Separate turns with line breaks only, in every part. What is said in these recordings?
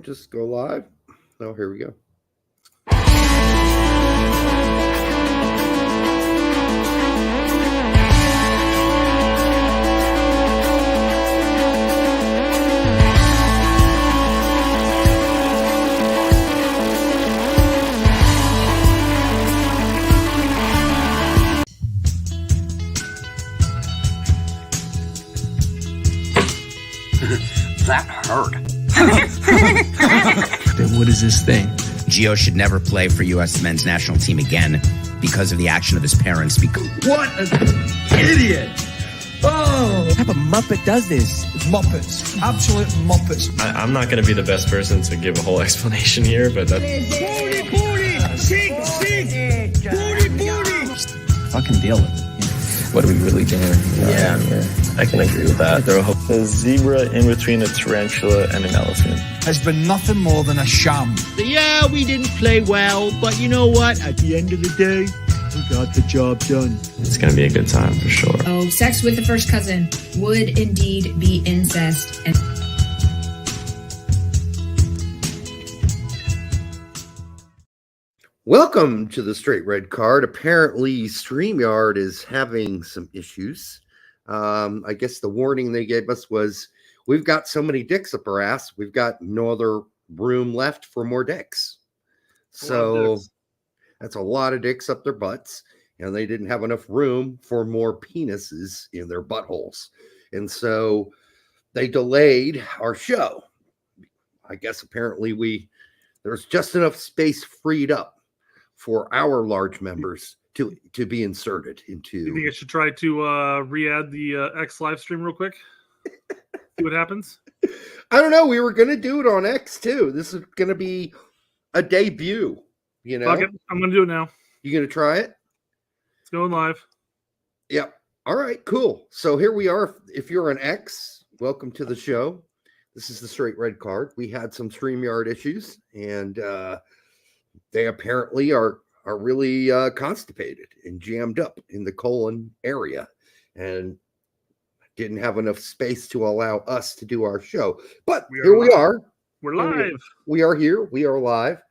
Just go live. Oh, here we go.
That hurt.
Then what is this thing?
Gio should never play for U.S. men's national team again because of the action of his parents.
What an idiot! Oh!
What type of Muppet does this?
It's Muppets. Absolute Muppets.
I'm not going to be the best person to give a whole explanation here, but that's...
Booty! Sick! Booty!
Fucking deal with it.
What are we really doing? Yeah, I can agree with that. Throw a zebra in between a tarantula and an elephant.
Has been nothing more than a sham.
Yeah, we didn't play well, but you know what? At the end of the day, we got the job done.
It's going to be a good time for sure.
Oh, sex with the first cousin would indeed be incest. And
Welcome to the Straight Red Card. Apparently, StreamYard is having some issues. I guess the warning they gave us was, we've got so many dicks up our ass, we've got no other room left for more dicks. So that's a lot of dicks up their butts, and they didn't have enough room for more penises in their buttholes. And so they delayed our show. I guess apparently there's just enough space freed up for our large members to be inserted into.
You think I should try to re-add the X live stream real quick? See what happens?
I don't know. We were going to do it on X too. This is going to be a debut. You know,
Okay, I'm going to do it now.
You going to try it?
It's going live.
Yep. All right, cool. So here we are. If you're an X, welcome to the show. This is the Straight Red Card. We had some StreamYard issues, and they apparently are really constipated and jammed up in the colon area, and didn't have enough space to allow us to do our show. But here we are.
We're live.
We are here. We are live.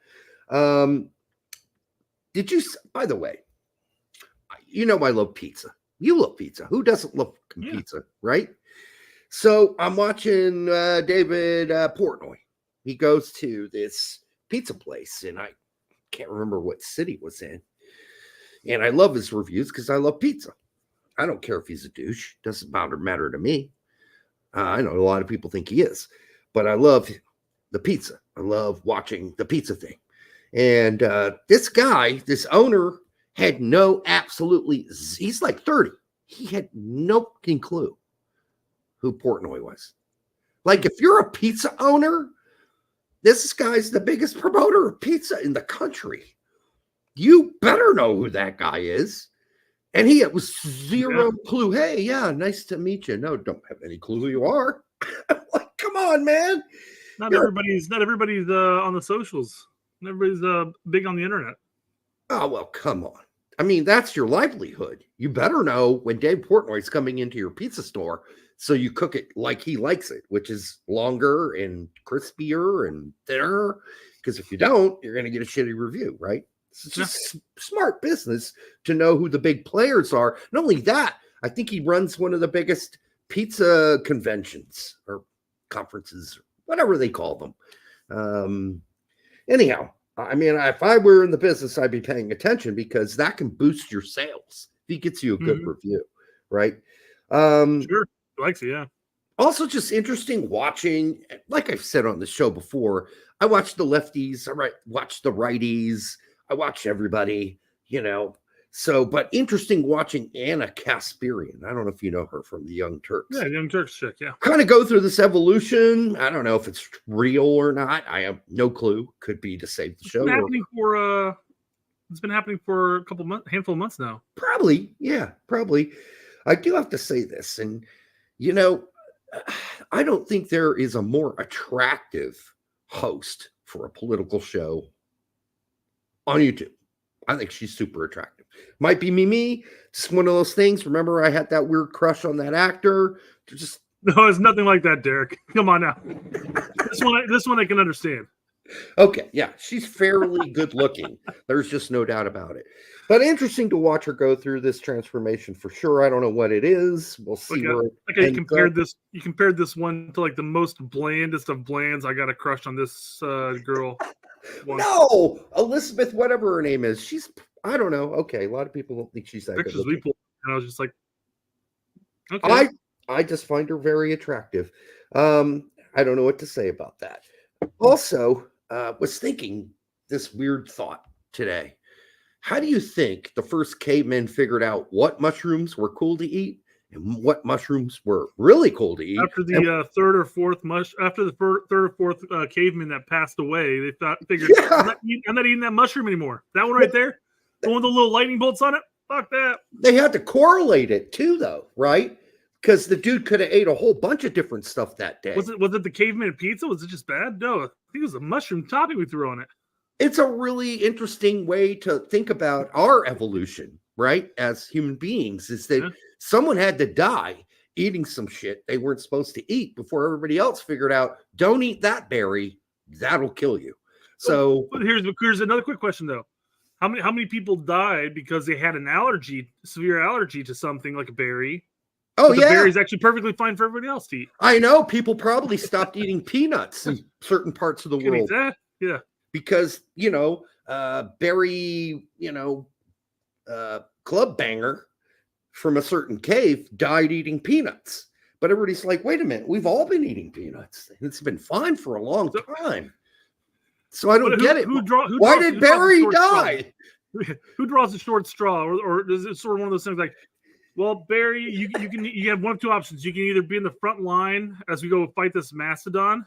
Did you, by the way, you know I love pizza. You love pizza. Who doesn't love pizza, right? So I'm watching David Portnoy. He goes to this pizza place, and I can't remember what city it was in. And I love his reviews because I love pizza. I don't care if he's a douche. Doesn't matter to me. I know a lot of people think he is, but I love the pizza. I love watching the pizza thing. And this guy, this owner, had he's like 30. He had no fucking clue who Portnoy was. Like, if you're a pizza owner, this guy's the biggest promoter of pizza in the country. You better know who that guy is. And he was zero clue. Hey, yeah, nice to meet you. No, don't have any clue who you are. Like, come on, man.
Not everybody's on the socials. Not everybody's big on the internet.
Oh, well, come on. I mean, that's your livelihood. You better know when Dave Portnoy's coming into your pizza store, so you cook it like he likes it, which is longer and crispier and thinner. Because if you don't, you're going to get a shitty review, right? It's just smart business to know who the big players are. Not only that, I think he runs one of the biggest pizza conventions or conferences, whatever they call them. Anyhow, I mean, if I were in the business, I'd be paying attention, because that can boost your sales if he gets you a good review, right?
Sure. Likes it, yeah.
Also, just interesting watching, like I've said on the show before, I watch the lefties, I watch the righties, I watch everybody, you know. So, but interesting watching Anna Kasparian. I don't know if you know her from the Young Turks.
Yeah, Young Turks chick, yeah.
Kind of go through this evolution. I don't know if it's real or not. I have no clue. Could be to save the show.
It's been happening for handful of months now.
Probably, yeah, probably. I do have to say this, and you know, I don't think there is a more attractive host for a political show on YouTube. I think she's super attractive. Might be me. Just one of those things. Remember, I had that weird crush on that actor. Just
No, it's nothing like that, Derek. Come on now. This one I can understand.
Okay, yeah, she's fairly good looking. There's just no doubt about it. But interesting to watch her go through this transformation for sure. I don't know what it is. We'll see where.
Okay, you compared this one to like the most blandest of blands. I got a crush on this girl.
No, Elizabeth, whatever her name is. I don't know. Okay, a lot of people don't think she's that good looking.
And I was just like, okay.
I just find her very attractive. I don't know what to say about that. Also, was thinking this weird thought today. How do you think the first cavemen figured out what mushrooms were cool to eat and what mushrooms were really cool to eat?
After the third or fourth caveman that passed away, they figured, I'm not eating that mushroom anymore. That one right there, the one with the little lightning bolts on it. Fuck that.
They had to correlate it too, though, right? Because the dude could have ate a whole bunch of different stuff that day.
Was it the caveman pizza? Was it just bad? No, I think it was a mushroom topping we threw on it.
It's a really interesting way to think about our evolution, right? As human beings, is that someone had to die eating some shit they weren't supposed to eat before everybody else figured out, don't eat that berry, that'll kill you. So
here's another quick question though. How many people died because they had an allergy, severe allergy to something like a berry?
Oh,
but the berry is actually perfectly fine for everybody else to eat.
I know. People probably stopped eating peanuts in certain parts of the world.
Yeah.
Because, berry, club banger from a certain cave died eating peanuts. But everybody's like, wait a minute, we've all been eating peanuts. It's been fine for a long time. So I don't get it. Why did Barry die?
Who draws the short straw? Or is it sort of one of those things like, well, Barry, you have one of two options. You can either be in the front line as we go fight this mastodon,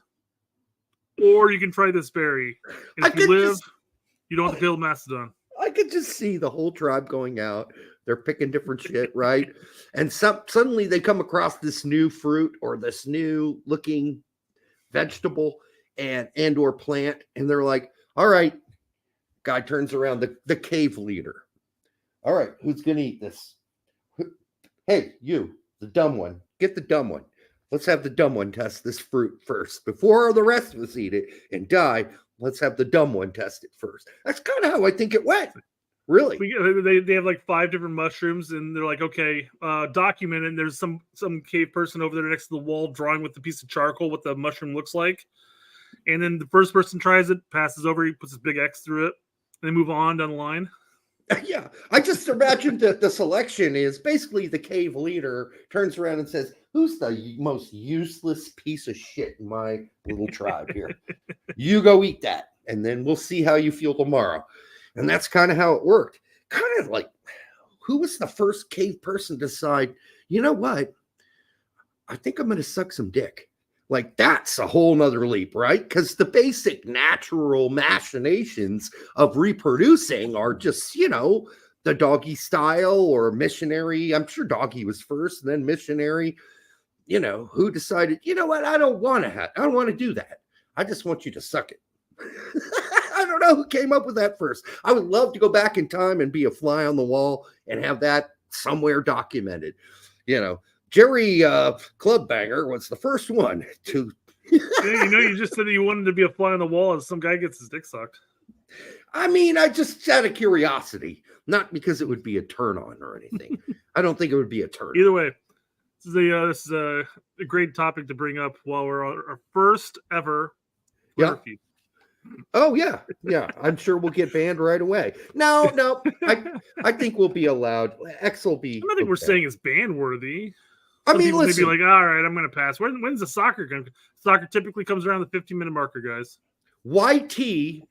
or you can try this berry. And if you live, you don't have to kill the mastodon.
I could just see the whole tribe going out. They're picking different shit, right? And suddenly they come across this new fruit or this new looking vegetable and or plant, and they're like, all right. Guy turns around, the cave leader. All right, who's gonna eat this? Hey, you, the dumb one. Get the dumb one. Let's have the dumb one test this fruit first. Before the rest of us eat it and die, let's have the dumb one test it first. That's kind of how I think it went. Really?
They have like 5 different mushrooms, and they're like, okay, document it. And there's some cave person over there next to the wall drawing with a piece of charcoal what the mushroom looks like. And then the first person tries it, passes over, he puts his big X through it, and they move on down the line.
Yeah, I just imagined that the selection is basically the cave leader turns around and says, who's the most useless piece of shit in my little tribe here? You go eat that, and then we'll see how you feel tomorrow. And that's kind of how it worked. Kind of like, who was the first cave person to decide, you know what? I think I'm going to suck some dick. Like, that's a whole nother leap, right? Because the basic natural machinations of reproducing are just, the doggy style or missionary. I'm sure doggy was first and then missionary. Who decided, you know what? I don't want to do that. I just want you to suck it. I don't know who came up with that first. I would love to go back in time and be a fly on the wall and have that somewhere documented. Jerry Clubbanger was the first one to.
You just said that you wanted to be a fly on the wall as some guy gets his dick sucked.
I mean, I just out of curiosity, not because it would be a turn on or anything. I don't think it would be a turn.
Either way, this is a great topic to bring up while we're on our first ever Twitter feed.
Oh yeah. I'm sure we'll get banned right away. No. I think we'll be allowed. X will be.
I don't think we're saying it's ban worthy.
I mean, listen.
Maybe like, all right, I'm going to pass. When's the soccer game? Soccer typically comes around the 15-minute marker, guys.
YT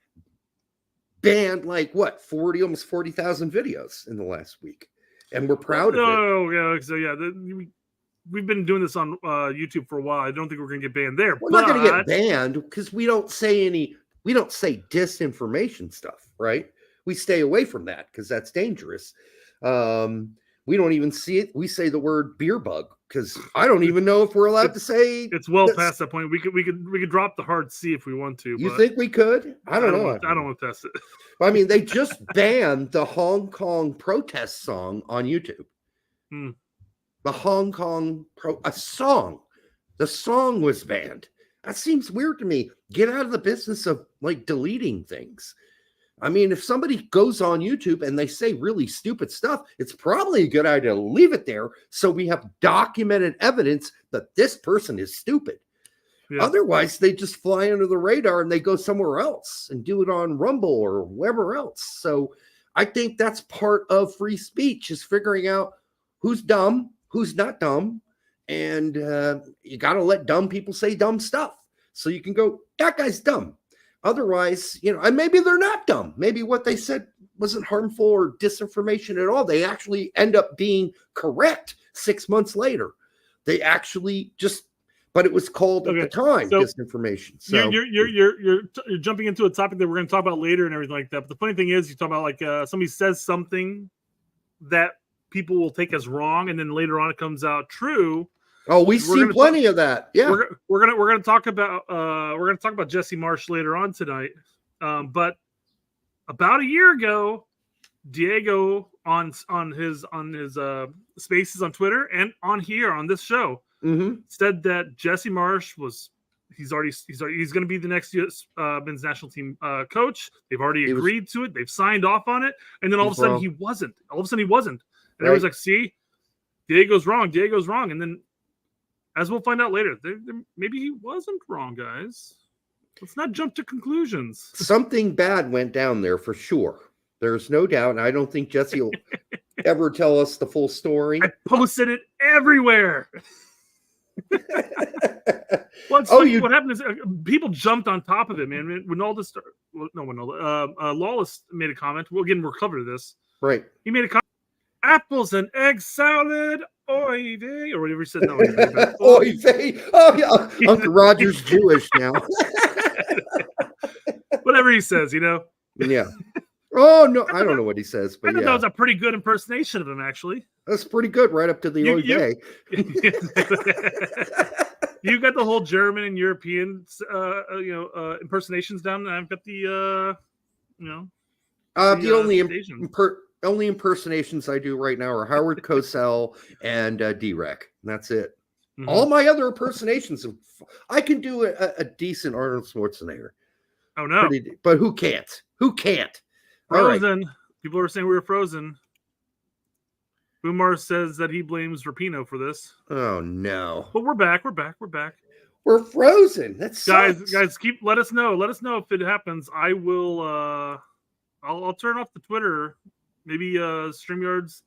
banned almost 40,000 videos in the last week, and we're proud of it.
Oh yeah, so yeah, we've been doing this on YouTube for a while. I don't think we're going to get banned there.
We're not going to get banned because we don't say disinformation stuff, right? We stay away from that because that's dangerous. We don't even see it. We say the word beer bug because I don't even know if we're allowed to say.
It's well past that point. We could drop the hard C if we want to.
You think we could? I don't know.
I don't want to test it.
I mean, they just banned the Hong Kong protest song on YouTube. The Hong Kong a song The song was banned. That seems weird to me. Get out of the business of like deleting things. I mean, if somebody goes on YouTube and they say really stupid stuff, it's probably a good idea to leave it there so we have documented evidence that this person is stupid. Yeah. Otherwise, they just fly under the radar and they go somewhere else and do it on Rumble or wherever else. So I think that's part of free speech, is figuring out who's dumb, who's not dumb. And you got to let dumb people say dumb stuff so you can go, that guy's dumb. Otherwise, and maybe they're not dumb. Maybe what they said wasn't harmful or disinformation at all. They actually end up being correct 6 months later. They actually but it was called at the time disinformation. So
you're jumping into a topic that we're going to talk about later and everything like that. But the funny thing is, you talk about like somebody says something that people will take as wrong, and then later on it comes out true.
Oh, we've seen plenty of that. Yeah,
we're gonna talk about Jesse Marsh later on tonight. But about a year ago, Diego on his spaces on Twitter and on this show said that Jesse Marsh he's going to be the next US men's national team coach. They've already agreed to it. They've signed off on it, and then all of a sudden he wasn't. And everyone's like, "See, Diego's wrong. And then, as we'll find out later, maybe he wasn't wrong, guys. Let's not jump to conclusions.
Something bad went down there for sure. There's no doubt. And I don't think Jesse will ever tell us the full story.
I posted it everywhere. What happened is people jumped on top of it, man. When all this started, Lawless made a comment. We'll cover this.
Right.
He made a comment. Apples and egg salad. Oy vey, or whatever he said. No,
oy vey. Oh, yeah. Uncle Roger's Jewish now.
Whatever he says,
Yeah. Oh, no. I don't know what he says, but
that was a pretty good impersonation of him, actually.
That's pretty good, right up to the oy vey.
You got the whole German and European, impersonations down, and I've got the
only impersonations I do right now are Howard Cosell and D-Rec. That's it. Mm-hmm. All my other impersonations, I can do a decent Arnold Schwarzenegger.
Oh, no.
But who can't?
Frozen. Right. People are saying we were frozen. Boomar says that he blames Rapinoe for this.
Oh, no.
But we're back.
We're frozen. That's
guys, let us know. Let us know if it happens. I will I'll turn off the Twitter. Maybe StreamYards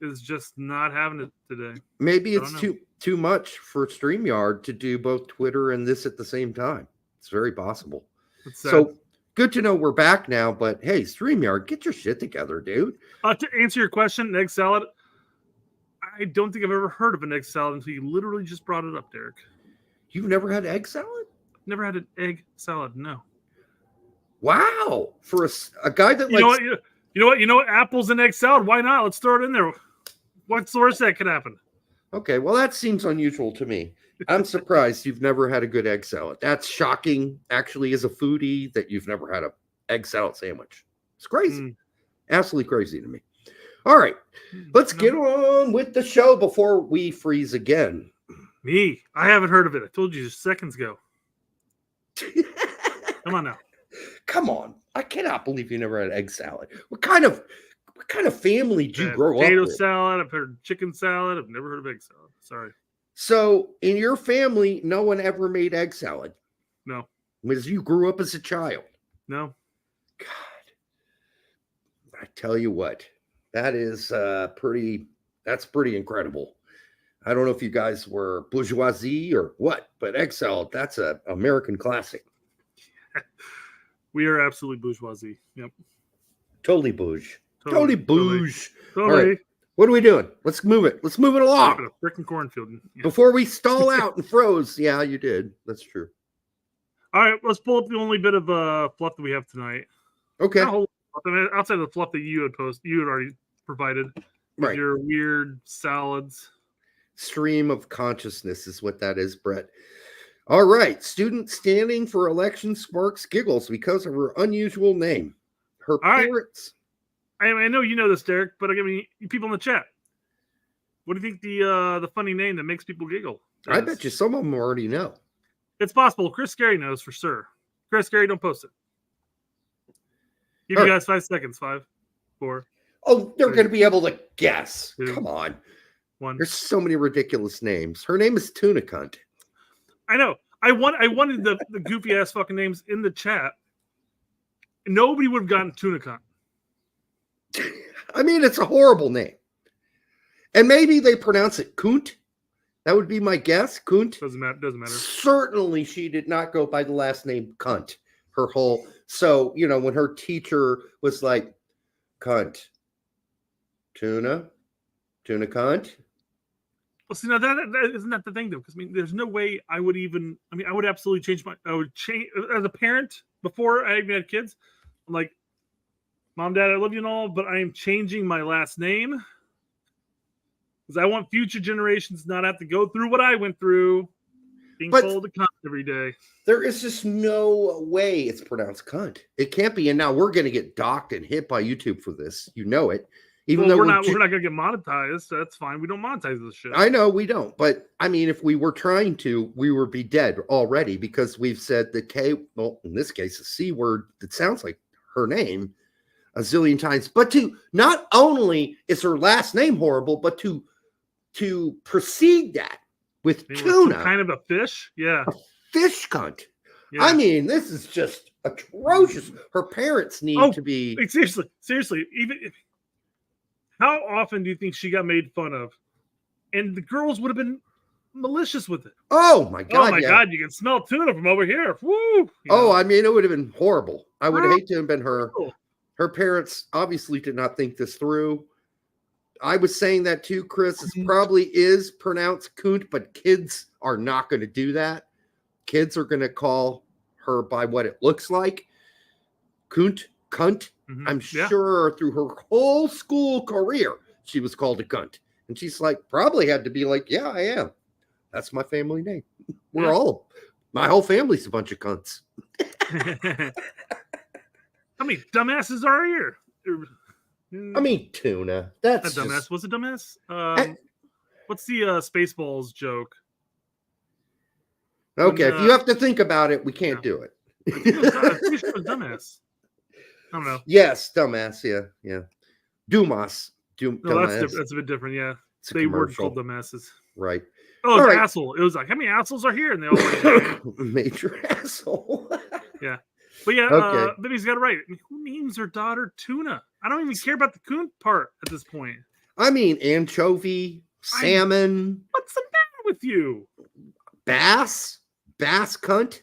is just not having it today.
Maybe it's too much for StreamYard to do both Twitter and this at the same time. It's very possible. So good to know we're back now. But hey, StreamYard, get your shit together, dude.
To answer your question, egg salad. I don't think I've ever heard of an egg salad until you literally just brought it up, Derek.
You've never had egg salad?
Never had an egg salad. No.
Wow, for a guy that likes.
You know what? Apples and egg salad. Why not? Let's throw it in there. What's the worst that could happen?
Okay, well, that seems unusual to me. I'm surprised you've never had a good egg salad. That's shocking, actually, as a foodie, that you've never had an egg salad sandwich. It's crazy. Absolutely crazy to me. All right, let's get on with the show before we freeze again.
I haven't heard of it. I told you just seconds ago. Come on now.
Come on. I cannot believe you never had egg salad. What kind of family did you grow up with?
Potato salad. I've heard chicken salad. I've never heard of egg salad. Sorry.
So in your family, no one ever made egg salad?
No.
As you grew up as a child?
No.
God. I tell you what, that is pretty incredible. I don't know if you guys were bourgeoisie or what, but egg salad, that's an American classic.
We are absolutely bourgeoisie. Yep.
Totally bouge. Totally bouge.
Totally.
All right. What are we doing? Let's move it. Let's move it along.
A freaking cornfield. Yeah.
Before we stall out and froze. Yeah, you did. That's true.
All right. Let's pull up the only bit of fluff that we have tonight.
Okay.
Outside of the fluff that you had already provided.
Right.
Your weird salads.
Stream of consciousness is what that is, Brett. All right. Student standing for election sparks giggles because of her unusual name. Her parents.
I know you know this, Derek, but I mean, people in the chat. What do you think the funny name that makes people giggle?
I bet you some of them already know.
It's possible. Chris Gary knows for sure. Chris Gary, don't post it. Give
All
you
right.
guys 5 seconds. 5, 4.
Oh, they're
3,
going to be able to guess.
2,
Come on.
1.
There's so many ridiculous names. Her name is Tuna Cunt.
I know. I wanted the goofy ass fucking names in the chat. Nobody would have gotten Tuna Cunt.
I mean, it's a horrible name. And maybe they pronounce it Kunt. That would be my guess. Kunt.
Doesn't matter.
Certainly she did not go by the last name Cunt. Her whole, so, when her teacher was like, Cunt, Tuna Cunt.
Well, see, now that isn't that the thing though? Because there's no way I would absolutely change I would change as a parent before I even had kids. I'm like, Mom, Dad, I love you and all, but I am changing my last name because I want future generations not have to go through what I went through, being told to cunt every day.
There is just no way it's pronounced cunt. It can't be. And now we're going to get docked and hit by YouTube for this. You know it. Even though
we're not going to get monetized. That's fine. We don't monetize this shit.
I know we don't. But I mean, if we were trying to, we would be dead already because we've said the in this case, the C word that sounds like her name a zillion times. But to not only is her last name horrible, but to precede that with tuna.
Kind of a fish. Yeah.
A fish cunt.
Yeah.
I mean, this is just atrocious. Her parents need to be.
Seriously. Even how often do you think she got made fun of? And the girls would have been malicious with it.
Oh my God.
Oh my God. You can smell tuna from over here. Woo.
I mean, it would have been horrible. I would hate to have been her. Her parents obviously did not think this through. I was saying that too, Chris. It probably is pronounced Kunt, but kids are not going to do that. Kids are going to call her by what it looks like. Kunt, cunt.
Mm-hmm.
I'm sure through her whole school career, she was called a cunt. And she's like, probably had to be like, yeah, I am. That's my family name. My whole family's a bunch of cunts.
How many dumbasses are here?
I mean, tuna. That's
a dumbass. Was it dumbass? What's the Spaceballs joke?
Okay, if you have to think about it, we can't do it.
I think it was dumbass. I don't know.
Yes, dumbass. Yeah. Dumas.
No, that's a bit different. Yeah, they were called dumbasses.
Right.
Oh, it's asshole. It was like, how many assholes are here? And they all were
major asshole.
Yeah. But yeah, Libby's got it right. Who names their daughter Tuna? I don't even care about the coon part at this point.
I mean, anchovy, salmon.
What's the matter with you?
Bass cunt.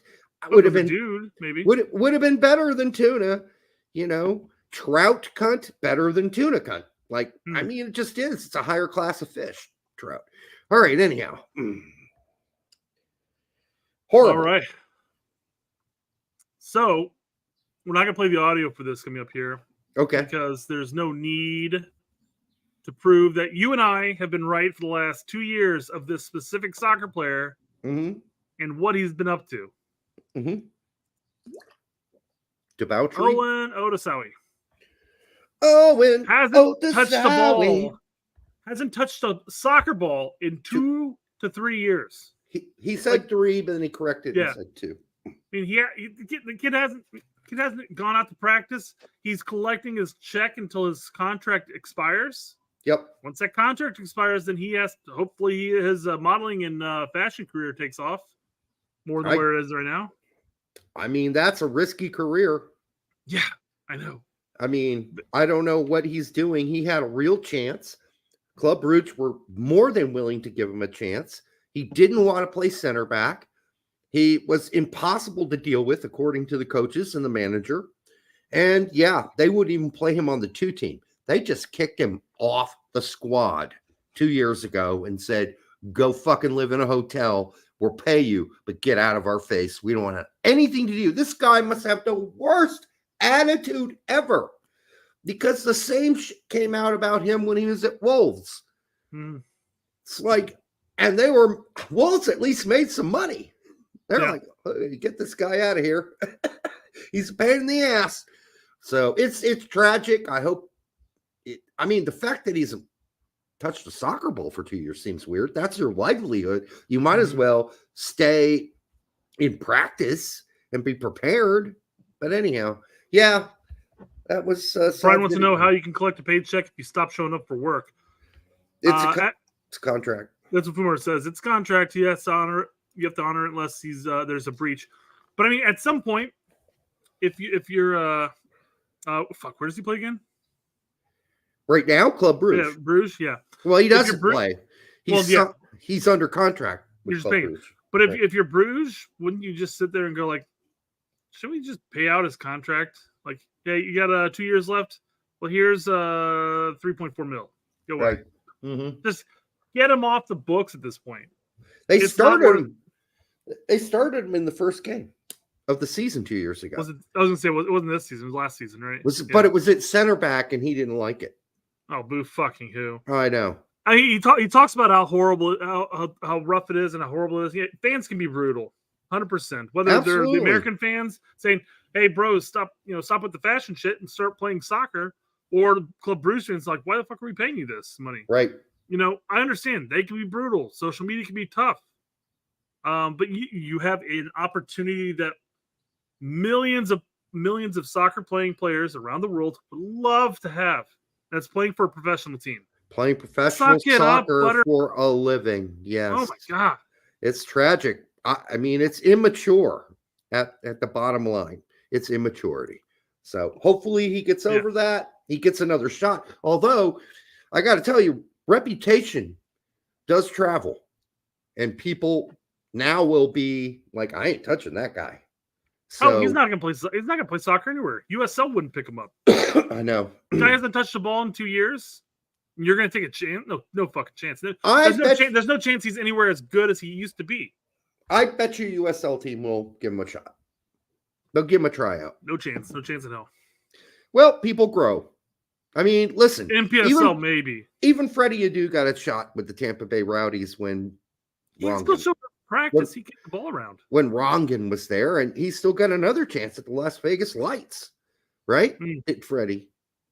Would have been
dude, maybe.
Would have been better than tuna. Trout cunt better than tuna cunt. Like, I mean, it just is. It's a higher class of fish. Trout. All right. Anyhow. Horrible.
All right. So, we're not going to play the audio for this coming up here.
Okay.
Because there's no need to prove that you and I have been right for the last 2 years of this specific soccer player and what he's been up to.
Debauchery.
Owen Otasawi.
Owen
hasn't touched the ball. Hasn't touched a soccer ball in 2 to 3 years.
He said 3, but then he corrected and said 2.
I mean, the kid hasn't gone out to practice. He's collecting his check until his contract expires.
Yep.
Once that contract expires, then he has to, hopefully his modeling and fashion career takes off more than where it is right now.
I mean, that's a risky career.
Yeah, I know.
I mean, I don't know what he's doing. He had a real chance. Club Brugge were more than willing to give him a chance. He didn't want to play center back. He was impossible to deal with, according to the coaches and the manager. And yeah, they wouldn't even play him on the 2 team. They just kicked him off the squad 2 years ago and said, go fucking live in a hotel. We'll pay you, but get out of our face. We don't want anything to do. This guy must have the worst attitude ever, because the same came out about him when he was at Wolves. It's like, and Wolves at least made some money. They're like, hey, get this guy out of here. He's a pain in the ass. So it's tragic. I hope I mean, the fact that he's a touched a soccer ball for 2 years seems weird. That's your livelihood. You might as well stay in practice and be prepared. But anyhow, yeah, that was.
Brian wants to know how you can collect a paycheck if you stop showing up for work.
It's a contract.
That's what Fumar says. It's contract. You have to honor it unless there's a breach. But I mean, at some point, if you're where does he play again?
Right now, Club Bruges.
Yeah, Bruges. Yeah.
Well, he doesn't play. He's under contract.
You're just paying. But if you're Bruges, wouldn't you just sit there and go like, should we just pay out his contract? Like, yeah, you got 2 years left. Well, here's 3.4 mil. Go away.
Right. Mm-hmm.
Just get him off the books at this point.
They started him in the first game of the season 2 years ago.
I was gonna say it wasn't this season, it was last season, right?
But it was at center back, and he didn't like it.
Oh, boo fucking who?
I know.
I mean, he talks about how horrible, how rough it is, and how horrible it is. Yeah, fans can be brutal, 100%. Whether they're the American fans saying, "Hey, bros, stop with the fashion shit and start playing soccer," or the Club Bruges fans like, "Why the fuck are we paying you this money?"
Right.
I understand they can be brutal. Social media can be tough, but you have an opportunity that millions of soccer playing players around the world would love to have. That's playing for a professional team.
Playing professional soccer for a living. Yes.
Oh my God.
It's tragic. I mean, it's immature at the bottom line. It's immaturity. So hopefully he gets over that. He gets another shot. Although I got to tell you, reputation does travel, and people now will be like, I ain't touching that guy. So,
he's not gonna play. He's not gonna play soccer anywhere. USL wouldn't pick him up.
I know.
Guy hasn't touched the ball in 2 years. You're gonna take a chance? No fucking chance. There's no chance he's anywhere as good as he used to be.
I bet you USL team will give him a shot. They'll give him a tryout.
No chance. No chance in hell.
Well, people grow. I mean, listen.
NPSL maybe.
Even Freddie Adu got a shot with the Tampa Bay Rowdies when
he still showed practice. He kicked the ball around
when Rongen was there, and he still got another chance at the Las Vegas Lights, right? Freddie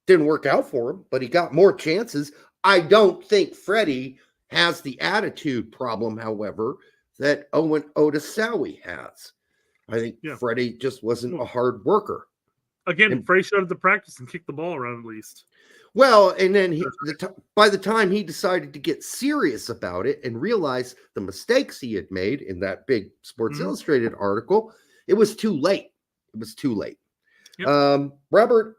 didn't work out for him, but he got more chances. I don't think Freddie has the attitude problem, however, that Owen Otasowie has. I think Freddie just wasn't a hard worker.
Again, Freddie showed up to practice and kicked the ball around at least.
Well, and then by the time he decided to get serious about it and realize the mistakes he had made in that big Sports Illustrated article, it was too late. It was too late. Yep. Robert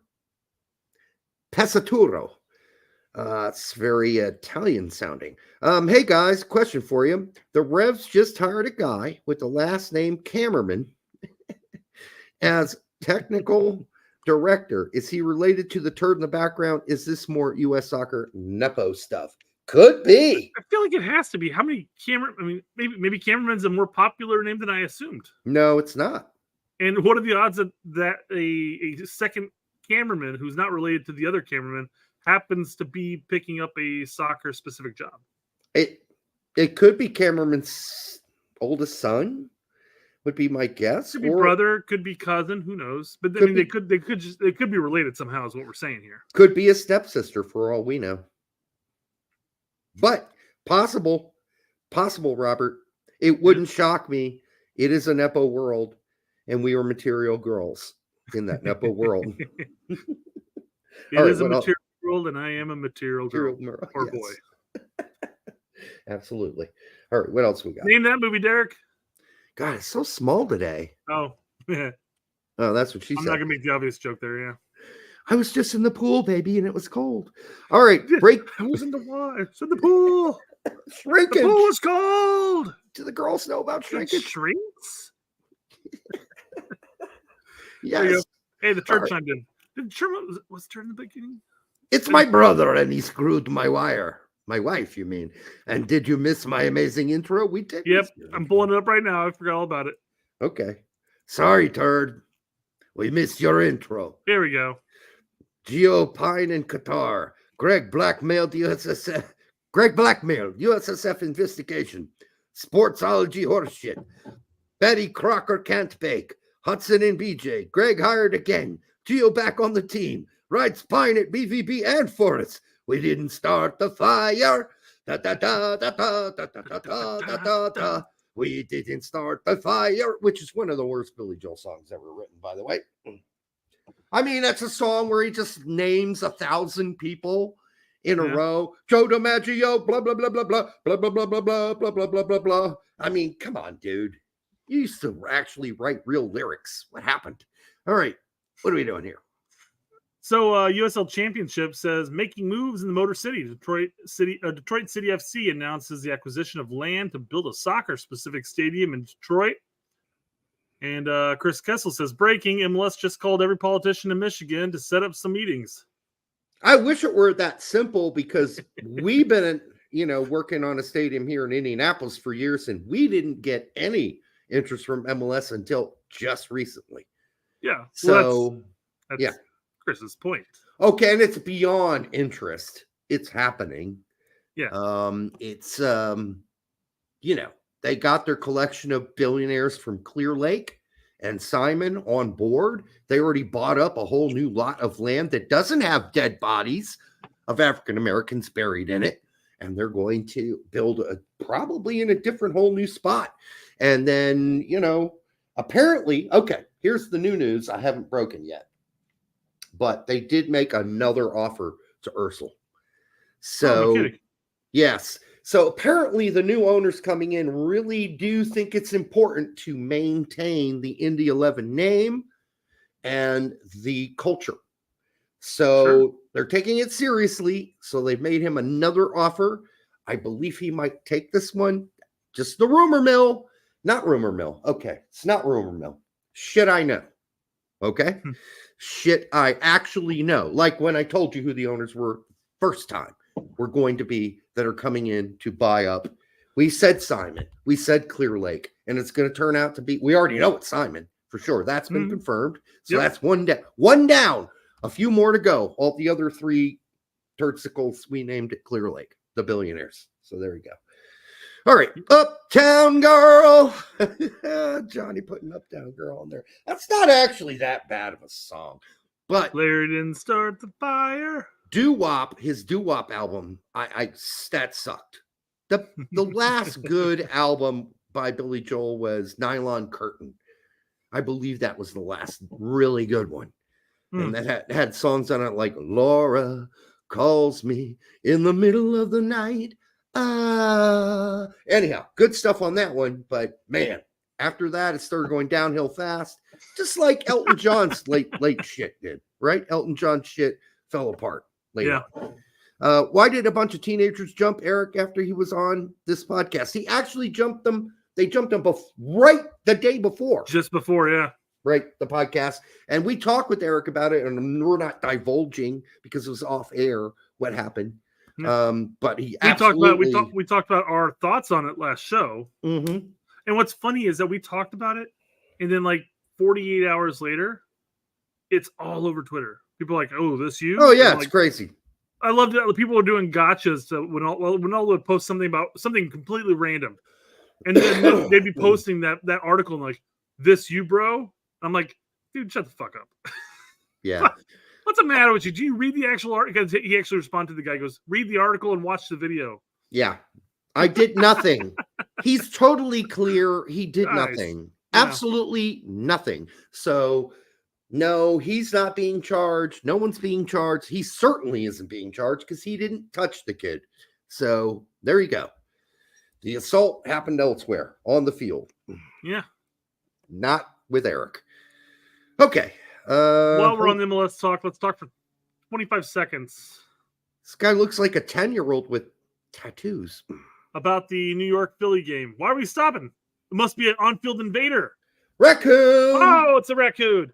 Pesaturo. It's very Italian sounding. Hey guys, question for you. The Revs just hired a guy with the last name Cameron as technical director. Is he related to the turd in the background? Is this more U.S. soccer Nepo stuff? Could be.
I feel like it has to be. How many Cameron? I mean, maybe Cameron's a more popular name than I assumed.
No, it's not.
And what are the odds that a second cameraman who's not related to the other cameraman happens to be picking up a soccer specific job?
It could be Cameron's oldest son. Would be my guess.
Could be brother, could be cousin, who knows? But I mean, they could be related somehow, is what we're saying here.
Could be a stepsister for all we know. But possible, Robert. It wouldn't shock me. It is a Nepo world, and we are material girls in that Nepo world.
It is a material world, and I am a material girl or boy.
Absolutely. All right, what else we got?
Name that movie, Derek.
God, it's so small today.
Oh, yeah.
Oh, that's what she said.
I'm not going to make the obvious joke there, yeah.
I was just in the pool, baby, and it was cold. All right, break.
I was in the water. It's in the pool.
Shrinkage.
The pool was cold.
Do the girls know about shrinkage?
It shrinks?
Yes.
Hey, the turd chimed in. Was the turd in the beginning?
It's my brother, and he screwed my wire. My wife, you mean? And did you miss my amazing intro? We did.
Yep, I'm pulling it up right now. I forgot all about it.
Okay. Sorry, turd. We missed your intro.
Here we go.
Gio Pine in Qatar. Greg blackmailed USSF. Greg blackmailed USSF investigation. Sportsology horseshit. Betty Crocker can't bake. Hudson and BJ. Greg hired again. Gio back on the team. Rides Pine at BVB and Forest. We didn't start the fire. Da, da, da, da, da, da, da, da, da, da, da. We didn't start the fire, which is one of the worst Billy Joel songs ever written, by the way. I mean, that's a song where he just names 1,000 people in a row. Joe DiMaggio, blah, blah, blah, blah, blah, blah, blah, blah, blah, blah, blah, blah, blah, blah, blah. I mean, come on, dude. You used to actually write real lyrics. What happened? All right. What are we doing here?
So USL Championship says making moves in the Motor City. Detroit City FC announces the acquisition of land to build a soccer-specific stadium in Detroit. And Chris Kessel says, breaking, MLS just called every politician in Michigan to set up some meetings.
I wish it were that simple because we've been, working on a stadium here in Indianapolis for years, and we didn't get any interest from MLS until just recently.
Yeah.
So,
that's Chris's point.
Okay, and it's beyond interest. It's happening.
Yeah.
They got their collection of billionaires from Clear Lake and Simon on board. They already bought up a whole new lot of land that doesn't have dead bodies of African Americans buried in it. And they're going to build probably in a different whole new spot. And then, apparently, okay, here's the new news I haven't broken yet. But they did make another offer to Ursel. So,
no
yes. So apparently the new owners coming in really do think it's important to maintain the Indy 11 name and the culture. So they're taking it seriously. So they've made him another offer. I believe he might take this one. Just the rumor mill. Not rumor mill. Okay. It's not rumor mill. Shit I know. Okay. Shit I actually know. Like when I told you who the owners were first time. Were going to be that are coming in to buy up. We said Simon. We said Clear Lake. And it's going to turn out to be, we already know it's Simon for sure. That's been confirmed. So that's one down. One down. A few more to go. All the other three turdsicles we named it Clear Lake, the billionaires. So there we go. All right. Uptown Girl. Johnny putting Uptown Girl on there. That's not actually that bad of a song. But
Larry didn't start the fire.
Doo-wop, his doo-wop album, that sucked. The last good album by Billy Joel was Nylon Curtain. I believe that was the last really good one. And that had songs on it like Laura calls me in the middle of the night. Anyhow, good stuff on that one. But man, after that, it started going downhill fast. Just like Elton John's late shit did, right? Elton John's shit fell apart. Later. Yeah. Why did a bunch of teenagers jump Eric after he was on this podcast? He actually jumped them. They jumped him right the day before.
Just before, yeah.
Right, the podcast. And we talked with Eric about it, and we're not divulging because it was off air what happened. But he
we talked about our thoughts on it last show.
Mm-hmm.
And what's funny is that we talked about it, and then like 48 hours later, it's all over Twitter. People are like, oh, this you?
Oh, yeah, it's crazy.
I loved it. People were doing gotchas to when all would post something about something completely random. And then they'd be posting that article and like, this you, bro? I'm like, dude, shut the fuck up.
Yeah.
What's the matter with you? Do you read the actual article? Because he actually responded to the guy, goes, read the article and watch the video.
Yeah. I did nothing. He's totally clear. He did nothing. Yeah. Absolutely nothing. So... no, he's not being charged. No one's being charged. He certainly isn't being charged because he didn't touch the kid. So there you go. The assault happened elsewhere on the field.
Yeah.
Not with Eric. Okay.
While we're on the MLS talk, let's talk for 25 seconds.
This guy looks like a 10-year-old with tattoos.
About the New York Philly game. Why are we stopping? It must be an on-field invader.
Raccoon!
Oh, it's a raccoon.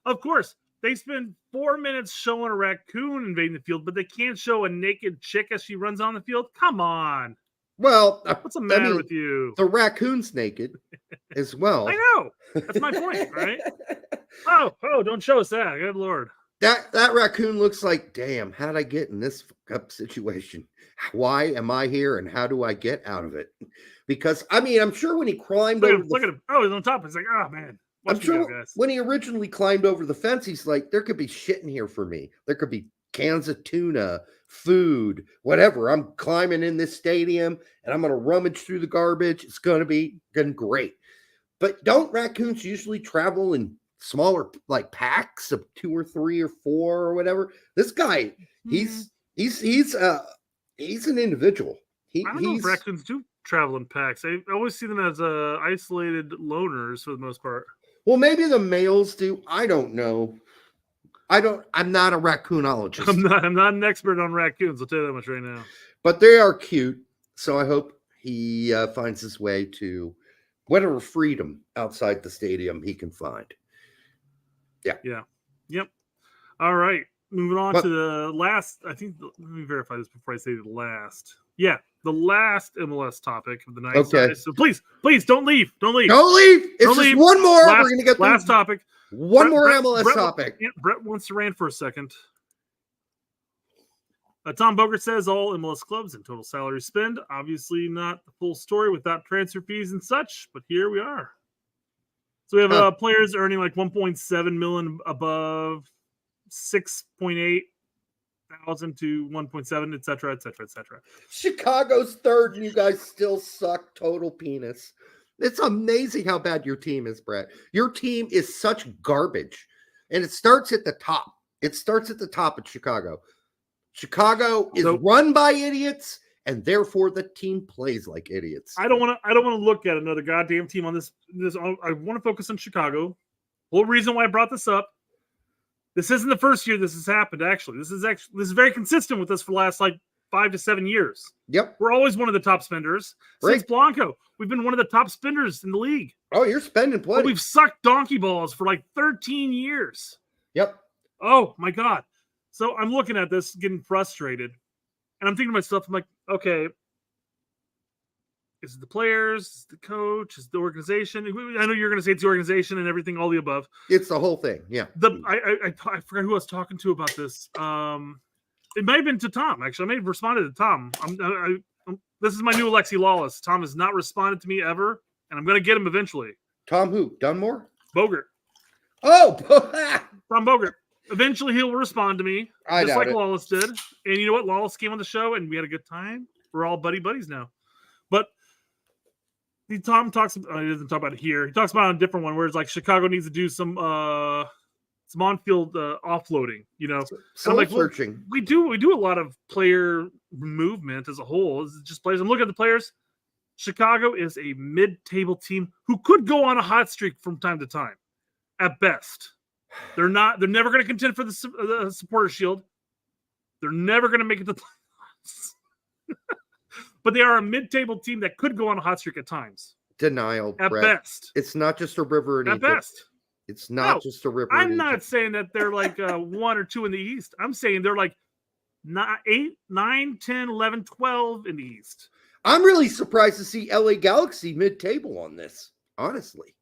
Of course, they spend 4 minutes showing a raccoon invading the field, but they can't show a naked chick as she runs on the field. Come on.
Well,
what's the matter with you?
The raccoon's naked as well.
I know. That's my point, right? Oh, don't show us that. Good Lord.
That raccoon looks like, damn, how'd I get in this situation? Why am I here and how do I get out of it? Because, I mean, I'm sure when he climbed over
look at him. Oh, he's on top. It's like, oh, man.
I'm sure when he originally climbed over the fence, he's like, there could be shit in here for me. There could be cans of tuna, food, whatever. I'm climbing in this stadium and I'm going to rummage through the garbage. It's going to be great. But don't raccoons usually travel in smaller like packs of 2 or 3 or 4 or whatever? This guy, he's an individual.
I don't know if raccoons do travel in packs. I always see them as isolated loners for the most part.
Well, maybe the males do. I don't know. I'm not a raccoonologist.
I'm not an expert on raccoons. I'll tell you that much right now.
But they are cute. So I hope he finds his way to whatever freedom outside the stadium he can find. Yeah.
Yep. All right. Moving on to the last. Let me verify this before I say the last. Yeah, the last MLS topic of the night.
Okay.
So please don't leave. Don't leave.
It's just
leave.
one more.
We're
going to get
last topic.
One more MLS topic.
Brett wants to rant for a second. Tom Bogert says all MLS clubs and total salary spend. Obviously not the full story without transfer fees and such, but here we are. So we have players earning like 1.7 million above 6.8 thousand to 1.7, et cetera, et cetera, et cetera.
Chicago's third, and you guys still suck total penis. It's amazing how bad your team is, Brett. Your team is such garbage, and it starts at the top. It starts at the top at Chicago. Chicago is run by idiots, and therefore the team plays like idiots.
I don't want to look at another goddamn team on this. I want to focus on Chicago. Whole reason why I brought this up. This isn't the first year this has happened. Actually, this is very consistent with us for the last like 5 to 7 years.
Yep,
we're always one of the top spenders. Since Blanco, we've been one of the top spenders in the league.
Oh, you're spending plenty.
But we've sucked donkey balls for like 13 years.
Yep.
Oh my god. So I'm looking at this, getting frustrated, and I'm thinking to myself, I'm like, okay, is it the players, is it the coach, is it the organization? I know you're going to say it's the organization and everything, all the above.
It's the whole thing, yeah.
I forgot who I was talking to about this. It may have been to Tom, actually. I may have responded to Tom. This is my new Alexi Lawless. Tom has not responded to me ever, and I'm going to get him eventually.
Tom who? Dunmore?
Bogert.
Oh!
Tom Bogert. Eventually, he'll respond to me, just like Lawless did. And you know what? Lawless came on the show, and we had a good time. We're all buddies now. But Tom talks. He doesn't talk about it here. He talks about it on a different one, where it's like Chicago needs to do some on-field offloading. You know,
searching.
We do a lot of player movement as a whole. It's just players. I'm looking at the players. Chicago is a mid-table team who could go on a hot streak from time to time, at best. They're never going to contend for the supporter shield. They're never going to make it to the playoffs. But they are a mid-table team that could go on a hot streak at times.
Denial,
at
Brett.
Best.
It's not just a river in
Egypt. At best.
It's not just a river.
I'm not saying that they're like 1 or 2 in the East. I'm saying they're like 8, 9, 10, 11, 12 in the East.
I'm really surprised to see LA Galaxy mid-table on this, honestly.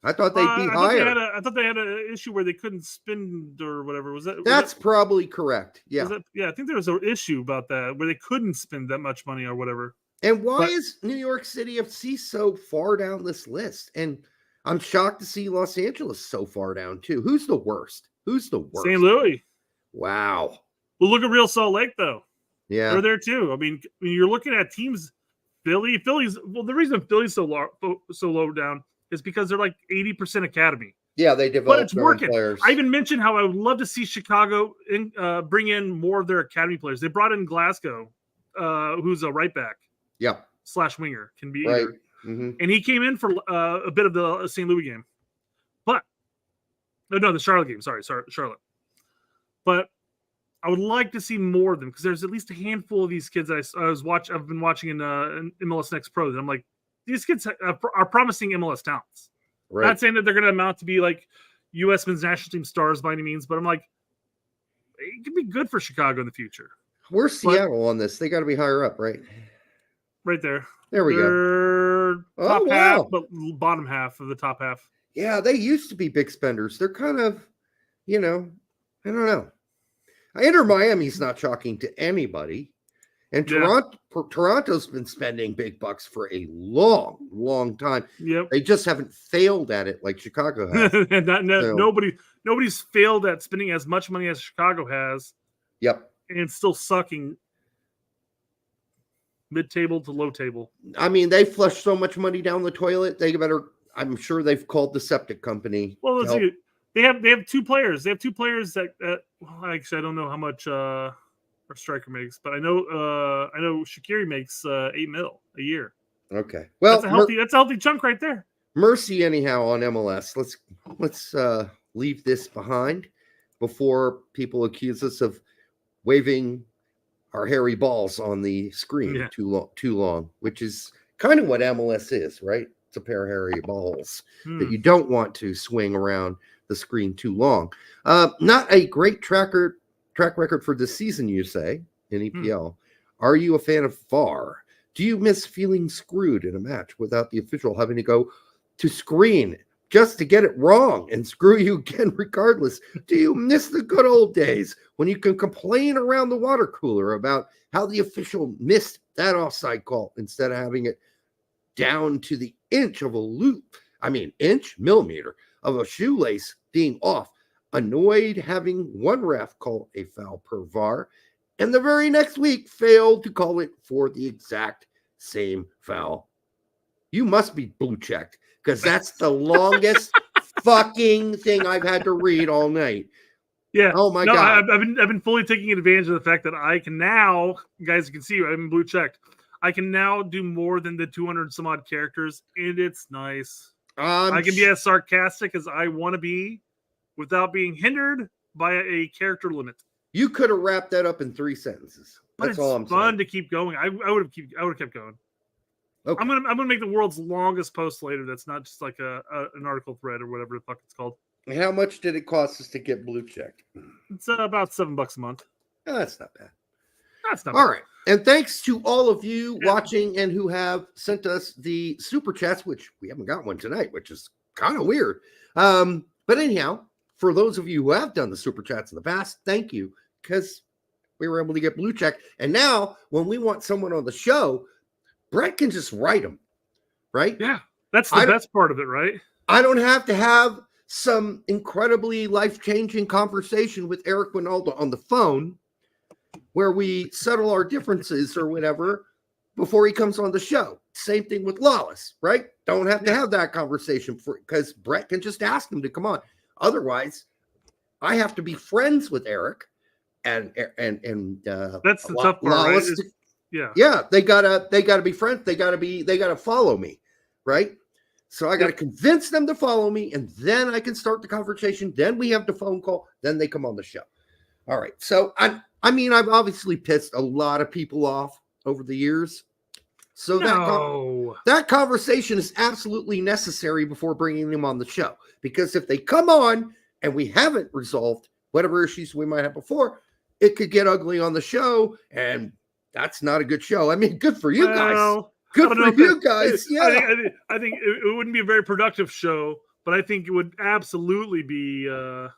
I thought they'd be higher.
I thought they had an issue where they couldn't spend or whatever.
That's probably correct. Yeah.
I think there was an issue about that where they couldn't spend that much money or whatever.
And why is New York City FC so far down this list? And I'm shocked to see Los Angeles so far down too. Who's the worst? St. Louis. Wow.
Well, look at Real Salt Lake though.
Yeah.
They're there too. I mean, you're looking at teams. Philly's. Well, the reason Philly's so low down is because they're like 80% academy.
Yeah, they develop.
But it's working. Players. I even mentioned how I would love to see Chicago bring in more of their academy players. They brought in Glasgow, who's a right back.
Yeah.
/ winger can be
right.
Either. Mm-hmm. And he came in for a bit of the St. Louis game, but the Charlotte game. Sorry, Charlotte. But I would like to see more of them because there's at least a handful of these kids that I've been watching in MLS Next Pro. That I'm like, these kids are promising MLS talents. Right. Not saying that they're going to amount to be like U.S. men's national team stars by any means, but I'm like, it could be good for Chicago in the future.
Where's Seattle on this? They got to be higher up, right?
Right there.
There we go.
Top half, but bottom half of the top half.
Yeah, they used to be big spenders. They're kind of, I don't know. Inter Miami's not shocking to anybody. And Toronto's been spending big bucks for a long, long time.
Yep.
They just haven't failed at it like Chicago has.
Nobody's failed at spending as much money as Chicago has
Yep.
and still sucking mid-table to low table.
I mean, they flush so much money down the toilet. I'm sure they've called the septic company.
Well, let's see. They have two players. They have two players that well, actually I don't know how much our striker makes, but I know Shaqiri makes $8 million a year.
Okay. Well,
that's a healthy chunk right there.
Mercy anyhow on MLS. Let's leave this behind before people accuse us of waving our hairy balls on the screen too long, which is kind of what MLS is, right? It's a pair of hairy balls that you don't want to swing around the screen too long. Not a great track record for this season, you say, in EPL. Are you a fan of VAR? Do you miss feeling screwed in a match without the official having to go to screen just to get it wrong and screw you again regardless? Do you miss the good old days when you can complain around the water cooler about how the official missed that offside call instead of having it down to the inch of a millimeter of a shoelace being off, annoyed having one ref call a foul per VAR, and the very next week failed to call it for the exact same foul? You must be blue checked, because that's the longest fucking thing I've had to read all night.
Yeah.
Oh my God.
I've been fully taking advantage of the fact that I can now, guys, you can see I've been blue checked. I can now do more than the 200 some odd characters, and it's nice. I can be as sarcastic as I want to be without being hindered by a character limit.
You could have wrapped that up in 3 sentences. That's all I'm saying.
It's fun to keep going. I would have kept going. Okay. I'm gonna make the world's longest post later. That's not just like an article thread or whatever the fuck it's called.
How much did it cost us to get blue checked?
It's about $7 a month.
Oh, that's not bad.
That's not
all
bad.
Right. And thanks to all of you watching and who have sent us the super chats, which we haven't got one tonight, which is kind of weird. But anyhow, for those of you who have done the super chats in the past, thank you, because we were able to get blue check. And now when we want someone on the show, Brett can just write them, right?
Yeah, that's the best part of it, right?
I don't have to have some incredibly life-changing conversation with Eric Winaldo on the phone where we settle our differences or whatever before he comes on the show. Same thing with Lawless, right? Don't have to have that conversation because Brett can just ask him to come on. Otherwise, I have to be friends with Eric and
that's the tough part, right?
Yeah, they gotta be friends. They gotta follow me, right? So I gotta convince them to follow me, and then I can start the conversation. Then we have the phone call. Then they come on the show. All right. So I've obviously pissed a lot of people off over the years. So that conversation is absolutely necessary before bringing them on the show, because if they come on and we haven't resolved whatever issues we might have before, it could get ugly on the show, and that's not a good show. I mean, good for you guys. Good for you guys. Yeah.
I think it wouldn't be a very productive show, but I think it would absolutely be a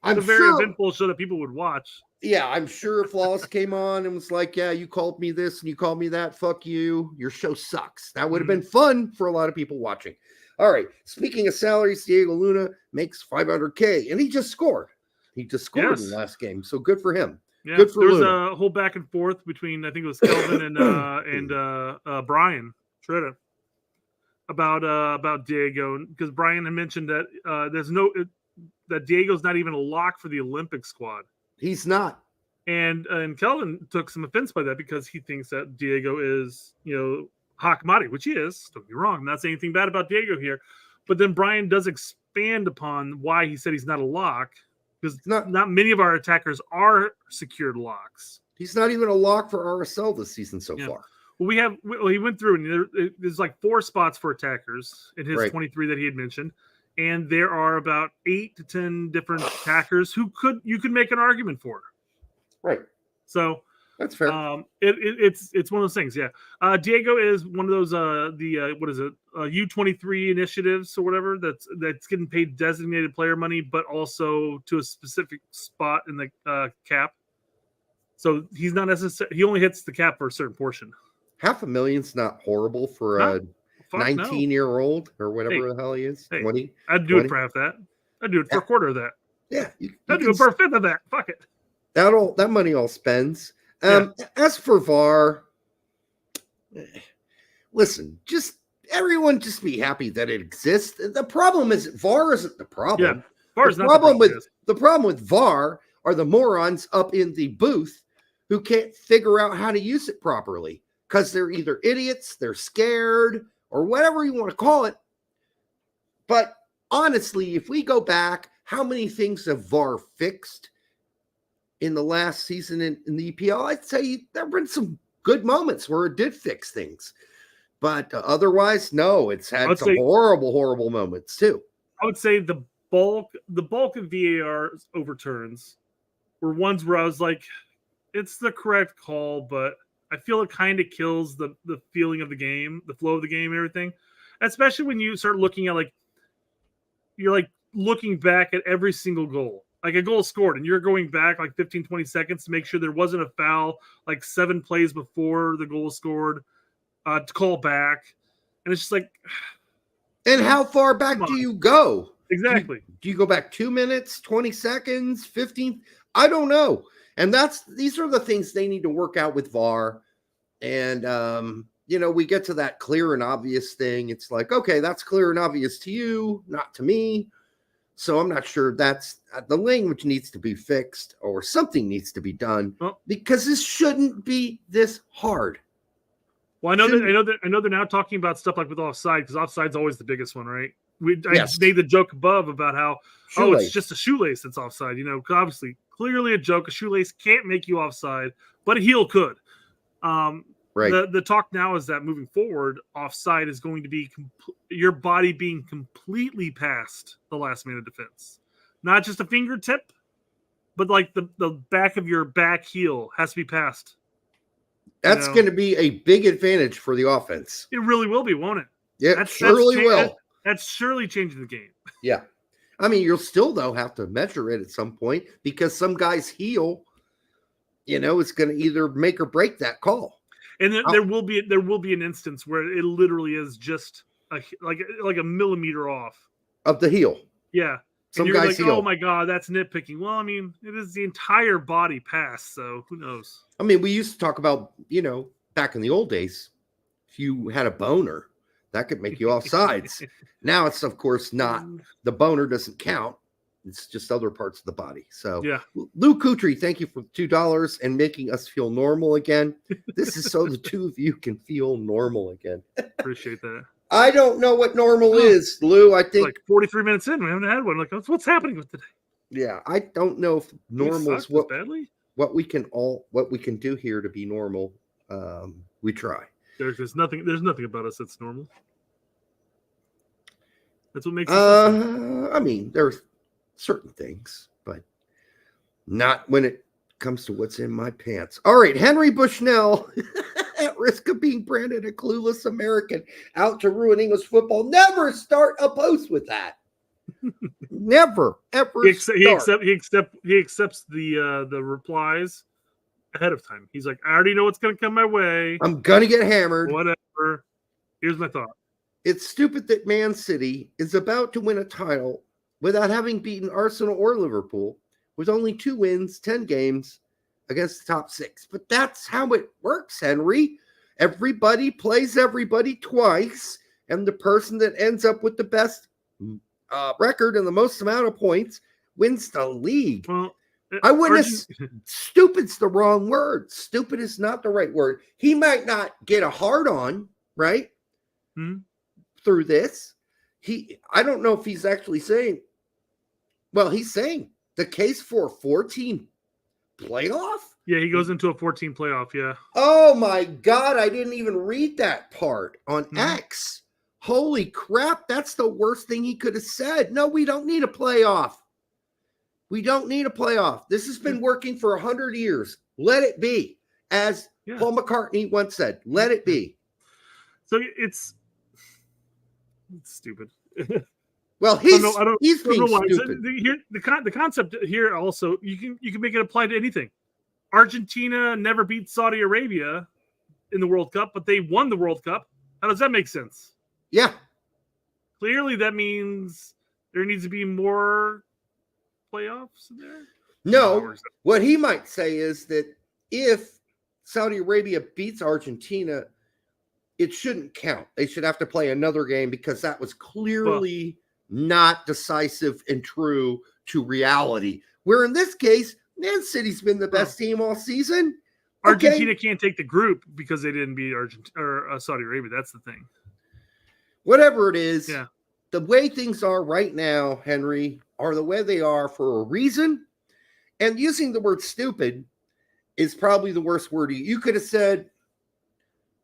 very eventful show that people would watch.
Yeah, I'm sure if Lawless came on and was like, yeah, you called me this and you called me that, fuck you, your show sucks. That would have been fun for a lot of people watching. All right. Speaking of salaries, Diego Luna makes $500K, and he just scored. He just scored in the last game, so good for him.
Yeah,
good for
there was
Luna.
a whole back and forth between, I think it was Kelvin and Brian Schroeder about Diego, because Brian had mentioned that that Diego's not even a lock for the Olympic squad.
He's not.
And Kelvin took some offense by that because he thinks that Diego is, hot commodity, which he is. Don't get me wrong. I'm not saying anything bad about Diego here. But then Brian does expand upon why he said he's not a lock, because not many of our attackers are secured locks.
He's not even a lock for RSL this season so far.
Well, he went through, and there's like 4 spots for attackers in his 23 that he had mentioned. And there are about 8 to 10 different attackers who you could make an argument for.
Right.
So
that's fair.
It's one of those things. Yeah. Diego is one of those what is it? U23 initiatives or whatever that's getting paid designated player money, but also to a specific spot in the cap. So he's not necessarily, he only hits the cap for a certain portion.
$500,000's not horrible for a 19-year-old or whatever the hell he is. 20.
I'd do it for half that. I'd do it for a quarter of that.
Yeah.
I'd do it for a fifth of that. Fuck it.
That money all spends. As for VAR, listen, everyone just be happy that it exists. The problem is VAR isn't the problem.
Yeah, VAR is
the
not
problem
the problem.
with the problem with VAR are the morons up in the booth who can't figure out how to use it properly because they're either idiots, they're scared, or whatever you want to call it. But honestly, if we go back, how many things have VAR fixed in the last season in the EPL? I'd say there have been some good moments where it did fix things. But otherwise, no, it's had some horrible moments too.
I would say the bulk of VAR overturns were ones where I was like, it's the correct call, but I feel it kind of kills the feeling of the game, the flow of the game and everything. Especially when you start looking at you're looking back at every single goal. Like a goal scored and you're going back 15, 20 seconds to make sure there wasn't a foul 7 plays before the goal scored to call back. And it's just
and how far back do you go?
Exactly.
Do you go back 2 minutes, 20 seconds, 15? I don't know. And these are the things they need to work out with VAR. And, we get to that clear and obvious thing. It's okay, that's clear and obvious to you, not to me. So I'm not sure that's the language needs to be fixed or something needs to be done because this shouldn't be this hard.
Well, I know they're now talking about stuff with offside because offside's always the biggest one, right? I made the joke above about how it's just a shoelace that's offside. Obviously, clearly a joke. A shoelace can't make you offside, but a heel could.
Right.
The talk now is that moving forward, offside is going to be your body being completely past the last man of defense, not just a fingertip, but the back of your back heel has to be past.
That's going to be a big advantage for the offense.
It really will be, won't it?
Yeah, surely will.
That's surely changing the game.
Yeah. I mean, you'll still, though, have to measure it at some point because some guy's heel, it's going to either make or break that call.
And there will be an instance where it literally is just a millimeter off
of the heel.
Yeah.
Some
and you're
guy's heel.
Oh my God, that's nitpicking. Well, I mean, it is the entire body pass, so who knows?
I mean, we used to talk about, back in the old days, if you had a boner, that could make you offsides. Now it's, of course, not. The boner doesn't count. It's just other parts of the body. So,
yeah.
Lou Coutry, thank you for $2 and making us feel normal again. This is so the two of you can feel normal again.
Appreciate that.
I don't know what normal is, Lou. I think
43 minutes in, we haven't had one. What's happening with today?
Yeah, I don't know if normal is what we can do here to be normal. We try.
There's nothing about us that's normal. That's what makes us.
I mean, there's certain things, but not when it comes to what's in my pants. All right, Henry Bushnell, at risk of being branded a clueless American out to ruin English football. Never start a post with that. Never, ever.
He accepts the replies ahead of time. He's like, I already know what's going to come my way.
I'm going to get hammered.
Whatever. Here's my thought.
It's stupid that Man City is about to win a title without having beaten Arsenal or Liverpool with only 2 wins, 10 games against the top 6. But that's how it works, Henry. Everybody plays everybody twice, and the person that ends up with the best record and the most amount of points wins the league.
Well,
I wouldn't. Stupid's the wrong word. Stupid is not the right word. He might not get a hard on, right? Through this. I don't know if he's actually saying, well, he's saying the case for a 14 playoff.
Yeah, he goes into a 14 playoff. Yeah.
Oh my God. I didn't even read that part on X. Holy crap. That's the worst thing he could have said. No, we don't need a playoff. We don't need a playoff. This has been working for 100 years. Let it be. As Paul McCartney once said, let it be.
So it's stupid.
Well, he's being stupid.
The concept here also, you can make it apply to anything. Argentina never beat Saudi Arabia in the World Cup, but they won the World Cup. How does that make sense?
Yeah.
Clearly, that means there needs to be more playoffs in there.
No, what he might say is that if Saudi Arabia beats Argentina, it shouldn't count. They should have to play another game because that was clearly not decisive and true to reality. Where in this case, Man City's been the best team all season.
Argentina can't take the group because they didn't beat Saudi Arabia. That's the thing.
Whatever it is, the way things are right now, Henry, are the way they are for a reason. And using the word stupid is probably the worst word. You could have said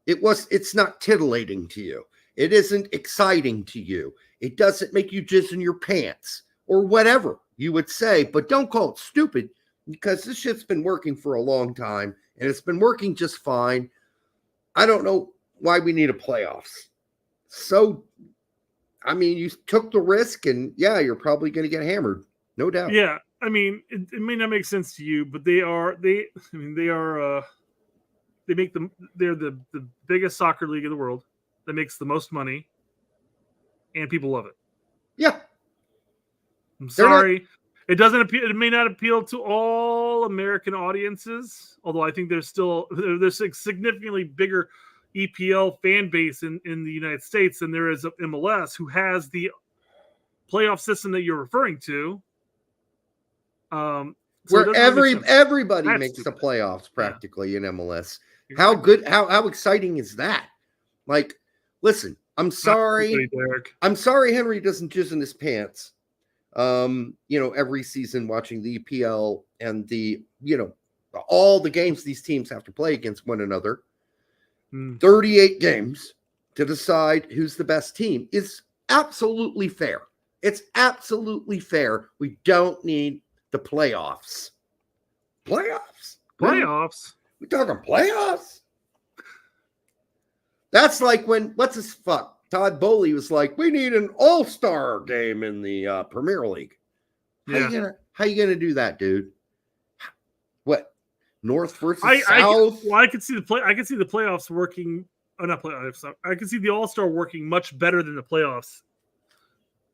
it's not titillating to you. It isn't exciting to you. It doesn't make you jizz in your pants or whatever you would say, but don't call it stupid because this shit's been working for a long time and it's been working just fine. I don't know why we need a playoffs. So, I mean, you took the risk and you're probably going to get hammered. No doubt.
Yeah. I mean, it may not make sense to you, but they're the biggest soccer league in the world that makes the most money and people love it.
Yeah.
I'm sorry. It doesn't appeal. It may not appeal to all American audiences, although I think there's a significantly bigger EPL fan base in the United States than there is of MLS, who has the playoff system that you're referring to.
Where everybody makes the playoffs practically in MLS. Exactly. How exciting is that? Like, listen, I'm sorry. I'm sorry Henry doesn't jizz in his pants. Every season watching the EPL and all the games these teams have to play against one another. 38 games to decide who's the best team is absolutely fair. It's absolutely fair. We don't need the playoffs. Playoffs? We talking playoffs? That's like when Todd Bowley was like, we need an all-star game in the Premier League. How you gonna do that, dude? What? North versus South?
I could see the playoffs working. Not playoffs. I could see the all-star working much better than the playoffs.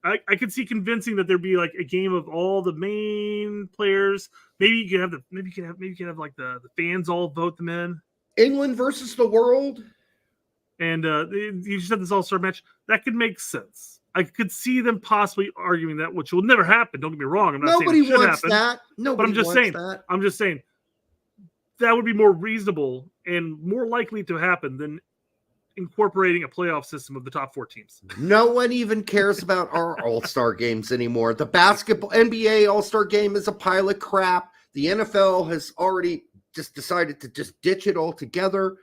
I could see convincing that there'd be like a game of all the main players. Maybe you could have like the fans all vote them in.
England versus the world.
And you just had this all-star match. That could make sense. I could see them possibly arguing that, which will never happen. Don't get me wrong. I'm not saying it should happen. But I'm just saying that would be more reasonable and more likely to happen than incorporating a playoff system of the top 4 teams.
No one even cares about our all-star games anymore. The basketball NBA all-star game is a pile of crap. The NFL has already just decided to just ditch it altogether.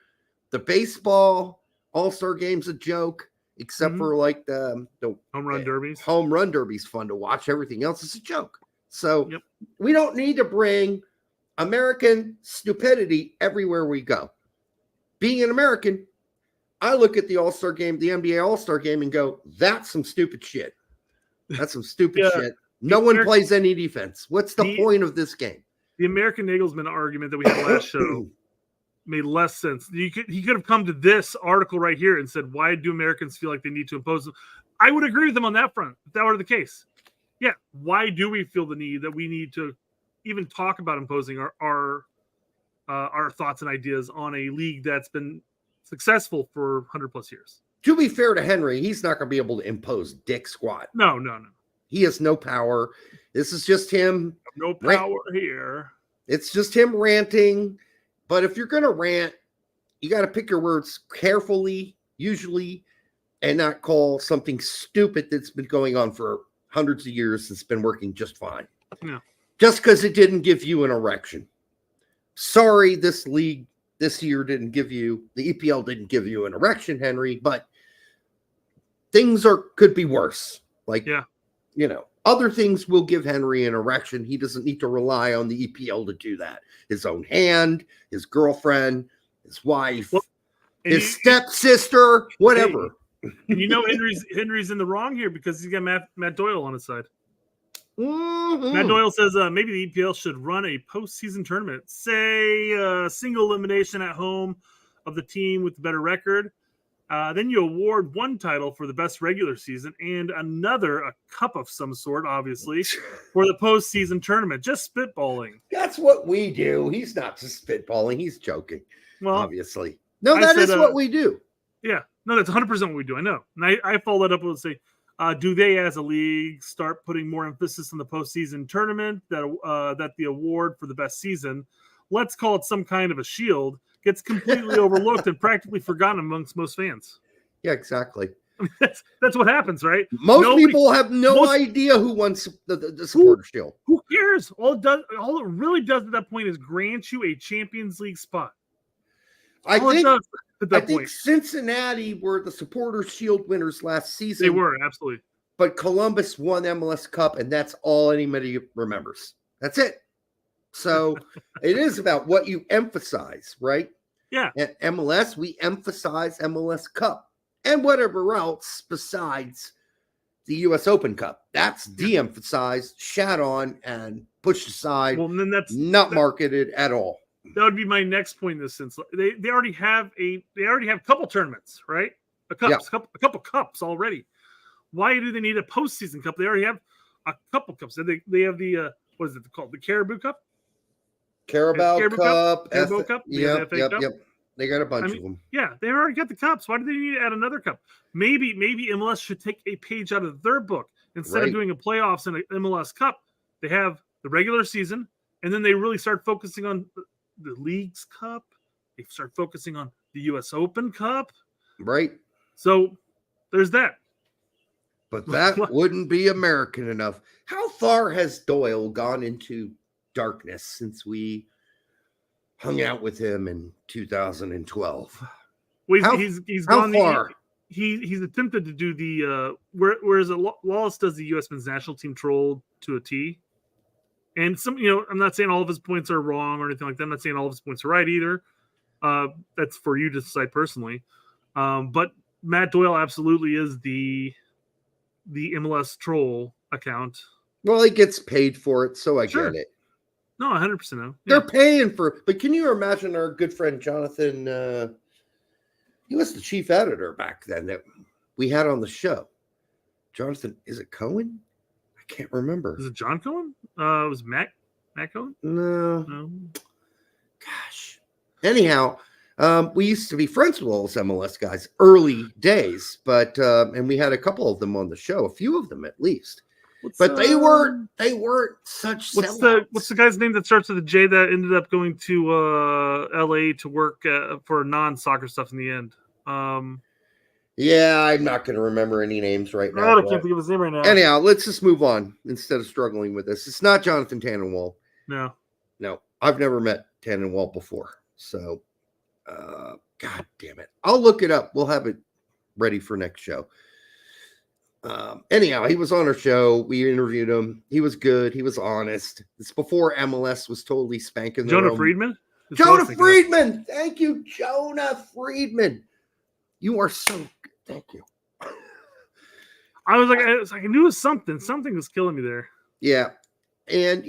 The baseball all-star game's a joke, except for like the
home run derbies.
Home run derby's fun to watch. Everything else is a joke. So we don't need to bring American stupidity everywhere we go. Being an American, I look at the All-Star game, the NBA All-Star game, and go, that's some stupid shit. That's some stupid shit. No one plays any defense. What's the point of this game?
The American Nagelsmann argument that we had last show made less sense. He could have come to this article right here and said, why do Americans feel like they need to impose them? I would agree with them on that front, if that were the case. Yeah, why do we feel the need that we need to even talk about imposing our thoughts and ideas on a league that's been successful for 100 plus years?
To be fair to Henry, he's not going to be able to impose dick squat.
No.
He has no power. This is just him.
No power here.
It's just him ranting. But if you're going to rant, you got to pick your words carefully, usually, and not call something stupid that's been going on for hundreds of years that's been working just fine.
Yeah.
Just because it didn't give you an erection. Sorry, this league this year the EPL didn't give you an erection, Henry, but things could be worse. Other things will give Henry an erection. He doesn't need to rely on the EPL to do that. His own hand, his girlfriend, his wife, his stepsister, whatever.
And Henry's in the wrong here because he's got Matt Doyle on his side.
Mm-hmm.
Matt Doyle says maybe the EPL should run a postseason tournament, say single elimination at home of the team with the better record. Then you award one title for the best regular season and another, a cup of some sort, obviously, for the postseason tournament. Just spitballing.
That's what we do. He's not just spitballing. He's joking,
Well,
obviously. No,
I
that
said,
is what we do.
Yeah. No, that's 100% what we do. I know. And I follow that up with say, do they as a league start putting more emphasis on the postseason tournament that the award for the best season, let's call it some kind of a shield, gets completely overlooked and practically forgotten amongst most fans.
Yeah, exactly.
That's what happens, right?
Most people have no idea who won the supporter shield.
Who cares? All it really does at that point is grant you a Champions League spot.
I think Cincinnati were the supporter shield winners last season.
They were, absolutely.
But Columbus won MLS Cup, and that's all anybody remembers. That's it. So it is about what you emphasize, right?
Yeah.
At MLS, we emphasize MLS Cup and whatever else besides the U.S. Open Cup. That's de-emphasized, shat on, and pushed aside.
Well, then that's
not marketed at all.
That would be my next point in this sense. They already have a couple tournaments, right? A couple cups already. Why do they need a postseason cup? They already have a couple cups. They have the what is it called? The Caribou Cup?
Carabao Cup.
Carabao Cup.
Yep. They got a bunch of them.
Yeah, they already got the cups. Why do they need to add another cup? Maybe MLS should take a page out of their book. Instead of doing a playoffs and an MLS Cup, they have the regular season, and then they really start focusing on the League's Cup. They start focusing on the U.S. Open Cup.
Right.
So there's that.
But that wouldn't be American enough. How far has Doyle gone into darkness since we hung out with him in 2012?
Well, he's gone
far?
He's attempted to do the whereas Wallace does the U.S. men's national team troll to a T. And I'm not saying all of his points are wrong or anything like that. I'm not saying all of his points are right either. That's for you to decide personally. But Matt Doyle absolutely is the MLS troll account.
Well, he gets paid for it, so I get it.
No, 100%. No.
They're paying for. But can you imagine our good friend Jonathan? He was the chief editor back then that we had on the show. Jonathan, is it Cohen? I can't remember.
Is it John Cohen? It was Matt Cohen?
No. Gosh. Anyhow, we used to be friends with all those MLS guys early days, but and we had a couple of them on the show, a few of them at least. But they weren't such sellouts.
What's the guy's name that starts with a J that ended up going to LA to work for non-soccer stuff in the end?
Yeah, I'm not going to remember any names right now.
I can't think of his name right now.
Anyhow, let's just move on instead of struggling with this. It's not Jonathan Tannenwald.
No,
I've never met Tannenwald before. So, God damn it. I'll look it up. We'll have it ready for next show. Anyhow, he was on our show. We interviewed him. He was good. He was honest. It's before MLS was totally spanking.
Jonah Friedman?
Jonah Friedman. Thank you, Jonah Friedman. You are so good. Thank you.
I was like, I knew it was something. Something was killing me there.
Yeah. And,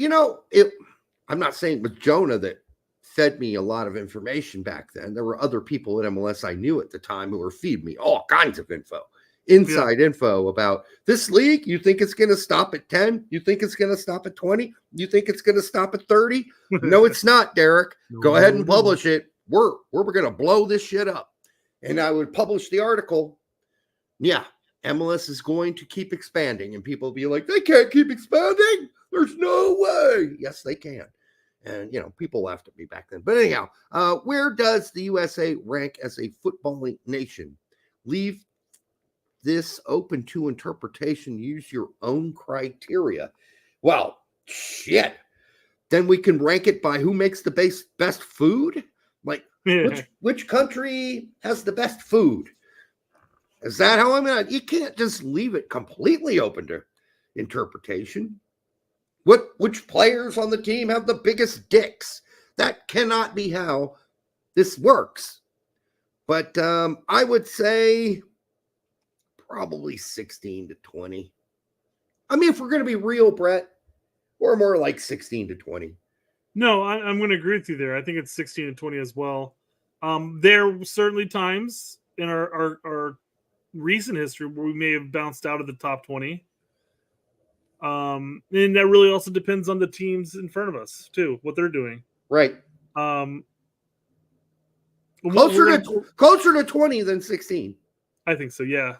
I'm not saying it was Jonah that fed me a lot of information back then. There were other people at MLS I knew at the time who were feeding me all kinds of info. Inside info about this league. You think it's going to stop at 10? You think it's going to stop at 20? You think it's going to stop at 30? No, it's not, Derek. Go ahead and publish it. We're going to blow this shit up. And I would publish the article. Yeah, MLS is going to keep expanding. And people will be like, they can't keep expanding. There's no way. Yes, they can. And, people laughed at me back then. But anyhow, where does the USA rank as a footballing nation? Leave this open to interpretation. Use your own criteria. Well, shit. Then we can rank it by who makes the best food. Like, which country has the best food? Is that how I'm going to? You can't just leave it completely open to interpretation. Which players on the team have the biggest dicks? That cannot be how this works. But I would say probably 16 to 20. I mean, if we're going to be real, Brett, we're more like 16 to 20.
No, I'm going to agree with you there. I think it's 16 and 20 as well. There are certainly times in our recent history where we may have bounced out of the top 20. And that really also depends on the teams in front of us too, what they're doing.
Right. Closer to 20 than 16.
I think so. Yeah.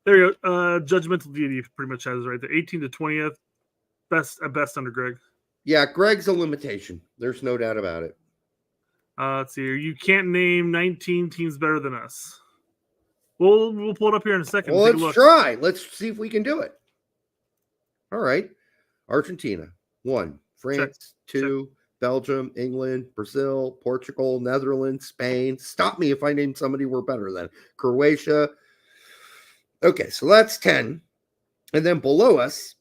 There you go. Judgmental deity pretty much has it right there. 18 to 20th. Best under Greg.
Yeah, Greg's a limitation. There's no doubt about it.
Let's see here. You can't name 19 teams better than us. We'll pull it up here in a second.
Well, let's try. Let's see if we can do it. All right. Argentina, 1. France, 2. Belgium, England, Brazil, Portugal, Netherlands, Spain. Stop me if I name somebody we're better than. Croatia. Okay, so that's 10. And then below us,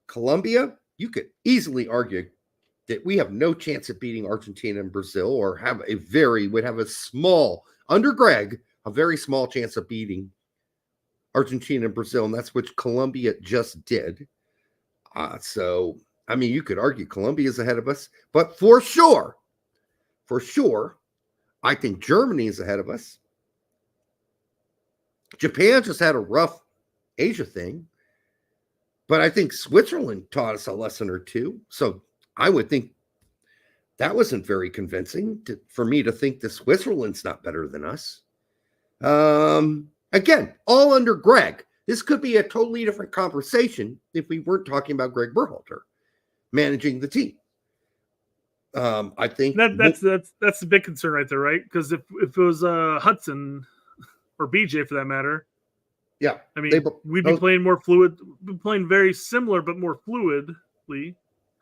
Colombia. You could easily argue that we have no chance of beating Argentina and Brazil, or would have a small, under Greg, a very small chance of beating Argentina and Brazil, and that's what Colombia just did. So, I mean, you could argue Colombia is ahead of us, but for sure, I think Germany is ahead of us. Japan just had a rough Asia thing, but I think Switzerland taught us a lesson or two. So I would think that wasn't very convincing for me to think that Switzerland's not better than us. Again, all under Greg. This could be a totally different conversation if we weren't talking about Greg Berhalter managing the team. I think
that's the big concern right there, right? Because if it was Hudson or BJ for that matter,
yeah,
I mean, we'd be playing more fluid, playing very similar but more fluidly.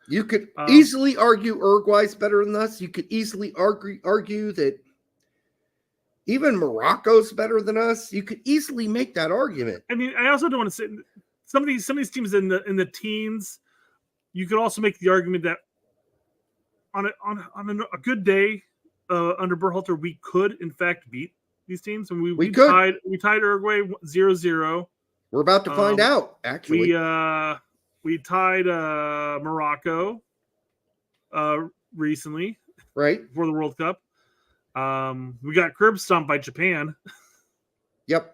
You could easily argue Uruguay's better than us. You could easily argue that even Morocco's better than us. You could easily make that argument.
I mean, I also don't want to say some of these teams in the teens. You could also make the argument that on a good day under Berhalter, we could in fact beat these teams, and we tied Uruguay 0-0.
We're about to find out. Actually,
we tied Morocco recently,
right
before the World Cup. We got curb stomped by Japan.
Yep.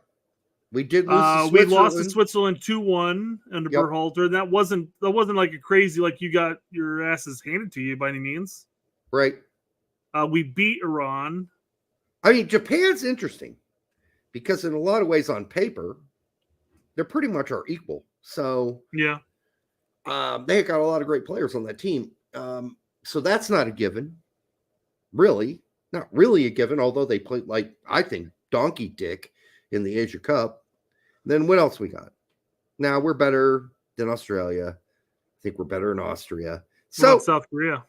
We did lose to
we lost to Switzerland 2-1 under
Yep.
Berhalter. That wasn't like a crazy, like you got your asses handed to you by any means.
Right.
We beat Iran.
I mean, Japan's interesting because in a lot of ways on paper, they're pretty much our equal. So
yeah,
they got a lot of great players on that team. So that's not a given. Really. Not really a given, although they played like, I think, donkey dick in the Asia Cup. Then what else we got? Now we're better than Australia. I think we're better than Austria. So
South Korea.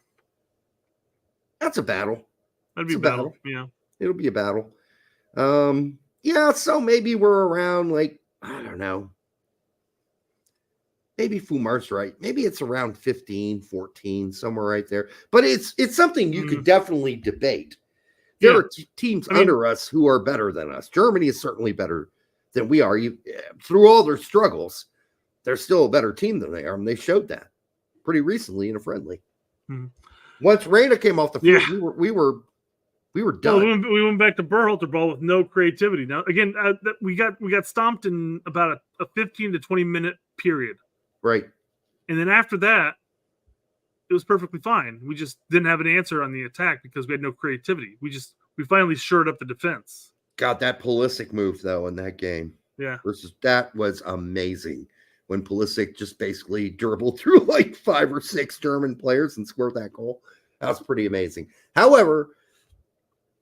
That's a battle.
That'd be a battle. Yeah.
It'll be a battle. Yeah, so maybe we're around like, I don't know. Maybe Fumar's right. Maybe it's around 15, 14, somewhere right there. But it's something you could definitely debate. There are teams under us who are better than us. Germany is certainly better than we are. Through all their struggles, they're still a better team than they are. And they showed that pretty recently in a friendly.
Mm-hmm.
Once Reyna came off the field, we were done.
Well, we went back to Berhalter ball with no creativity. Now, again, we got stomped in about a 15 to 20 minute period.
Right.
And then after that, it was perfectly fine. We just didn't have an answer on the attack because we had no creativity. We finally shored up the defense.
God, that Pulisic move, though, in that game.
Yeah.
That was amazing. When Pulisic just basically dribbled through like 5 or 6 German players and scored that goal. That was pretty amazing. However,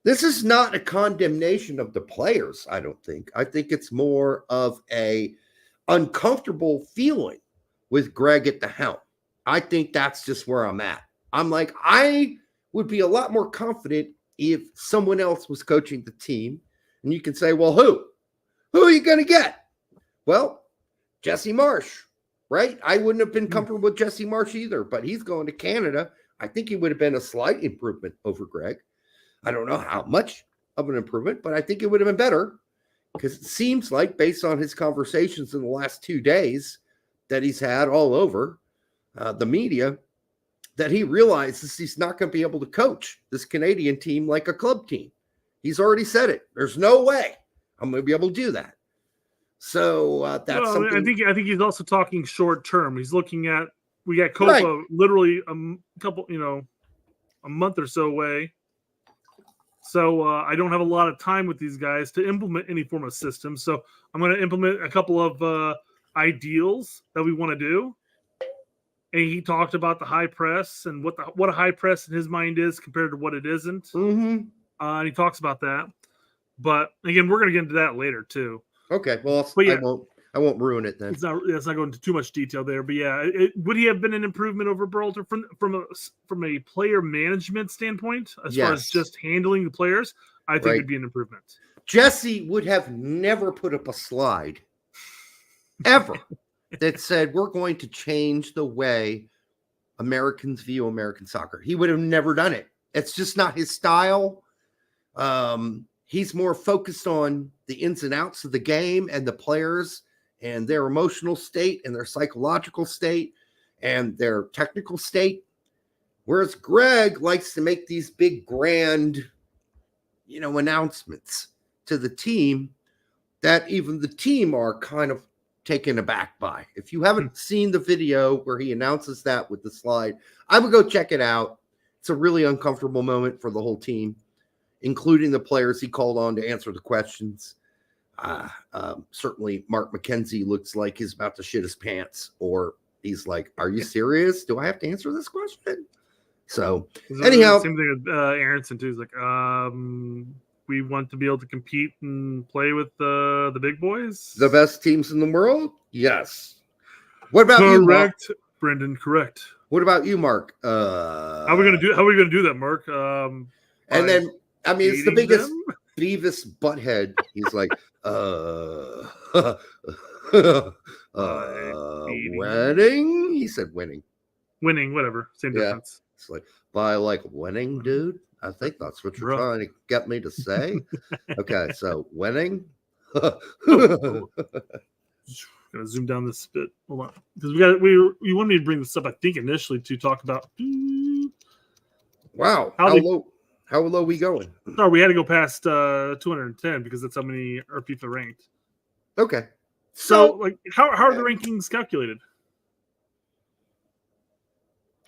this is not a condemnation of the players, I don't think. I think it's more of a uncomfortable feeling with Greg at the helm. I think that's just where I'm at. I'm like, I would be a lot more confident if someone else was coaching the team. And you can say, well, who? Who are you going to get? Well, Jesse Marsh, right? I wouldn't have been comfortable with Jesse Marsh either, but he's going to Canada. I think he would have been a slight improvement over Greg. I don't know how much of an improvement, but I think it would have been better because it seems like based on his conversations in the last 2 days that he's had all over the media, that he realizes he's not going to be able to coach this Canadian team like a club team. He's already said it. There's no way I'm going to be able to do that. So that's something.
I think he's also talking short term. He's looking at, we got Copa literally a couple, a month or so away. So I don't have a lot of time with these guys to implement any form of system. So I'm going to implement a couple of ideals that we want to do. And he talked about the high press and what a high press in his mind is compared to what it isn't.
Mm-hmm.
And he talks about that. But again, we're going to get into that later too.
Okay. Well, I won't ruin it then.
It's not going into too much detail there, but yeah, would he have been an improvement over Berhalter from a player management standpoint as far as just handling the players? I think it'd be an improvement.
Jesse would have never put up a slide ever that said we're going to change the way Americans view American soccer. He would have never done it. It's just not his style. He's more focused on the ins and outs of the game and the players and their emotional state and their psychological state and their technical state. Whereas Greg likes to make these big, grand, announcements to the team that even the team are kind of taken aback by. If you haven't seen the video where he announces that with the slide, I would go check it out. It's a really uncomfortable moment for the whole team, including the players he called on to answer the questions. Certainly Mark McKenzie looks like he's about to shit his pants, or he's like, are you serious? Do I have to answer this question? So anyhow,
same thing with Aronson too. He's like, we want to be able to compete and play with the big boys,
the best teams in the world. Yes. What about you, Mark?
Brendan? Correct.
What about you, Mark?
How are we gonna do that, Mark?
And then it's the biggest Beavis butthead. He's like, winning. He said winning.
Winning, whatever. Same difference.
It's like, by like winning, dude. I think that's what you're trying to get me to say. Okay, so winning.
Gonna zoom down this bit. Hold on, because we wanted me to bring this up. I think initially to talk about.
Wow, how low are we going?
No, we had to go past 210 because that's how many are FIFA ranked.
Okay,
so like, how are the rankings calculated?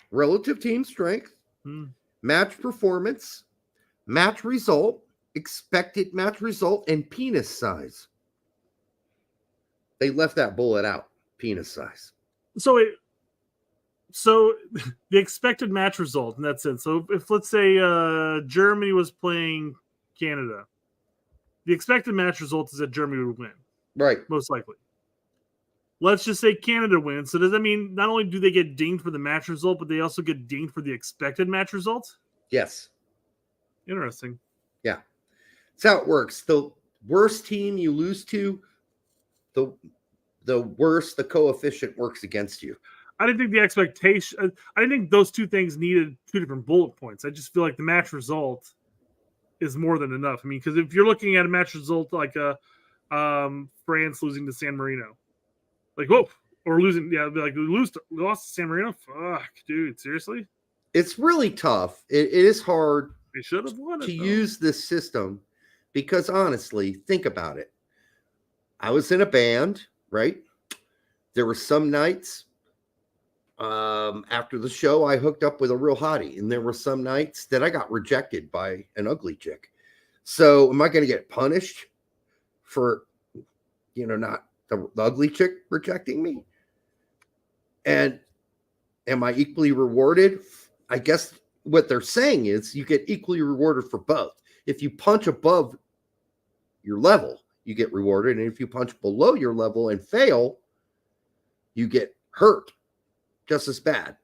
Relative team strength, match performance, match result, expected match result, and penis size. They left that bullet out, penis size.
So the expected match result in that sense. So if let's say Germany was playing Canada, the expected match result is that Germany would win.
Right.
Most likely. Let's just say Canada wins. So does that mean not only do they get dinged for the match result, but they also get dinged for the expected match result?
Yes.
Interesting.
Yeah. That's how it works. The worst team you lose to, the worse the coefficient works against you.
I didn't think the expectation. I didn't think those two things needed two different bullet points. I just feel like the match result is more than enough. I mean, because if you're looking at a match result like France losing to San Marino, like whoa, or losing, like lost to San Marino. Fuck, dude, seriously? It's
really tough. It is hard.
They should have won
to use this system because honestly, think about it. I was in a band, right? There were some nights after the show, I hooked up with a real hottie, and there were some nights that I got rejected by an ugly chick. So am I going to get punished for, not the ugly chick rejecting me? And am I equally rewarded? I guess what they're saying is you get equally rewarded for both. If you punch above your level, you get rewarded. And if you punch below your level and fail, you get hurt just as bad.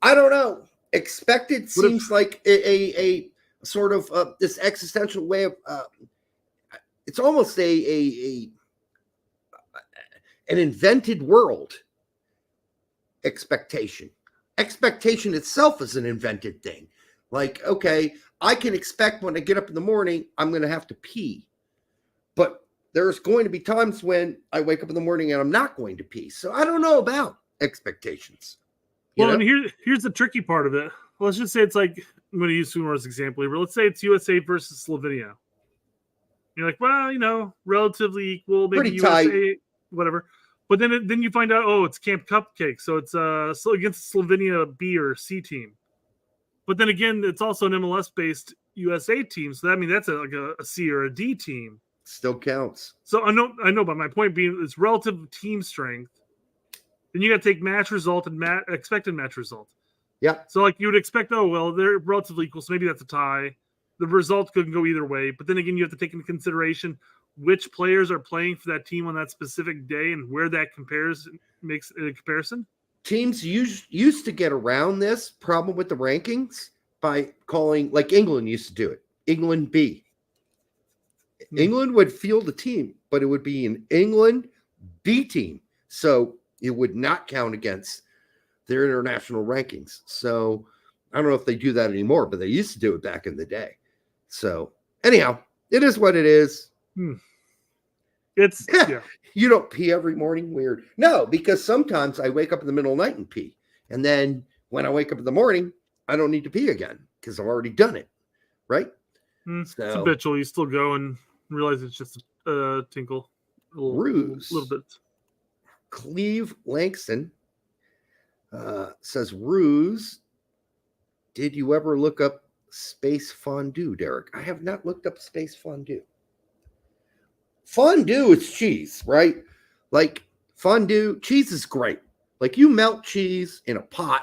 I don't know. Expected seems like a sort of this existential way of it's almost an invented world expectation. Expectation itself is an invented thing. Like, okay, I can expect when I get up in the morning, I'm going to have to pee. But there's going to be times when I wake up in the morning and I'm not going to pee. So I don't know about expectations.
Well, and here's the tricky part of it. Let's just say it's like, I'm going to use Sunora's example here, but let's say it's USA versus Slovenia. You're like, well, relatively equal, maybe
Pretty
USA,
tight.
whatever. But then you find out, it's Camp Cupcake, so it's so against Slovenia B or C team. But then again, it's also an MLS-based USA team, so that means that's like a C or a D team.
Still counts.
So I know, but my point being, it's relative team strength. Then you got to take match result and expected match result.
Yeah.
So like you would expect, they're relatively equal, so maybe that's a tie. The result could go either way, but then again, you have to take into consideration which players are playing for that team on that specific day and where that makes a comparison.
Teams used to get around this problem with the rankings by calling, like England used to do it, England B. England would field a team, but it would be an England B team. So it would not count against their international rankings. So I don't know if they do that anymore, but they used to do it back in the day. So anyhow, it is what it is.
It's yeah.
You don't pee every morning? Weird. No, because sometimes I wake up in the middle of the night and pee. And then when I wake up in the morning, I don't need to pee again because I've already done it. Right?
It's habitual. You still go and realize it's just a tinkle.
Ruse.
A little bit.
Cleve Langston says, Ruse, did you ever look up space fondue, Derek? I have not looked up space fondue. Fondue is cheese, right? Like fondue, cheese is great. Like you melt cheese in a pot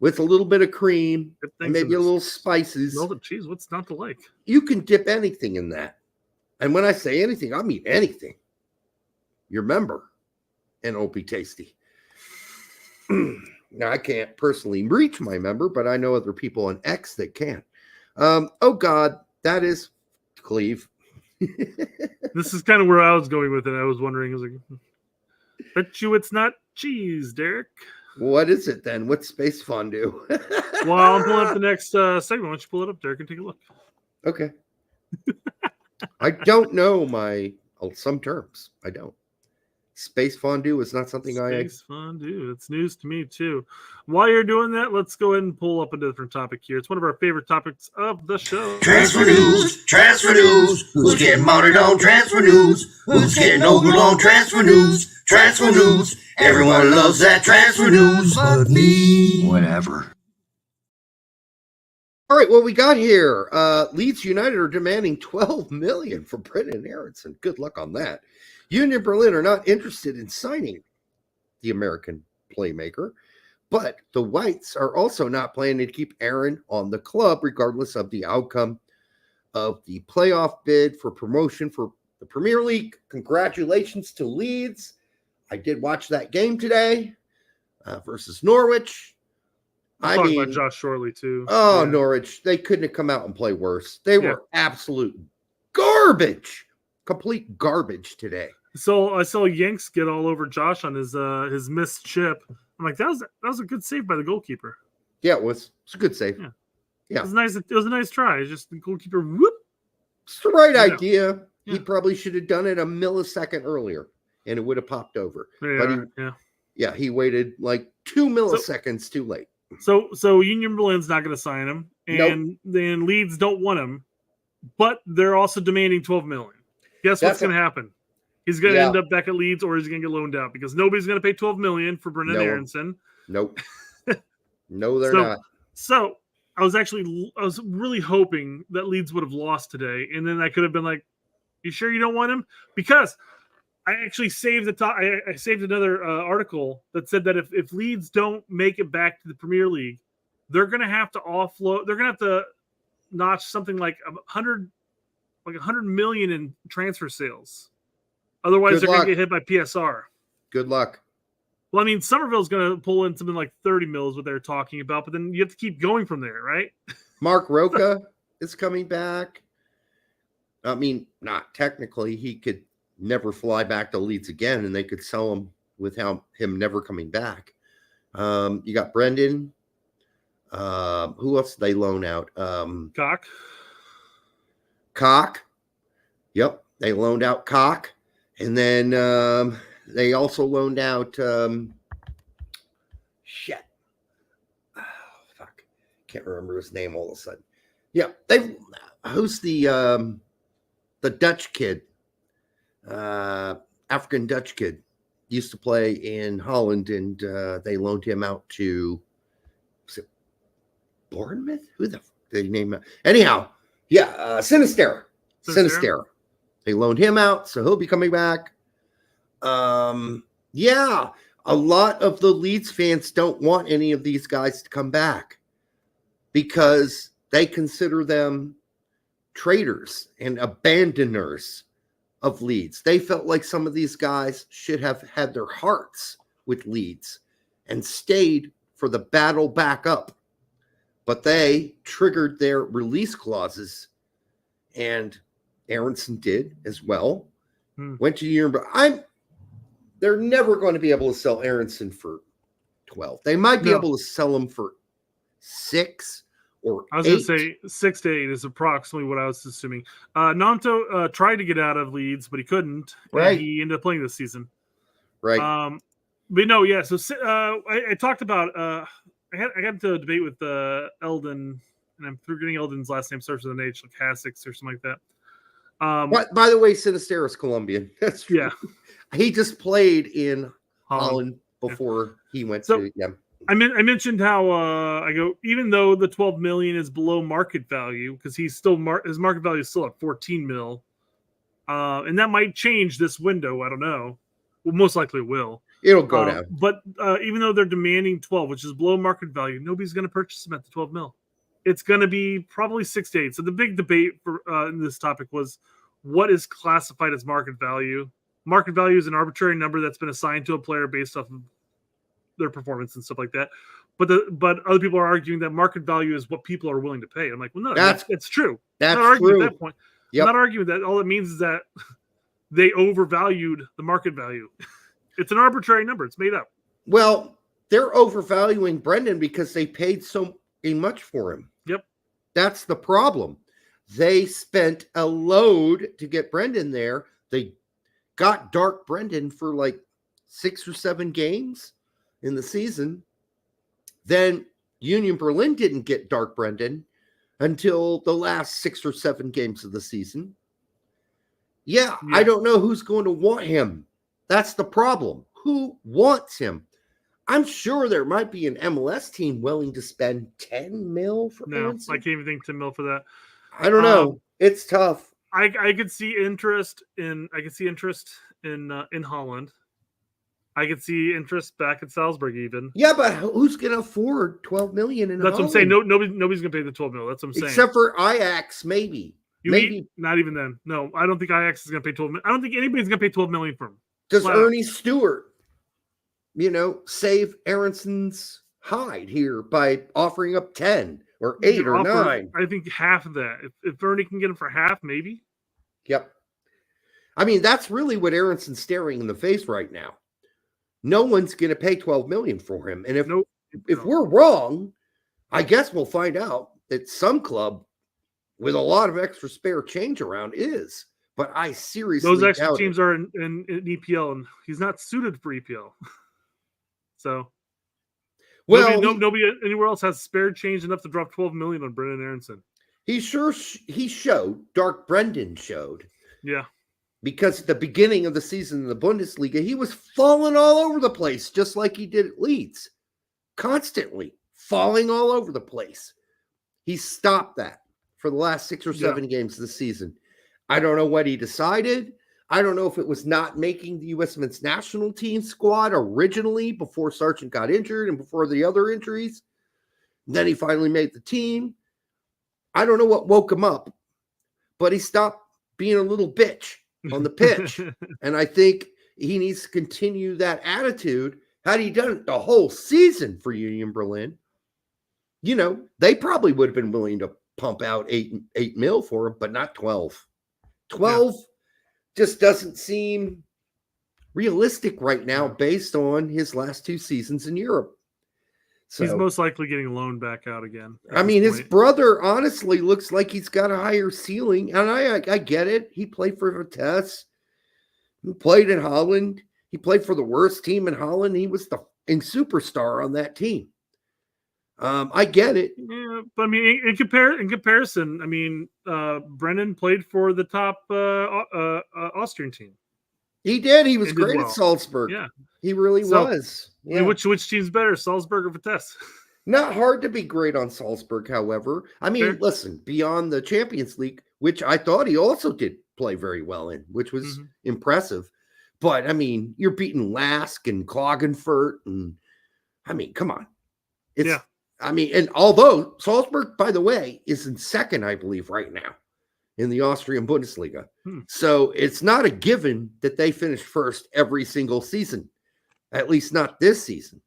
with a little bit of cream and maybe a little spices.
Melted cheese, what's not to like?
You can dip anything in that. And when I say anything, I mean anything. You remember, and it'll be tasty. Now, I can't personally reach my member, but I know other people on X that can. Oh, God, that is Cleve.
This is kind of where I was going with it. I was wondering, I was like, bet you it's not cheese, Derek.
What is it then? What's space fondue?
Well, I'm pulling up the next segment. Why don't you pull it up, Derek, and take a look?
Okay. I don't know some terms. I don't. Space fondue is not something
Space fondue. It's news to me, too. While you're doing that, let's go ahead and pull up a different topic here. It's one of our favorite topics of the show.
Transfer news, transfer news. Who's getting mounted on transfer news? Who's getting over on transfer news? Transfer news. Everyone loves that transfer news but me.
Whatever.
All right, what we got here. Leeds United are demanding $12 million for Brendan Aronson. Good luck on that. Union Berlin are not interested in signing the American playmaker, but the Whites are also not planning to keep Aaron on the club, regardless of the outcome of the playoff bid for promotion for the Premier League. Congratulations to Leeds. I did watch that game today versus Norwich.
I mean, about Josh shortly too.
Oh, yeah. Norwich, they couldn't have come out and play worse. They were absolute garbage, complete garbage today.
So I saw Yanks get all over Josh on his missed chip. I'm like, that was a good save by the goalkeeper.
Yeah, it was a good save. Yeah.
It was nice. It was a nice try. It's just the goalkeeper. Whoop.
It's the right idea. Yeah. He probably should have done it a millisecond earlier, and it would have popped over. But he waited like 2 milliseconds too late.
So Union Berlin's not going to sign him, and then Leeds don't want him, but they're also demanding $12 million. Guess what's going to happen? He's going to end up back at Leeds, or he's going to get loaned out because nobody's going to pay $12 million for Brendan Aronson.
Nope. No, they're not.
So I was really hoping that Leeds would have lost today, and then I could have been like, "You sure you don't want him?" Because I actually saved I saved another article that said that if Leeds don't make it back to the Premier League, they're going to have to offload. They're going to have to notch something like 100 million in transfer sales. Otherwise, they're going to get hit by PSR.
Good luck.
Well, I mean, Somerville's going to pull in something like 30 mils, what they're talking about, but then you have to keep going from there, right?
Mark Roca is coming back. I mean, not technically. He could never fly back to Leeds again, and they could sell him without him never coming back. You got Brendan. Who else did they loan out? Cock. Yep, they loaned out Cock. And then they also loaned out can't remember his name all of a sudden. Yeah, who's the the Dutch kid, African Dutch kid, used to play in Holland, and they loaned him out to, was it Bournemouth? Who the they name it? Anyhow, yeah, Sinistera. They loaned him out, so he'll be coming back. Yeah, a lot of the Leeds fans don't want any of these guys to come back because they consider them traitors and abandoners of Leeds. They felt like some of these guys should have had their hearts with Leeds and stayed for the battle back up. But they triggered their release clauses, and Aronson did as well. Went to Europe. They're never going to be able to sell Aronson for 12. They might be able to sell him for 6 or 8.
I was going to say 6 to 8 is approximately what I was assuming. Nanto tried to get out of Leeds, but he couldn't.
Right.
He ended up playing this season.
Right.
But no, yeah. So I talked about. I got into a debate with Eldon, and I'm forgetting Eldon's last name starts with an H, like Hassix or something like that.
By the way, Sinistera is Colombian. That's true.
Yeah.
He just played in Holland before he went to. Yeah.
I mentioned how I go, even though the 12 million is below market value, because he's still his market value is still at 14 mil, and that might change this window. I don't know. Well, most likely it will.
It'll go down.
But even though they're demanding 12, which is below market value, nobody's going to purchase him at the 12 mil. It's going to be probably 6 to 8. So the big debate for in this topic was what is classified as market value. Market value is an arbitrary number that's been assigned to a player based off of their performance and stuff like that. But other people are arguing that market value is what people are willing to pay. I'm like, well, no, that's true.
That's
I'm not arguing
true.
at that point. I'm not arguing that. All it means is that they overvalued the market value. It's an arbitrary number. It's made up.
Well, they're overvaluing Brendan because they paid so much for him.
Yep.
That's the problem. They spent a load to get Brendan there. They got Dark Brendan for like 6 or 7 games in the season. Then Union Berlin didn't get Dark Brendan until the last 6 or 7 games of the season. Yeah, I don't know who's going to want him. That's the problem. Who wants him? I'm sure there might be an MLS team willing to spend 10 mil for Aronson.
I can't even think 10 mil for that.
I don't know. It's tough.
I could see interest in Holland. I could see interest back at Salzburg even.
Yeah, but who's going to afford 12 million in
That's
Holland?
what I'm saying. Nobody's going to pay the 12 mil. That's what I'm saying.
Except for Ajax, maybe.
Not even then. No, I don't think Ajax is going to pay 12 million. I don't think anybody's going to pay 12 million for him.
Does Ernie Stewart, save Aronson's hide here by offering up 10 or 8 or 9?
I think half of that. If Ernie can get him for half, maybe.
Yep. I mean, that's really what Aronson's staring in the face right now. No one's going to pay 12 million for him. And if we're wrong, I guess we'll find out that some club with a lot of extra spare change around is. But I seriously
those extra
doubt
teams are in EPL, and he's not suited for EPL. So, nobody anywhere else has spare change enough to drop 12 million on Brendan Aronson.
He showed. Dark Brendan showed.
Yeah.
Because at the beginning of the season in the Bundesliga, he was falling all over the place, just like he did at Leeds. Constantly falling all over the place. He stopped that for the last 6 or 7 games of the season. I don't know what he decided. I don't know if it was not making the U.S. men's national team squad originally before Sargent got injured and before the other injuries. And then he finally made the team. I don't know what woke him up, but he stopped being a little bitch on the pitch. And I think he needs to continue that attitude. Had he done it the whole season for Union Berlin, they probably would have been willing to pump out 8 mil for him, but not 12. 12 just doesn't seem realistic right now based on his last 2 seasons in Europe. So,
he's most likely getting a loan back out again.
I mean, his brother honestly looks like he's got a higher ceiling. And I get it. He played for Vitesse. He played in Holland. He played for the worst team in Holland. He was the superstar on that team. I get it.
Yeah, but I mean, in comparison, I mean, Brendan played for the top Austrian team.
He did. He was
And did
great
well.
at Salzburg.
Yeah.
He really
So,
was.
I mean,
Yeah.
which team's better, Salzburg or Vitesse?
Not hard to be great on Salzburg, however. I mean,
Fair.
listen, beyond the Champions League, which I thought he also did play very well in, which was impressive. But, I mean, you're beating Lask and Klagenfurt. And, I mean, come on. I mean, and although Salzburg, by the way, is in second, I believe, right now in the Austrian Bundesliga. So it's not a given that they finish first every single season, at least not this season.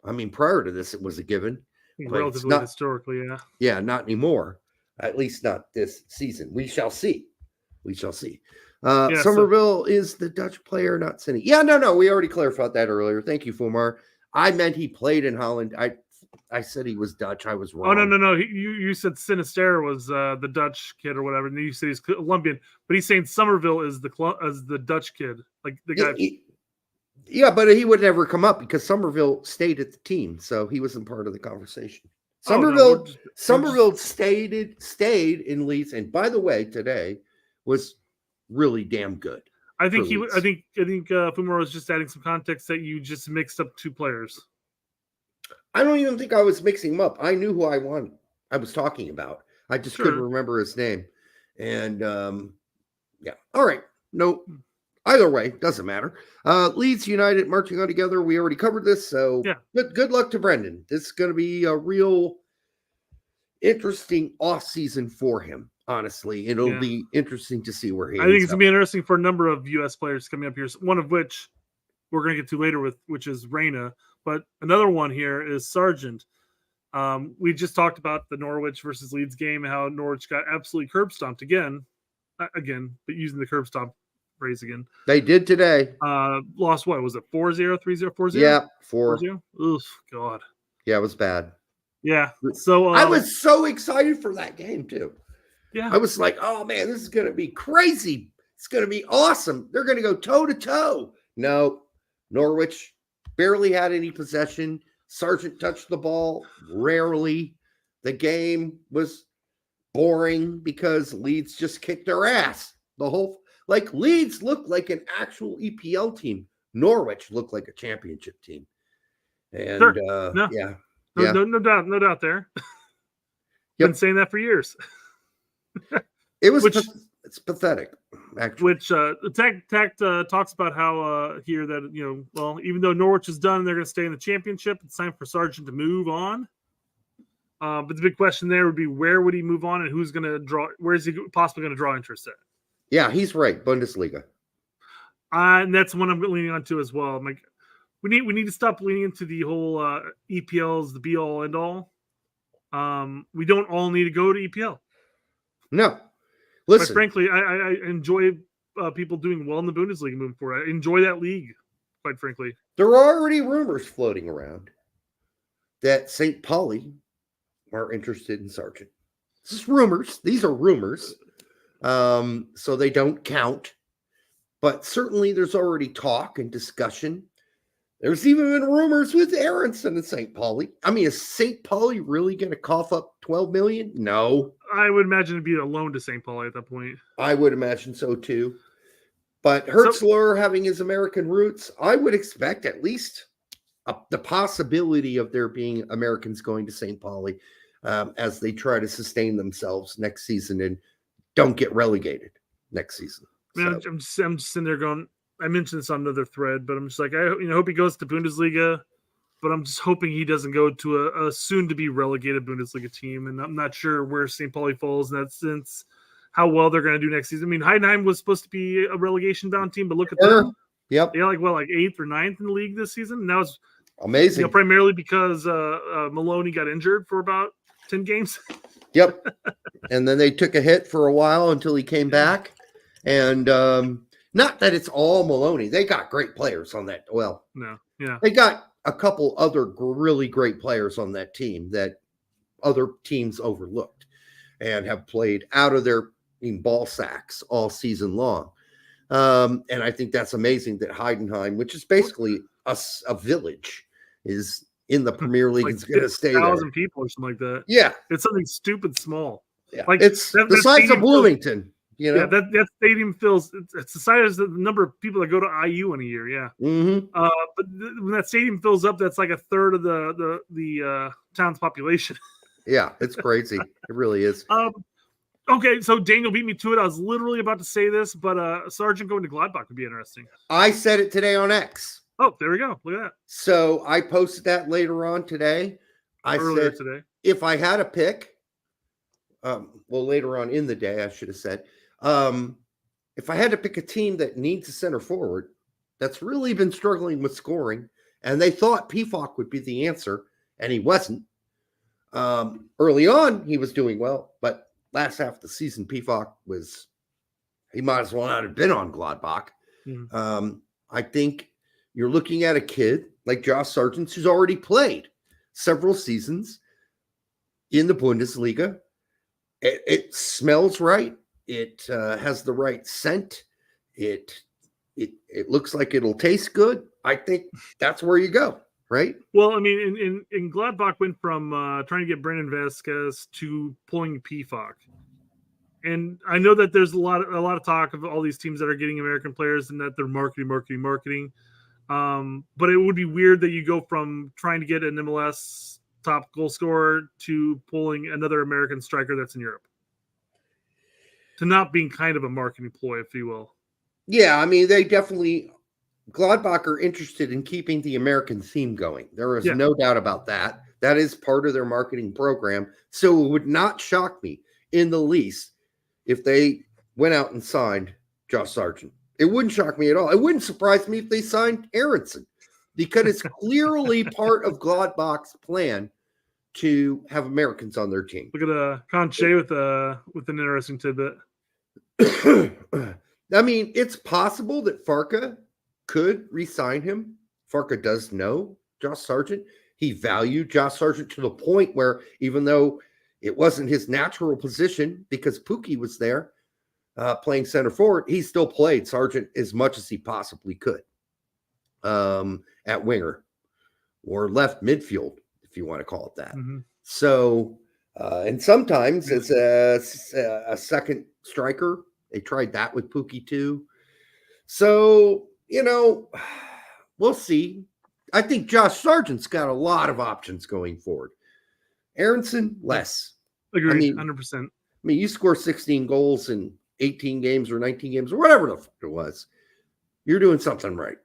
I mean, prior to this, it was a given.
Relatively
not,
historically, yeah.
Yeah, not anymore. At least not this season. We shall see. We shall see. Somerville is the Dutch player, not Cine. Yeah, no. We already clarified that earlier. Thank you, Fulmar. I meant he played in Holland. I said he was Dutch. I was wrong.
Oh, no. You said Sinister was the Dutch kid or whatever. And then you said he's Colombian. But he's saying Somerville is the Dutch kid. Like the guy.
Yeah, but he would never come up because Somerville stayed at the team. So he wasn't part of the conversation. Somerville stayed in Leeds. And by the way, today was really damn good.
I think Fumaro was just adding some context that you just mixed up two players.
I don't even think I was mixing them up. I knew who I was talking about. I just couldn't remember his name. And yeah. All right. No, either way, doesn't matter. Leeds United marching on together. We already covered this. So good luck to Brendan. This is going to be a real interesting off season for him. Honestly, it'll be interesting to see where he.
I think it's going to be interesting for a number of U.S. players coming up here. One of which we're going to get to later which is Reyna. But another one here is Sargent. We just talked about the Norwich versus Leeds game and how Norwich got absolutely curb stomped again, but using the curb stomp phrase again.
They did today.
Lost what? Was it 4-0, 3-0, 4-0?
Yeah, 4-0.
Oof, God.
Yeah, it was bad.
Yeah. So
I was so excited for that game too.
Yeah.
I was like, oh man, this is going to be crazy. It's going to be awesome. They're going to go toe to toe. No, Norwich barely had any possession. Sargent touched the ball rarely. The game was boring because Leeds just kicked their ass. Leeds looked like an actual EPL team. Norwich looked like a championship team. And
no doubt there. Been saying that for years.
It's pathetic, actually.
Which Tact talks about how here that even though Norwich is done, they're going to stay in the championship. It's time for Sargent to move on. But the big question there would be where would he move on, and who's going to draw? Where is he possibly going to draw interest at?
Yeah, he's right. Bundesliga.
And that's one I'm leaning on to as well. I'm like, we need to stop leaning into the whole EPL's the be all end all. We don't all need to go to EPL.
No. Listen.
But frankly, I enjoy people doing well in the Bundesliga moving forward. I enjoy that league, quite frankly.
There are already rumors floating around that St. Pauli are interested in Sargent. This is rumors. These are rumors. So they don't count. But certainly there's already talk and discussion. There's even been rumors with Aronson and St. Pauli. I mean, is St. Pauli really going to cough up $12 million? No.
I would imagine it'd be a loan to St. Pauli at that point.
I would imagine so too. But Hertzler having his American roots, I would expect at least the possibility of there being Americans going to St. Pauli as they try to sustain themselves next season and don't get relegated next season.
Man, I'm just sitting there going, I mentioned this on another thread, but I'm just like, I hope he goes to Bundesliga, but I'm just hoping he doesn't go to a soon-to-be relegated Bundesliga team, and I'm not sure where St. Pauli falls in that sense, how well they're going to do next season. I mean, Heidenheim was supposed to be a relegation-bound team, but look at them.
Yep.
They got 8th or 9th in the league this season, and that was
amazing.
Primarily because Maloney got injured for about 10 games.
Yep. And then they took a hit for a while until he came back, and not that it's all Maloney. They got great players on that. Well,
no, yeah,
they got a couple other really great players on that team that other teams overlooked and have played out of their ball sacks all season long. And I think that's amazing that Heidenheim, which is basically a village, is in the Premier League
Like
is going to stay there.
1,000 people or something like that.
Yeah.
It's something stupid small.
Yeah.
Like
It's the size of
stadium
Bloomington. You know?
Yeah, that stadium fills. It's the size of the number of people that go to IU in a year. Yeah,
Mm-hmm.
but when that stadium fills up, that's like a third of the town's population.
Yeah, it's crazy. It really is.
Okay, so Daniel beat me to it. I was literally about to say this, but Sargent going to Gladbach would be interesting.
I said it today on X.
Oh, there we go. Look at that.
So I posted that later on today.
Earlier
said
today.
if I had a pick, later on in the day, I should have said, if I had to pick a team that needs a center forward that's really been struggling with scoring, and they thought Pefok would be the answer, and he wasn't. Early on, he was doing well, but last half of the season, Pefok he might as well not have been on Gladbach.
Mm.
I think you're looking at a kid like Josh Sargent, who's already played several seasons in the Bundesliga. It smells right. It has the right scent. It looks like it'll taste good. I think that's where you go, right?
Well, I mean, in Gladbach went from trying to get Brendan Vasquez to pulling Pefok. And I know that there's a lot of talk of all these teams that are getting American players and that they're marketing. But it would be weird that you go from trying to get an MLS top goal scorer to pulling another American striker that's in Europe. To not being kind of a marketing ploy, if you will.
Yeah, I mean, they definitely Gladbach are interested in keeping the American theme going. There is no doubt about that. That is part of their marketing program. So it would not shock me in the least if they went out and signed Josh Sargent. It wouldn't shock me at all. It wouldn't surprise me if they signed Aronson, because it's clearly part of Gladbach's plan to have Americans on their team.
Look at Conche with an interesting tidbit.
I mean, it's possible that Farka could re-sign him. Farka does know Josh Sargent. He valued Josh Sargent to the point where, even though it wasn't his natural position because Pookie was there playing center forward, he still played Sargent as much as he possibly could at winger or left midfield, if you want to call it that.
Mm-hmm.
So, and sometimes it's a second striker. They tried that with Pookie too. So, we'll see. I think Josh Sargent's got a lot of options going forward. Aronson, less.
Agreed, 100%.
I mean, you score 16 goals in 18 games or 19 games or whatever the fuck it was. You're doing something right.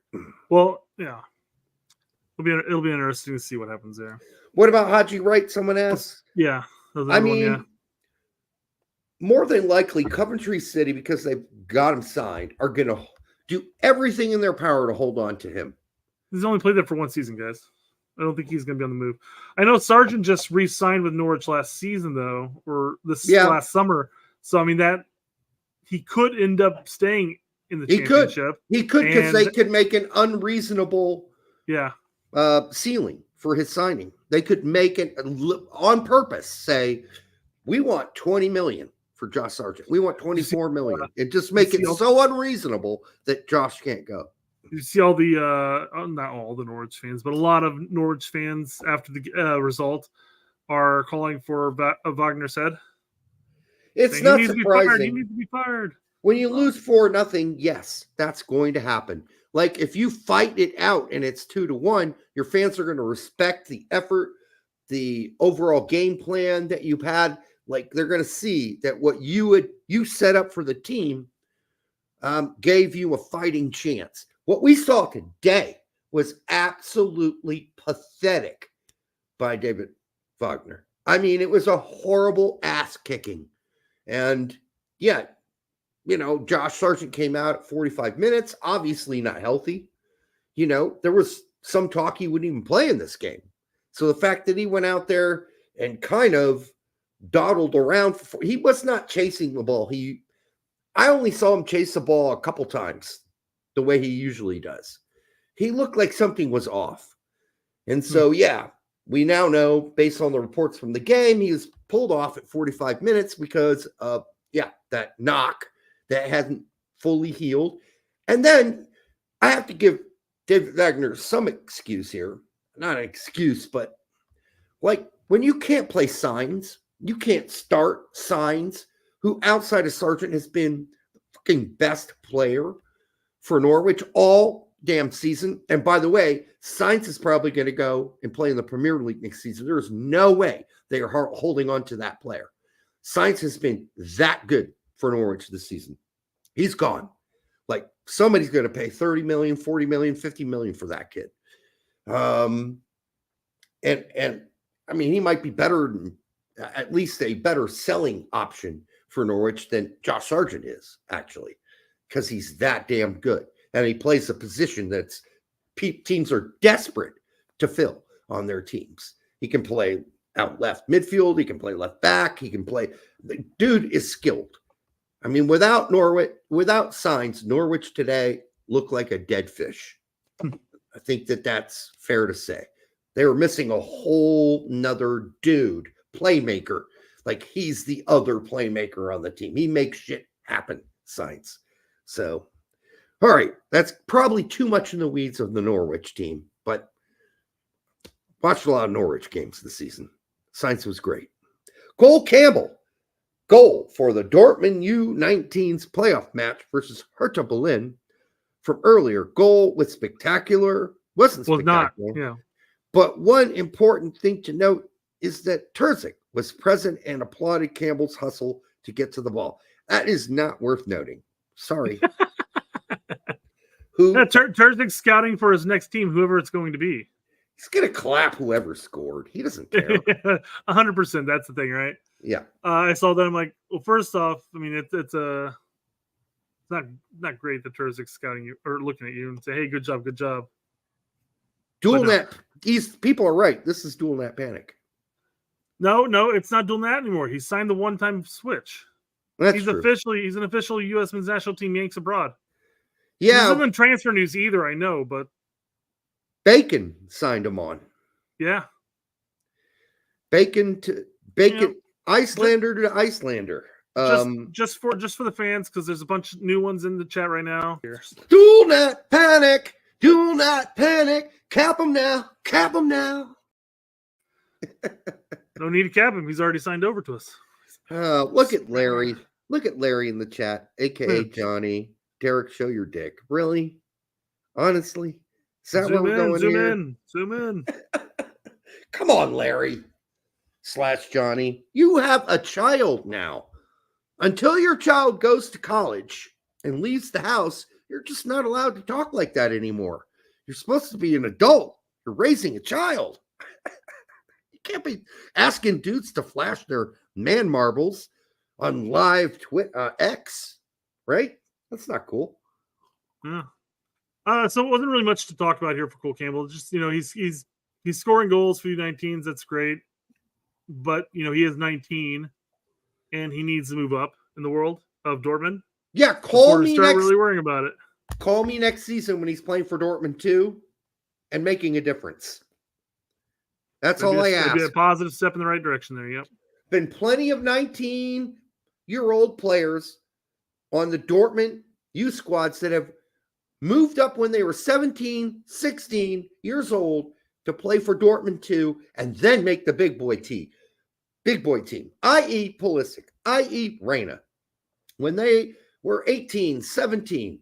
Well, yeah. It'll be interesting to see what happens there.
What about Haji Wright? Someone asked.
Yeah.
More than likely, Coventry City, because they've got him signed, are going to do everything in their power to hold on to him.
He's only played there for one season, guys. I don't think he's going to be on the move. I know Sargent just re-signed with Norwich last season, though, or last summer. So, I mean, that he could end up staying in the championship.
He could, because they could make an unreasonable ceiling for his signing. They could make it on purpose, say, we want 20 million for Josh Sargent. We want 24 million. And just make it so unreasonable that Josh can't go.
You see all the not all the Norwich fans, but a lot of Norwich fans after the result are calling for Wagner's head.
It's not surprising.
He needs to be fired.
When you lose 4-0, yes, that's going to happen. Like, if you fight it out and it's 2-1, your fans are going to respect the effort, the overall game plan that you've had. Like, they're going to see that what you set up for the team gave you a fighting chance. What we saw today was absolutely pathetic by David Wagner. I mean, it was a horrible ass kicking. And Josh Sargent came out at 45 minutes, obviously not healthy. There was some talk he wouldn't even play in this game. So the fact that he went out there and kind of dawdled around, he was not chasing the ball. I only saw him chase the ball a couple times the way he usually does. He looked like something was off. And so, we now know, based on the reports from the game, he was pulled off at 45 minutes because of, that knock that hasn't fully healed. And then I have to give David Wagner some excuse here. not an excuse, but like when you can't play Signs, you can't start Signs, who outside of Sargent has been the fucking best player for Norwich all damn season. And by the way, Signs is probably going to go and play in the Premier League next season. There's no way they are holding on to that player. Signs has been that good for Norwich this season. He's gone. Like somebody's going to pay 30 million, 40 million, 50 million for that kid. And I mean, he might be better, at least a better selling option for Norwich than Josh Sargent is, actually, because he's that damn good. And he plays a position that's teams are desperate to fill on their teams. He can play out left midfield. He can play left back. He can play. The dude is skilled. I mean, without Norwich, without Signs, Norwich today looked like a dead fish. I think that's fair to say. They were missing a whole nother dude, playmaker. Like he's the other playmaker on the team. He makes shit happen, Signs. So, all right, that's probably too much in the weeds of the Norwich team, but watched a lot of Norwich games this season. Signs was great. Cole Campbell, goal for the Dortmund U19's playoff match versus Hertha Berlin from earlier. Goal was spectacular. Wasn't spectacular.
Was not, yeah.
But one important thing to note is that Terzic was present and applauded Campbell's hustle to get to the ball. That is not worth noting. Sorry.
Terzic's scouting for his next team, whoever it's going to be.
He's going to clap whoever scored. He doesn't care.
100%. That's the thing, right?
Yeah.
I saw that. I'm like, well, first off, I mean, it's not great that Terzic's scouting you or looking at you and say, hey, good job.
Dual net. People are right. This is dual net panic.
No, it's not dual net anymore. He signed the one-time switch.
That's true.
He's an official U.S. men's national team Yanks abroad.
Yeah.
This isn't transfer news either, I know, but
Bacon signed him on.
Yeah.
Bacon, Icelander to Icelander.
Just for the fans, because there's a bunch of new ones in the chat right now.
Do not panic. Do not panic. Cap him now. Cap him now.
No need to cap him. He's already signed over to us.
Look at Larry. Look at Larry in the chat, a.k.a. Johnny. Derek, show your dick. Really? Honestly? Is that where we're going here?
Zoom in.
Come on, Larry / Johnny. You have a child now. Until your child goes to college and leaves the house, you're just not allowed to talk like that anymore. You're supposed to be an adult. You're raising a child. You can't be asking dudes to flash their man marbles on live X, right? That's not cool.
Yeah. So it wasn't really much to talk about here for Cole Campbell. Just, he's scoring goals for U19s. That's great. But, he is 19 and he needs to move up in the world of Dortmund.
Yeah, call me
start really worrying about it.
Call me next season when he's playing for Dortmund too and making a difference. That's all I ask.
Be a positive step in the right direction there. Yep.
Been plenty of 19-year-old players on the Dortmund youth squads that have moved up when they were 17, 16 years old to play for Dortmund too, and then make the big boy team, i.e. Pulisic, i.e. Reyna. When they were 18, 17,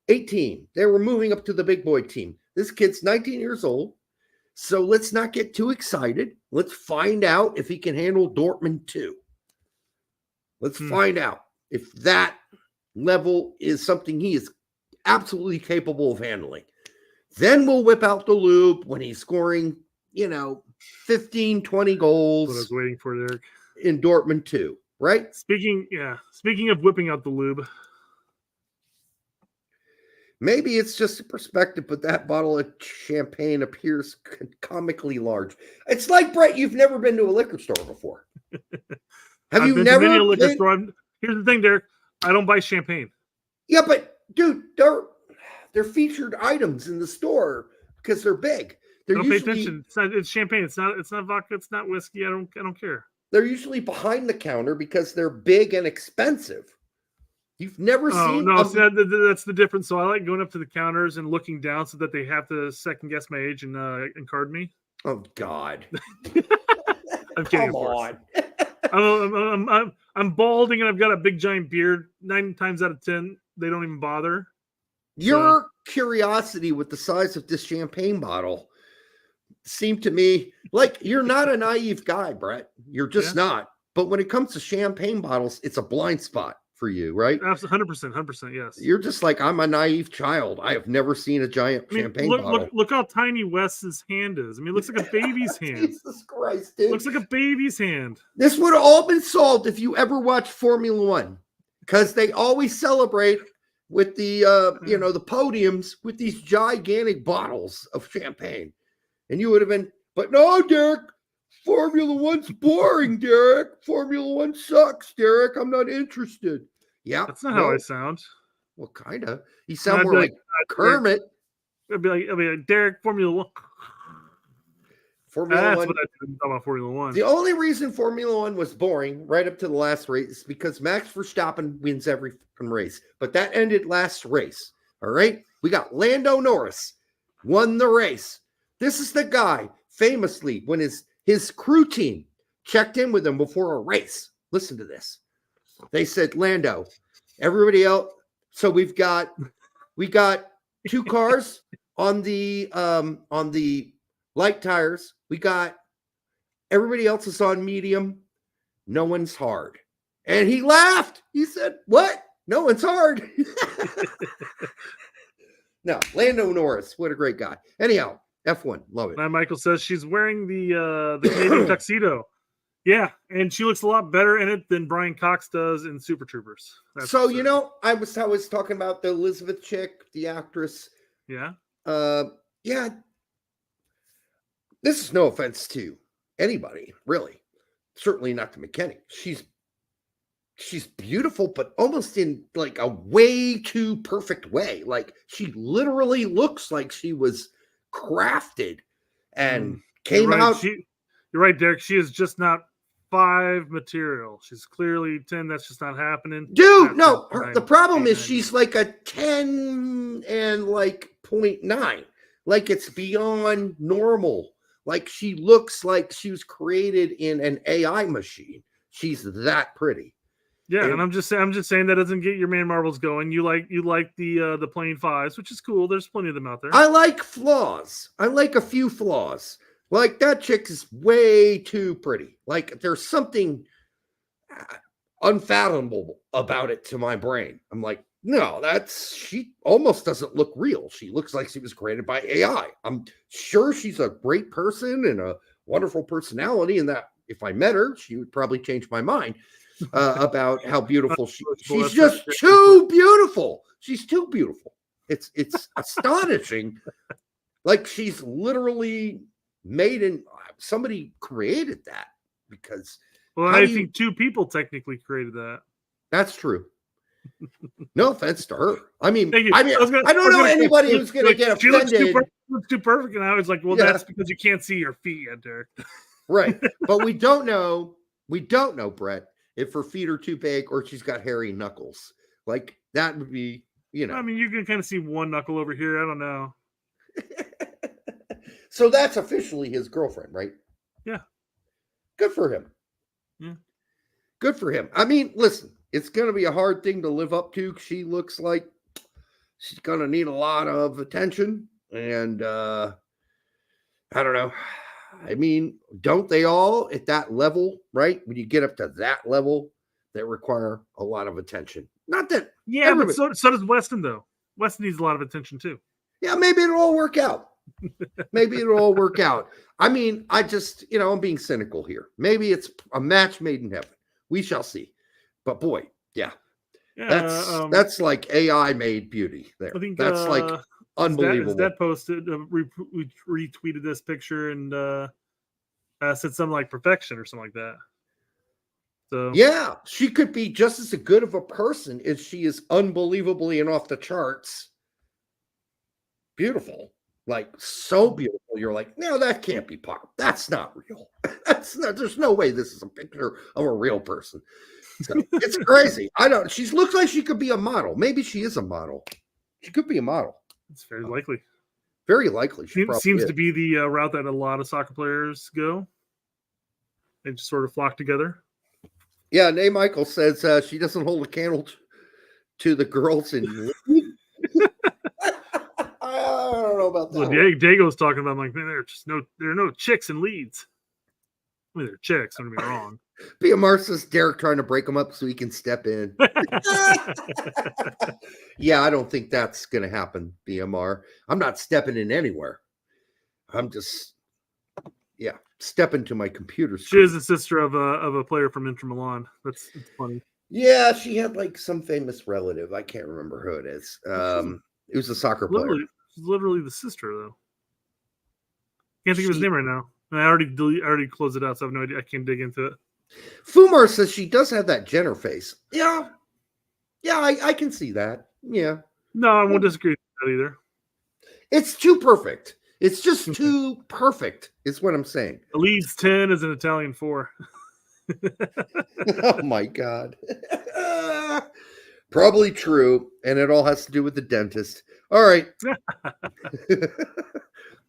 18, they were moving up to the big boy team. This kid's 19 years old, so let's not get too excited. Let's find out if he can handle Dortmund too. Let's find out if that level is something he is absolutely capable of handling. Then we'll whip out the lube when he's scoring, 15, 20 goals.
That's what I was waiting for, Derek.
In Dortmund too, right?
Speaking of whipping out the lube.
Maybe it's just a perspective, but that bottle of champagne appears comically large. It's like, Brett, you've never been to a liquor store before. Have you never been to a liquor store?
Here's the thing, Derek. I don't buy champagne.
Yeah, but dude, they're featured items in the store because they're big.
Don't pay attention. It's champagne. It's not vodka. It's not whiskey. I don't care.
They're usually behind the counter because they're big and expensive. You've never
Oh
seen?
no, see, that's the difference. So I like going up to the counters and looking down so that they have to second guess my age and card me.
Oh God!
I'm kidding.
Come on.
I'm balding and I've got a big giant beard. 9 times out of 10, they don't even bother.
Your curiosity with the size of this champagne bottle seemed to me like you're not a naive guy, Brett. You're just not. But when it comes to champagne bottles, it's a blind spot for you, right?
100%, yes.
You're just like, I'm a naive child. I have never seen a giant champagne bottle.
Look how tiny Wes's hand is. I mean, it looks like a baby's hand.
Jesus Christ, dude.
Looks like a baby's hand.
This would have all been solved if you ever watched Formula One, because they always celebrate with the the podiums with these gigantic bottles of champagne. And you would have been, but no, Derek, Formula One's boring, Derek. Formula One sucks, Derek. I'm not interested. Yeah.
That's not how I sound.
Well, kind of. You sound more like Kermit.
I'd be like, Derek, Formula One.
Formula
That's
One.
what I do about Formula One.
The only reason Formula One was boring right up to the last race is because Max Verstappen wins every fucking race. But that ended last race. All right. We got Lando Norris won the race. This is the guy famously when his crew team checked in with him before a race. Listen to this. They said, Lando, everybody else. So we got 2 cars on the light tires. We got everybody else is on medium. No one's hard. And he laughed. He said, what? No one's hard. No, Lando Norris. What a great guy. Anyhow, F1. Love it.
Now Michael says she's wearing the Canadian tuxedo. Yeah, and she looks a lot better in it than Brian Cox does in Super Troopers.
So, I was talking about the Elizabeth chick, the actress.
Yeah.
Yeah. This is no offense to anybody, really. Certainly not to McKenny. She's beautiful, but almost in like a way too perfect way. Like she literally looks like she was crafted and came out.
You're right, Derek. She is just not 5 material. She's clearly 10. That's just not happening.
Dude, no. The problem is she's like a 10 and like 0.9. Like it's beyond normal. Like she looks like she was created in an AI machine. She's that pretty.
Yeah, and I'm just saying that doesn't get your man marbles going. You like the plain 5s, which is cool. There's plenty of them out there.
I like flaws. I like a few flaws. Like that chick is way too pretty. Like there's something unfathomable about it to my brain. I'm like, no, she almost doesn't look real. She looks like she was created by AI. I'm sure she's a great person and a wonderful personality, and that if I met her, she would probably change my mind about how beautiful she's just too beautiful. She's too beautiful. It's astonishing. Like she's literally made somebody created that because.
Well, I think 2 people technically created that.
That's true. No offense to her. I mean,
I
don't know anybody who's going to get offended.
She looks too perfect, and I was like, well, that's because you can't see your feet yet, Derek.
Right, but we don't know, Brett, if her feet are too big or she's got hairy knuckles. Like that would be,
I mean, you can kind of see one knuckle over here. I don't know.
So that's officially his girlfriend, right?
Yeah.
Good for him.
Yeah.
Good for him. I mean, listen, it's going to be a hard thing to live up to. She looks like she's going to need a lot of attention. And I don't know. I mean, don't they all at that level, right? When you get up to that level, they require a lot of attention. Not that.
Yeah, but so does Weston, though. Weston needs a lot of attention, too.
Yeah, maybe it'll all work out. Maybe it'll all work out. I mean, I just, I'm being cynical here. Maybe it's a match made in heaven. We shall see. But boy, yeah. That's like AI made beauty there. I think that's like unbelievable.
That posted, retweeted this picture and said something like perfection or something like that. So
yeah, she could be just as good of a person as she is unbelievably and off the charts beautiful. like so beautiful. You're like, no, that can't be part. That's not real. That's not. There's no way this is a picture of a real person. So it's crazy. I don't. She looks like she could be a model. Maybe she is a model. She could be a model.
It's very likely.
Very likely.
Seems to be the route that a lot of soccer players go. They just sort of flock together.
Yeah, Nay Michael says she doesn't hold a candle to the girls in. I don't know about that.
Well, Diego's talking about, I'm like, man, there are no chicks in Leeds. I mean, they're chicks. Don't get me wrong.
BMR says Derek trying to break them up so he can step in. Yeah, I don't think that's going to happen, BMR. I'm not stepping in anywhere. I'm just, stepping to my computer screen.
She is the sister of a player from Inter Milan. It's funny.
Yeah, she had like some famous relative. I can't remember who it is. It was a soccer player.
She's literally the sister, though. Can't think of his name right now. I already closed it out, so I have no idea. I can't dig into it.
Fumar says she does have that Jenner face. Yeah, I can see that. Yeah.
No, I won't disagree with that either.
It's too perfect. It's just too perfect, is what I'm saying.
A Leeds 10 is an Italian 4.
Oh, my God. Probably true, and it all has to do with the dentist. All right.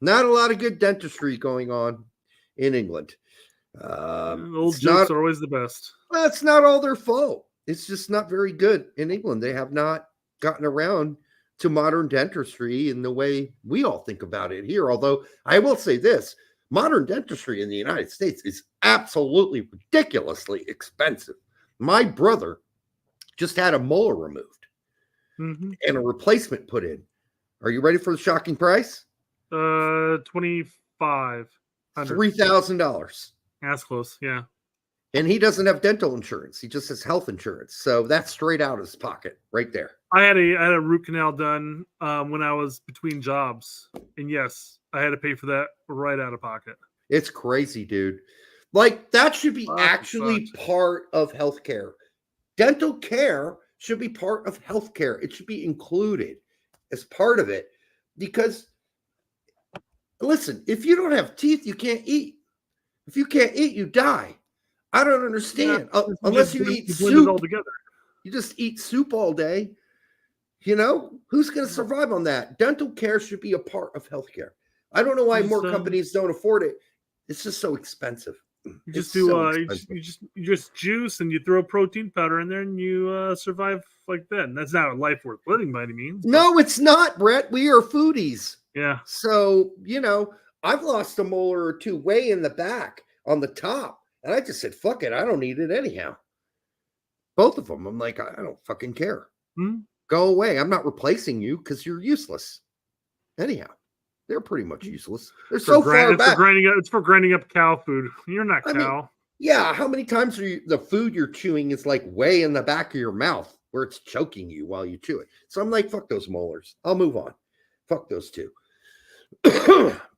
Not a lot of good dentistry going on in England.
Old jokes are always the best.
That's not all their fault. It's just not very good in England. They have not gotten around to modern dentistry in the way we all think about it here. Although I will say this, modern dentistry in the United States is absolutely ridiculously expensive. My brother just had a molar removed and a replacement put in. Are you ready for the shocking price?
$2,500.
$3,000.
That's close, yeah.
And he doesn't have dental insurance. He just has health insurance. So that's straight out of his pocket right there.
I had a root canal done when I was between jobs. And yes, I had to pay for that right out of pocket.
It's crazy, dude. Like, that should be actually part of healthcare. Dental care should be part of healthcare. It should be included as part of it. Because, listen, if you don't have teeth, you can't eat. If you can't eat, you die. I don't understand. Unless you eat soup. All together. You just eat soup all day. You know, who's going to survive on that? Dental care should be a part of healthcare. I don't know why more companies don't afford it. It's just so expensive.
You just you just juice and you throw protein powder in there and you survive like that. And that's not a life worth living by any means.
No, it's not, Brett. We are foodies.
Yeah.
So, you know, I've lost a molar or two way in the back on the top. And I just said, fuck it. I don't need it anyhow. Both of them. I'm like, I don't fucking care. Go away. I'm not replacing you because you're useless. Anyhow, they're pretty much useless. They're so far back.
It's for grinding up cow food. You're not cow.
I mean, yeah. How many times are the food you're chewing is like way in the back of your mouth where it's choking you while you chew it. So I'm like, fuck those molars. I'll move on. Fuck those two.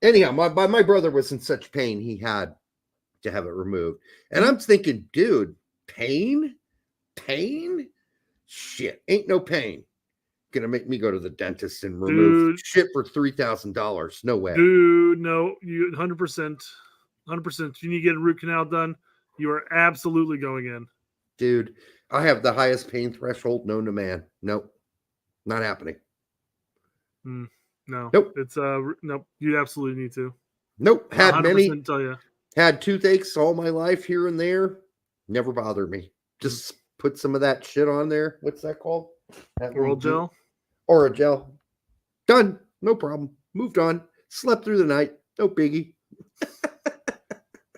Anyhow, my brother was in such pain. He had to have it removed. And I'm thinking, dude, pain? Shit, ain't no pain. Gonna make me go to the dentist and remove shit for $3,000. No way.
Dude, no, you 100%. You need to get a root canal done. You are absolutely going in.
Dude, I have the highest pain threshold known to man. Nope. Not happening.
No.
Nope.
It's nope. You absolutely need to.
Nope. Had many.
Tell you.
Had toothaches all my life here and there. Never bothered me. Just put some of that shit on there. What's that called?
Oral gel?
Oral gel. Done. No problem. Moved on. Slept through the night. No biggie.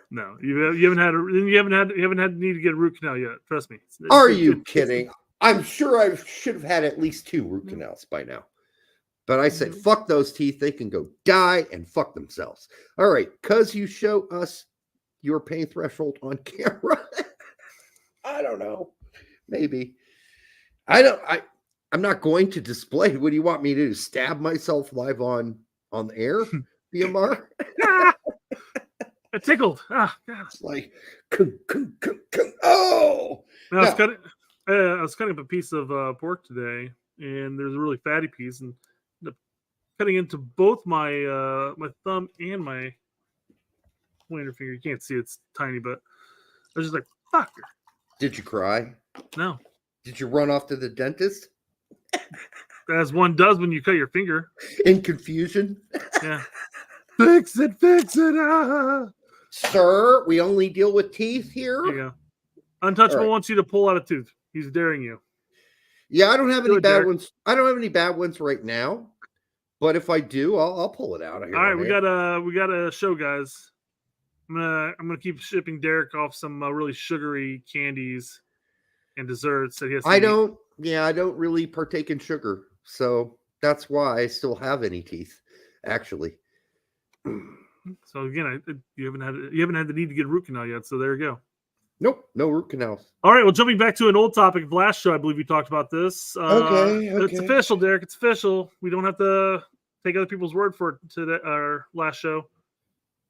No, you haven't had the need to get a root canal yet. Trust me.
Are you kidding? I'm sure I should have had at least 2 root canals by now. But I said, fuck those teeth. They can go die and fuck themselves. All right. Because you show us your pain threshold on camera. I don't know. Maybe. I'm not going to display. What do you want me to do? Stab myself live on the air? BMR?
It tickled. Ah, God.
It's like, oh!
No, I was cutting up a piece of pork today, and there's a really fatty piece, and cutting into both my my thumb and my pointer finger. You can't see it's tiny, but I was just like, fucker.
Did you cry?
No.
Did you run off to the dentist?
As one does when you cut your finger.
In confusion?
Yeah. Fix it, ah.
Sir, we only deal with teeth here.
There you go. Untouchable
All right.
wants you to pull out a tooth. He's daring you.
Yeah, I don't have any
Good,
bad
Derek.
ones. I don't have any bad ones right now. But if I do, I'll pull it out.
All right, we got a show, guys. I'm gonna keep shipping Derek off some really sugary candies and desserts that he has to
I
eat.
don't really partake in sugar. So that's why I still have any teeth, actually.
So again, you haven't had the need to get root canal yet. So there you go.
Nope, no root canals.
All right, well, jumping back to an old topic of last show, I believe we talked about this.
Okay.
It's official, Derek. It's official. We don't have to take other people's word for it to our last show,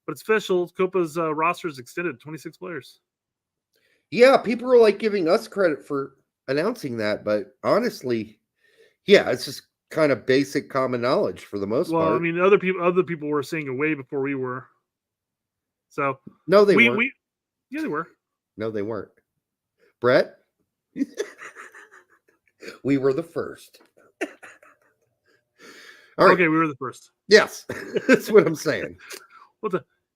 but it's official. Copa's roster is extended, 26 players.
Yeah, people are like giving us credit for announcing that, but honestly, yeah, it's just kind of basic common knowledge for the most part.
Well, I mean, other people were saying it way before we were. So
no, they weren't.
Yeah, they were.
No, they weren't. Brett, we were the first. All right.
Okay, we were the first.
Yes, that's what I'm saying.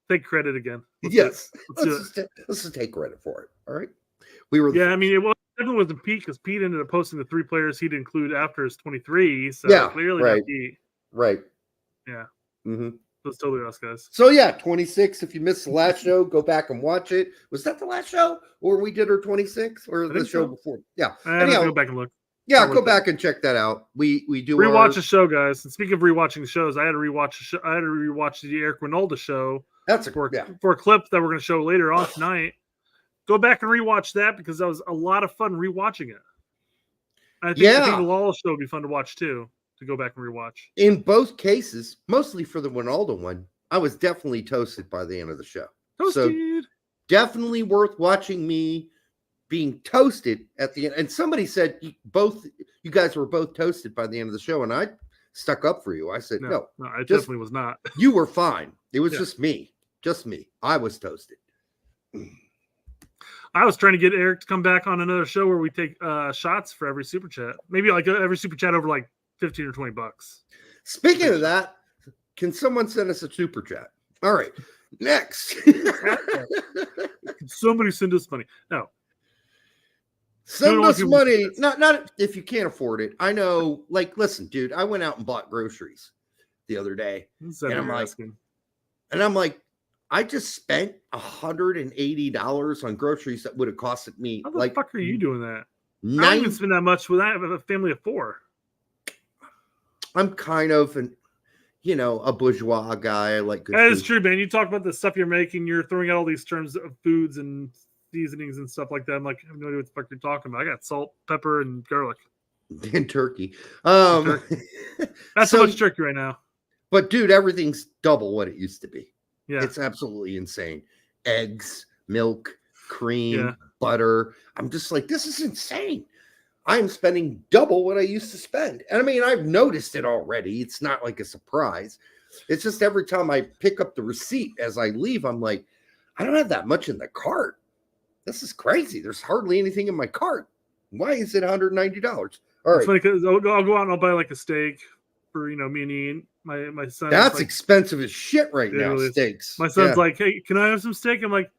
Take credit again.
Let's just take credit for it. All right. We were.
I mean, it definitely wasn't Pete because Pete ended up posting the 3 players he'd include after his 23. So
yeah,
clearly
right.
not Pete.
Right.
Yeah.
Mm-hmm.
That's totally us, guys.
So yeah, 26. If you missed the last show, go back and watch it. Was that the last show, or we did our 26, or the show before? Yeah.
Anyhow, go back and look.
Yeah, go back and check that out. We do
rewatch the show, guys. And speaking of rewatching shows, I had to rewatch the Eric Winalda show. For a clip that we're going to show later on tonight. Go back and rewatch that because that was a lot of fun rewatching it. I think the Lawless show would be fun to watch too. To go back and rewatch.
In both cases, mostly for the Winalda one, I was definitely toasted by the end of the show.
Toasted.
So definitely worth watching me being toasted at the end. And somebody said you guys were both toasted by the end of the show, and I stuck up for you. I said no,
I definitely was not.
You were fine. It was just me. I was toasted.
I was trying to get Eric to come back on another show where we take shots for every super chat. Maybe like every super chat over like $15 or $20.
Speaking of that, can someone send us a super chat? All right, next.
Somebody send us money. No.
Send us money. Not if you can't afford it. I know, like, listen, dude, I went out and bought groceries the other day. And I'm like, I just spent $180 on groceries that would have costed me.
How the fuck are you doing that? I don't even spend that much with that. I have a family of 4.
I'm kind of a bourgeois guy. I like good
That
food.
is true, man. You talk about the stuff you're making. You're throwing out all these terms of foods and seasonings and stuff like that. I'm like, I have no idea what the fuck you're talking about. I got salt, pepper, and garlic.
And turkey.
That's so much turkey right now.
But, dude, everything's double what it used to be.
Yeah.
It's absolutely insane. Eggs, milk, cream, butter. I'm just like, this is insane. I'm spending double what I used to spend. And I mean, I've noticed it already. It's not like a surprise. It's just every time I pick up the receipt as I leave, I'm like, I don't have that much in the cart. This is crazy. There's hardly anything in my cart. Why is it $190? All right.
It's funny because I'll go out and I'll buy like a steak for me and Ian. My son.
That's
like,
expensive as shit right now.
Really
Steaks.
My son's like, hey, can I have some steak? I'm like,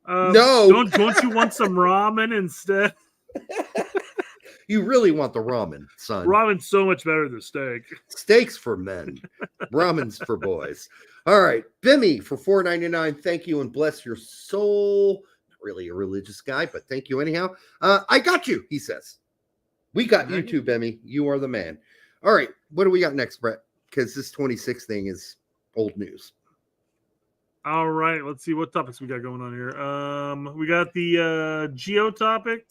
no.
Don't you want some ramen instead?
You really want the ramen, son.
Ramen's so much better than steak.
Steaks for men. Ramen's for boys. All right. Bimmy for $4.99. Thank you and bless your soul. Not really a religious guy, but thank you anyhow. I got you, he says. We got you too, Bimmy. You are the man. All right. What do we got next, Brett? Because this 26 thing is old news.
All right. Let's see what topics we got going on here. We got the Gio topic.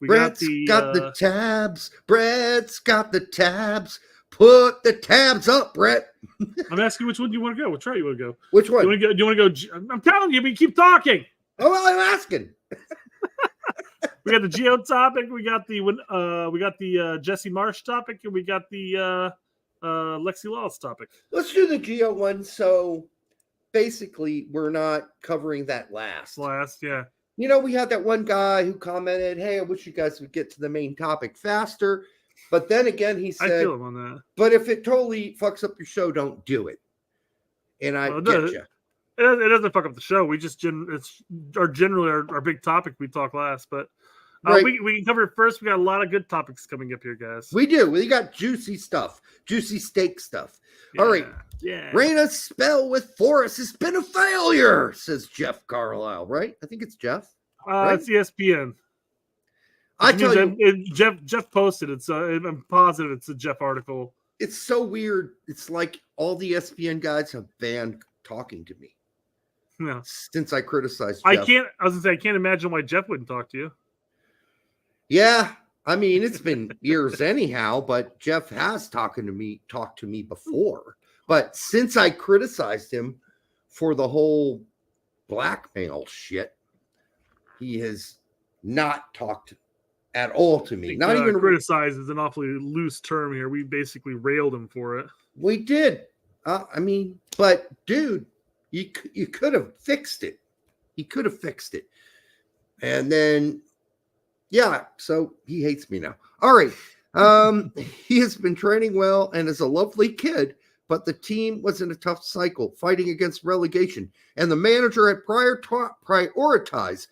Brett's got the tabs. Brett's got the tabs. Put the tabs up, Brett.
I'm asking which one do you want to go? Which route you want to go?
Which one?
Do you want to go? I'm telling you, but keep talking.
Oh, well, I'm asking.
We got the Gio topic. We got the Jesse Marsh topic, and we got the Lexi Law's topic.
Let's do the Gio one. So basically, we're not covering that last.
Yeah.
You know, we had that one guy who commented, "Hey, I wish you guys would get to the main topic faster." But then again, he said,
I feel him on that.
"But if it totally fucks up your show, don't do it." And I get you.
It doesn't fuck up the show. We just it's generally our big topic we talk last, but
Right.
we can cover it first. We got a lot of good topics coming up here, guys.
We do. We got juicy stuff, juicy steak stuff. All right.
Yeah.
Reyna's spell with Forest has been a failure, says Jeff Carlisle, right? I think it's Jeff. Right?
It's ESPN.
I tell you,
Jeff posted it, so I'm positive it's a Jeff article.
it's so weird. It's like all the ESPN guys have banned talking to me.
Yeah.
Since I criticized Jeff.
I can't imagine why Jeff wouldn't talk to you.
Yeah. I mean, it's been years anyhow, but Jeff has talked to me before. But since I criticized him for the whole blackmail shit, he has not talked at all to me. Not even
criticize is an awfully loose term here. We basically railed him for it.
We did. I mean, but dude, you could have fixed it. He could have fixed it. And then, yeah, so he hates me now. All right. He has been training well and is a lovely kid, but the team was in a tough cycle fighting against relegation. And the manager had prioritized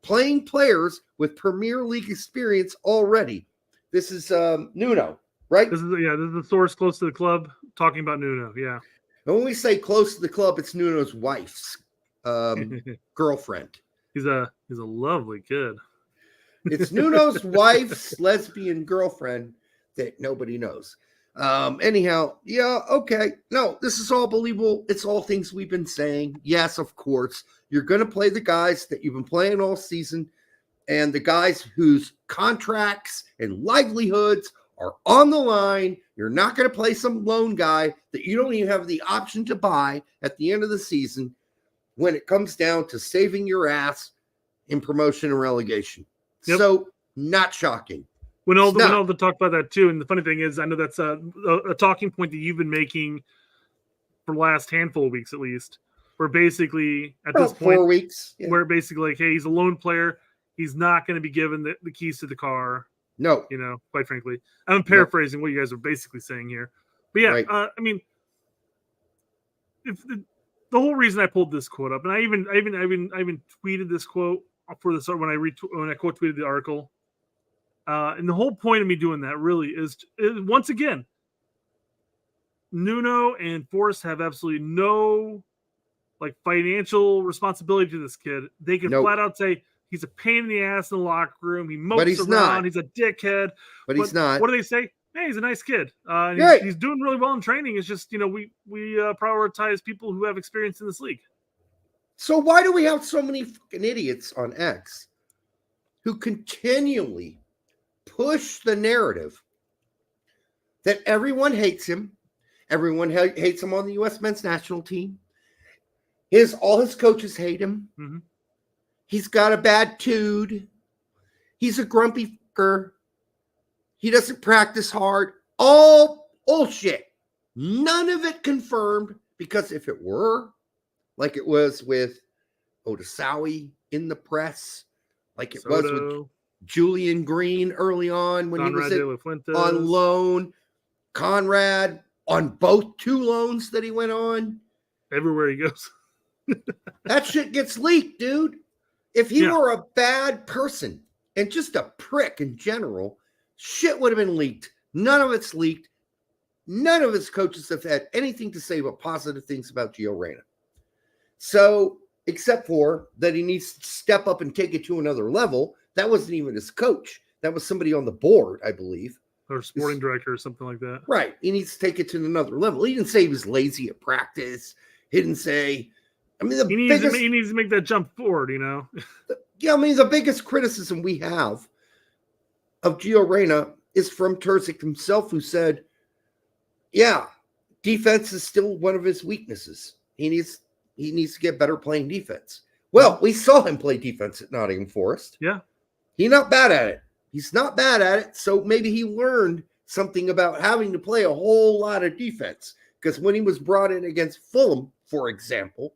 playing players with Premier League experience already. This is Nuno, right?
This is the source close to the club talking about Nuno. Yeah.
And when we say close to the club, it's Nuno's wife's girlfriend.
He's a lovely kid.
It's Nuno's wife's lesbian girlfriend that nobody knows. Anyhow, yeah, okay. No, this is all believable. It's all things we've been saying. Yes, of course. You're going to play the guys that you've been playing all season and the guys whose contracts and livelihoods are on the line. You're not going to play some lone guy that you don't even have the option to buy at the end of the season when it comes down to saving your ass in promotion and relegation.
Yep.
So, not shocking.
When all the talk about that too, and the funny thing is, I know that's a talking point that you've been making for the last handful of weeks at least. Where basically at this point,
4 weeks,
where basically like, hey, he's a lone player, he's not going to be given the keys to the car.
No,
quite frankly, I'm paraphrasing what you guys are basically saying here. But yeah,
right.
I mean, if the whole reason I pulled this quote up, and I even tweeted this quote for this when I quote tweeted the article. And the whole point of me doing that really is once again, Nuno and Forest have absolutely no financial responsibility to this kid. They can flat out say he's a pain in the ass in the locker room. He mopes around.
Not.
He's a dickhead.
But he's not.
What do they say? Hey, he's a nice kid. He's doing really well in training. It's just we prioritize people who have experience in this league.
So why do we have so many fucking idiots on X who continually push the narrative that everyone hates him? Everyone hates him on the U.S. men's national team. All his coaches hate him.
Mm-hmm.
He's got a bad tude. He's a grumpy fucker. He doesn't practice hard. All bullshit. None of it confirmed, because if it were like it was with Odasawi in the press, like it was with Julian Green early on when
Conrad
he was on loan, Conrad on both 2 loans that he went on.
Everywhere he goes.
That shit gets leaked, dude. If he were a bad person and just a prick in general, shit would have been leaked. None of it's leaked. None of his coaches have had anything to say but positive things about Gio Reyna. So, except for that he needs to step up and take it to another level. That wasn't even his coach. That was somebody on the board, I believe.
Or sporting director or something like that.
Right. He needs to take it to another level. He didn't say he was lazy at practice. He didn't say... I mean,
he needs to make that jump forward,
the biggest criticism we have of Gio Reyna is from Terzic himself, who said, yeah, defense is still one of his weaknesses. He needs to get better playing defense. Well, we saw him play defense at Nottingham Forest.
Yeah.
He's not bad at it. So maybe he learned something about having to play a whole lot of defense. Because when he was brought in against Fulham, for example,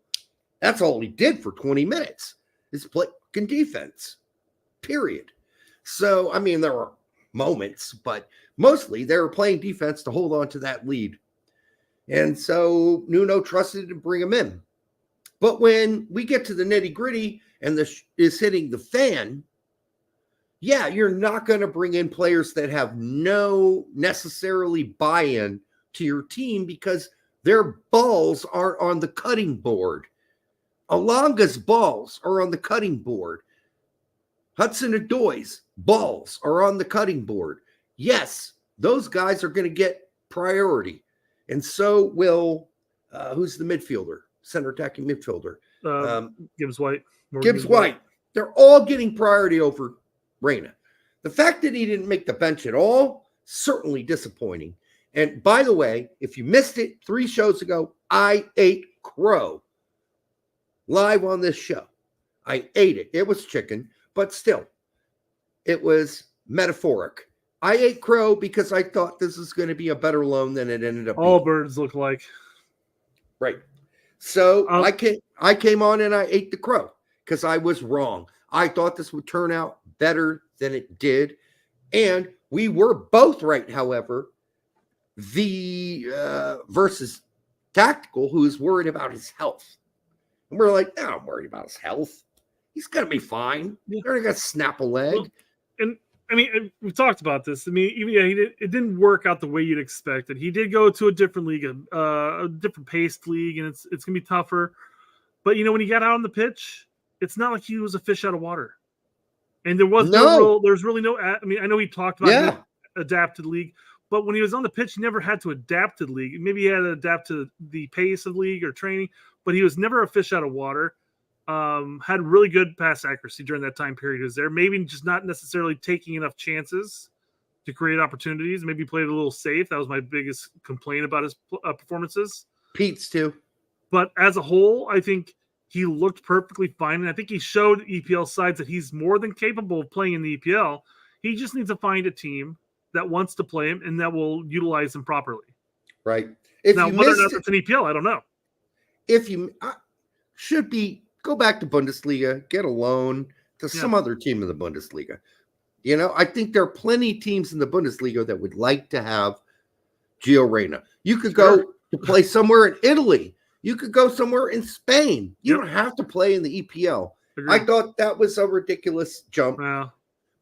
that's all he did for 20 minutes is play defense, period. So, I mean, there were moments, but mostly they were playing defense to hold on to that lead. And so Nuno trusted to bring him in. But when we get to the nitty gritty and is hitting the fan, yeah, you're not going to bring in players that have no necessarily buy-in to your team because their balls are on the cutting board. Alonga's balls are on the cutting board. Hudson-Odoi's balls are on the cutting board. Yes, those guys are going to get priority. And so will, who's the midfielder? Center attacking midfielder.
Gibbs White.
Gibbs White. They're all getting priority over Reyna. The fact that he didn't make the bench at all, certainly disappointing. And by the way, if you missed it 3 shows ago, I ate crow live on this show. I ate it. It was chicken, but still, it was metaphoric. I ate crow because I thought this was going to be a better loan than it ended up
All
being.
birds look like.
Right. So I came on and I ate the crow because I was wrong. I thought this would turn out better than it did. And we were both right, however. The versus Tactical, who is worried about his health. And we're like, no, I'm worried about his health. He's going to be fine. They're going to snap a leg.
Well, and I mean, we talked about this. I mean, it didn't work out the way you'd expected. He did go to a different league, a different paced league, and it's going to be tougher. But, when he got out on the pitch, it's not like he was a fish out of water. And there was there's really no, I mean, I know he talked about adapted league, but when he was on the pitch, he never had to adapt to the league. Maybe he had to adapt to the pace of the league or training, but he was never a fish out of water. Had really good pass accuracy during that time period he was there. Maybe just not necessarily taking enough chances to create opportunities. Maybe played a little safe. That was my biggest complaint about his performances.
Pete's too.
But as a whole, I think he looked perfectly fine. And I think he showed EPL sides that he's more than capable of playing in the EPL. He just needs to find a team that wants to play him and that will utilize him properly.
Right.
Now, whether or not that's an EPL, I don't know.
If you should be, go back to Bundesliga, get a loan to some other team in the Bundesliga. I think there are plenty of teams in the Bundesliga that would like to have Gio Reyna. You could go to play somewhere in Italy. You could go somewhere in Spain. You don't have to play in the EPL. Agreed. I thought that was a ridiculous jump.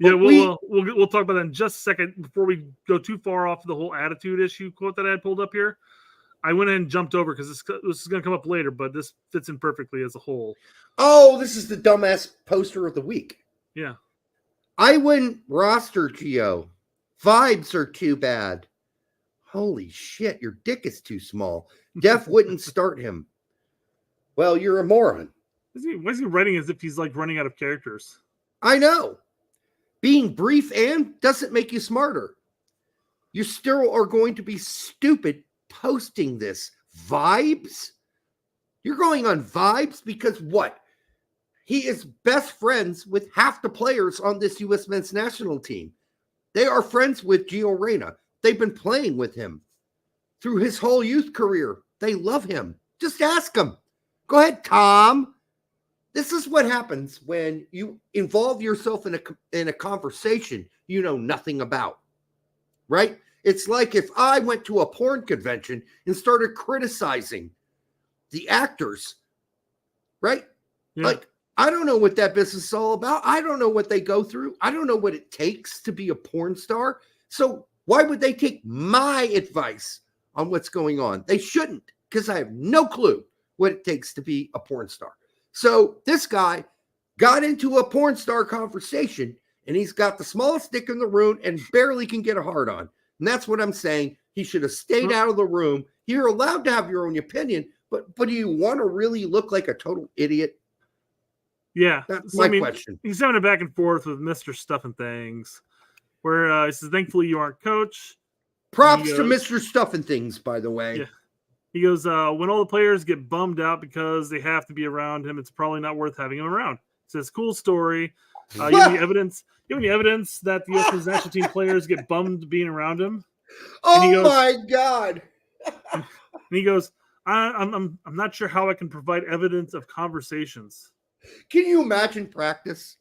We'll talk about that in just a second. Before we go too far off the whole attitude issue quote that I had pulled up here, I went ahead and jumped over because this is going to come up later, but this fits in perfectly as a whole.
Oh, this is the dumbass poster of the week.
Yeah.
I wouldn't roster Gio. Vibes are too bad. Holy shit, your dick is too small. Def wouldn't start him. Well, you're a moron.
Why is he writing as if he's like running out of characters?
I know. Being brief and doesn't make you smarter. You still are going to be stupid posting this. Vibes? You're going on vibes because what? He is best friends with half the players on this U.S. men's national team. They are friends with Gio Reyna. They've been playing with him through his whole youth career. They love him. Just ask him. Go ahead, Tom. This is what happens when you involve yourself in a conversation you know nothing about, right? It's like if I went to a porn convention and started criticizing the actors, right?
Yeah.
Like, I don't know what that business is all about. I don't know what they go through. I don't know what it takes to be a porn star. So why would they take my advice on what's going on? They shouldn't, because I have no clue what it takes to be a porn star. So this guy got into a porn star conversation, and he's got the smallest dick in the room and barely can get a hard on. And that's what I'm saying. He should have stayed out of the room. You're allowed to have your own opinion, but do you want to really look like a total idiot?
Yeah.
That's my question.
He's having a back and forth with Mr. Stuff and Things, where he says, thankfully you aren't coach.
Props to Mr. Stuff and Things, by the way.
Yeah. He goes, when all the players get bummed out because they have to be around him, it's probably not worth having him around. He says, cool story. You have any evidence that the U.S. national team players get bummed being around him?
Oh my God.
And he goes, I'm not sure how I can provide evidence of conversations.
Can you imagine practice?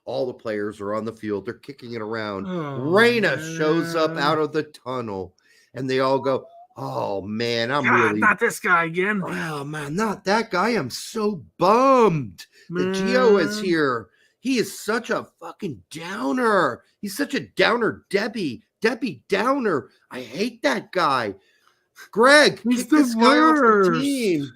All the players are on the field. They're kicking it around.
Oh,
Reyna
man.
shows up out of the tunnel, and they all go, oh, man, I'm
God,
really...
not this guy again.
Oh, man, not that guy. I'm so bummed that Gio is here. He is such a fucking downer. He's such a downer, Debbie Downer. I hate that guy. Greg,
He's
kick this
the
guy off the
worst.
team.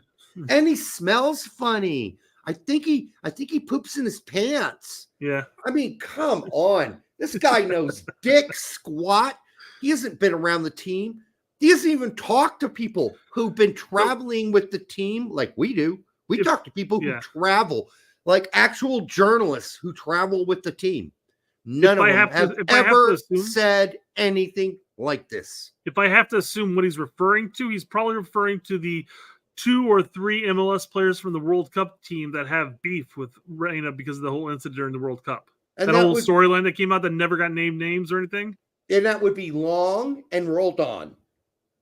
And he smells funny. I think he poops in his pants.
Yeah.
I mean, come on. This guy knows dick squat. He hasn't been around the team. He hasn't even talked to people who've been traveling with the team like we do. We talk to people who travel, like actual journalists who travel with the team. None of them have ever said anything like this.
If I have to assume what he's referring to, he's probably referring to the 2 or 3 MLS players from the World Cup team that have beef with Reyna because of the whole incident during the World Cup. And that whole storyline that came out that never got named names or anything.
And that would be long and rolled on.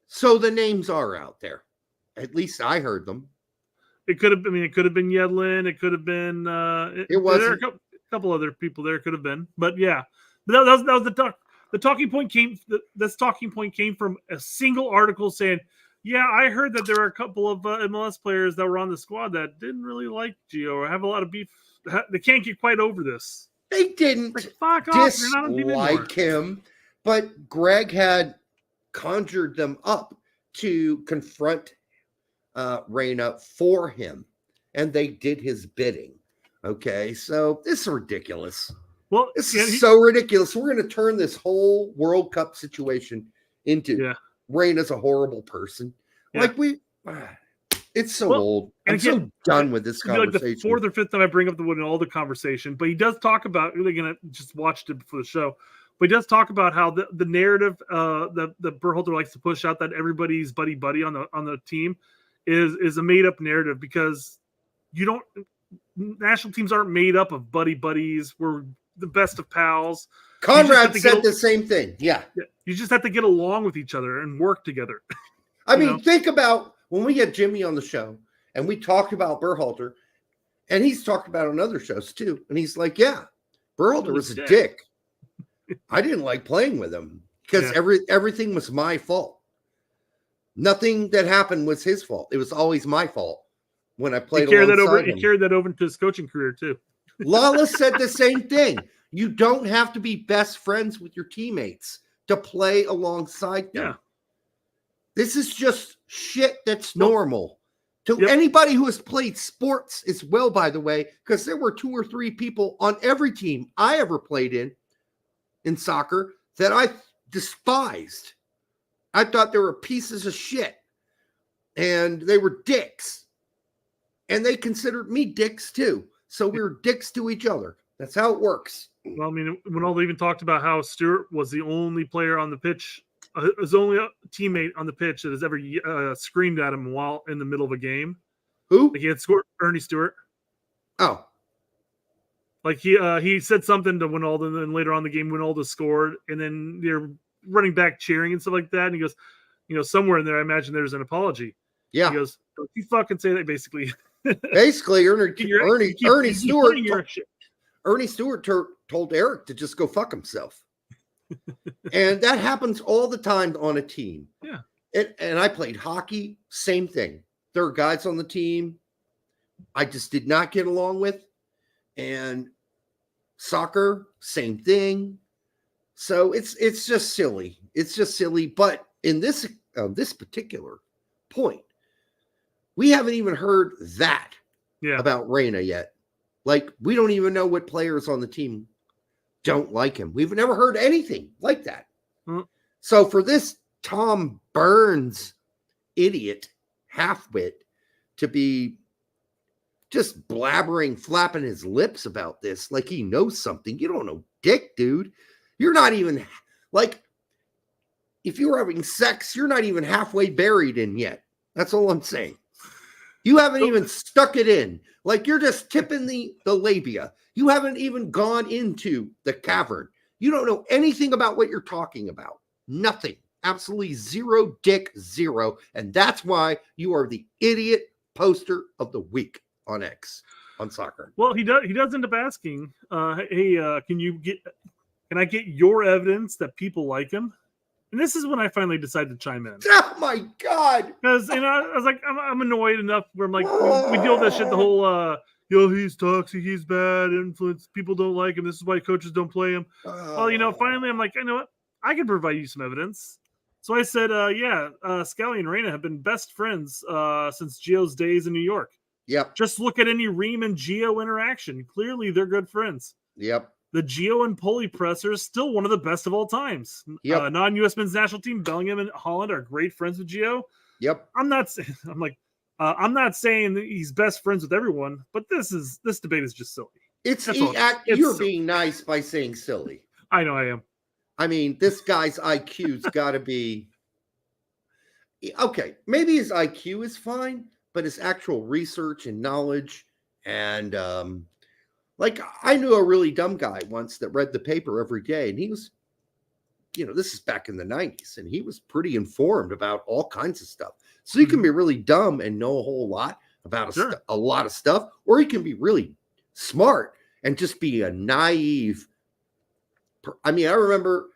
So the names are out there. At least I heard them.
It could have been Yedlin. It could have been
it was
a couple other people there could have been. But yeah. But that was the talk. The talking point came this talking point came from a single article saying, yeah, I heard that there are a couple of MLS players that were on the squad that didn't really like Gio or have a lot of beef. They can't get quite over this.
They didn't dislike him, but Greg had conjured them up to confront Reyna for him, and they did his bidding. Okay, so this is ridiculous.
Well,
this is so ridiculous. We're going to turn this whole World Cup situation into Reyna's a horrible person.
Yeah.
Like it's so old. I'm so done with this conversation.
Like the 4th or 5th time I bring up the Wijnaldum conversation, but he does talk about. They're going to just watched it before the show, but he does talk about how the narrative that Berhalter likes to push out that everybody's buddy on the team is a made up narrative because national teams aren't made up of buddies. We're the best of pals.
Conrad said the same thing. Yeah.
You just have to get along with each other and work together.
I mean, think about when we had Jimmy on the show and we talked about Berhalter, and he's talked about on other shows too. And he's like, yeah, Berhalter was a dick. I didn't like playing with him because everything was my fault. Nothing that happened was his fault. It was always my fault when I played alongside him.
He carried that over into his coaching career too.
Lala said the same thing. You don't have to be best friends with your teammates to play alongside them. Yeah. This is just shit that's normal to anybody who has played sports as well, by the way, because there were 2 or 3 people on every team I ever played in soccer that I despised. I thought they were pieces of shit and they were dicks, and they considered me dicks too. So we were dicks to each other. That's how it works.
Well, I mean, Wijnaldum even talked about how Stewart was the only player on the pitch, his only teammate on the pitch that has ever screamed at him while in the middle of a game.
Who?
Like he had scored Ernie Stewart.
Oh.
Like he said something to Wijnaldum, and then later on in the game, Wijnaldum scored, and then they're running back cheering and stuff like that. And he goes, somewhere in there, I imagine there's an apology.
Yeah.
He goes, don't you fucking say that, basically.
Basically, Ernie Stewart told Eric to just go fuck himself. And that happens all the time on a team.
Yeah.
And I played hockey, same thing. There are guys on the team I just did not get along with. And soccer, same thing. So it's just silly. It's just silly. But in this particular point, we haven't even heard that about Reyna yet. Like, we don't even know what players on the team don't like him. We've never heard anything like that.
Mm-hmm.
So for this Tom Burns idiot halfwit to be just blabbering, flapping his lips about this like he knows something, you don't know dick, dude. You're not even, like, if you were having sex, you're not even halfway buried in yet. That's all I'm saying. You haven't even stuck it in. Like, you're just tipping the labia. You haven't even gone into the cavern. You don't know anything about what you're talking about. Nothing. Absolutely zero dick zero. And that's why you are the idiot poster of the week on X on soccer.
Well, he does end up asking, hey, can I get your evidence that people like him? And this is when I finally decided to chime in.
Oh my God.
Because, I was like, I'm annoyed enough where I'm like, we deal with that shit, the whole, he's toxic, he's bad, influence, people don't like him, this is why coaches don't play him. Well, finally I'm like, you know what? I can provide you some evidence. So I said, Scally and Reyna have been best friends since Gio's days in New York.
Yep.
Just look at any Ream and Gio interaction. Clearly, they're good friends.
Yep.
The Gio and Poli presser is still one of the best of all times.
Yep.
Non-U.S. men's national team, Bellingham and Holland are great friends with Gio.
Yep.
I'm not saying that he's best friends with everyone, but this debate is just silly.
You're being nice by saying silly.
I know I am.
I mean, this guy's IQ's got to be okay. Maybe his IQ is fine, but his actual research and knowledge and I knew a really dumb guy once that read the paper every day, and he was, this is back in the 90s, and he was pretty informed about all kinds of stuff. So you can be really dumb and know a whole lot about a lot of stuff, or you can be really smart and just be a naive. I remember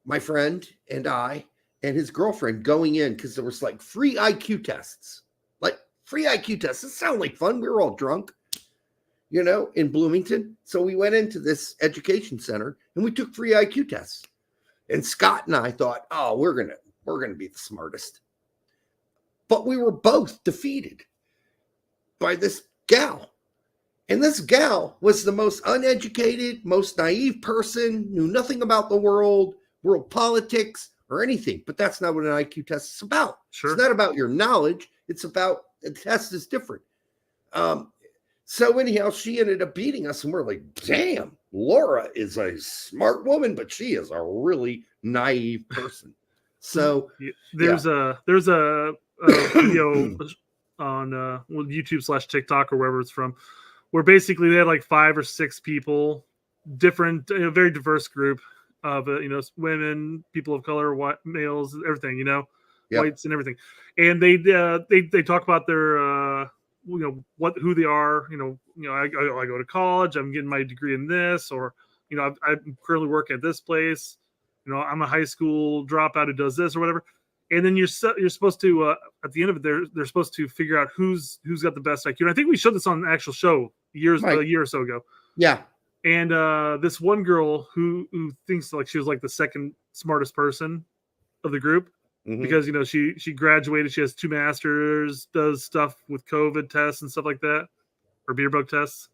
my friend and I and his girlfriend going in because there was like free IQ tests. Like free IQ tests. It sounded like fun. We were all drunk, in Bloomington. So we went into this education center and we took free IQ tests. And Scott and I thought, oh, we're gonna be the smartest. But we were both defeated by this gal. And this gal was the most uneducated, most naive person, knew nothing about the world politics, or anything. But that's not what an IQ test is about.
Sure.
It's not about your knowledge. It's about the test is different. So anyhow, she ended up beating us, and we're like, damn, Laura is a smart woman, but she is a really naive person. So
there's a video on YouTube/TikTok or wherever it's from, where basically they had like 5 or 6 people, different, very diverse group of women, people of color, white males, everything, whites and everything, and they talk about their who they are. I go to college, I'm getting my degree in this, or I'm currently working at this place. I'm a high school dropout who does this or whatever. And then you're supposed to at the end of it, they're supposed to figure out who's got the best IQ. And I think we showed this on an actual show a year or so ago.
Yeah.
And this one girl who thinks like she was like the second smartest person of the group, because she graduated, she has 2 masters, does stuff with COVID tests and stuff like that, or beer bug tests,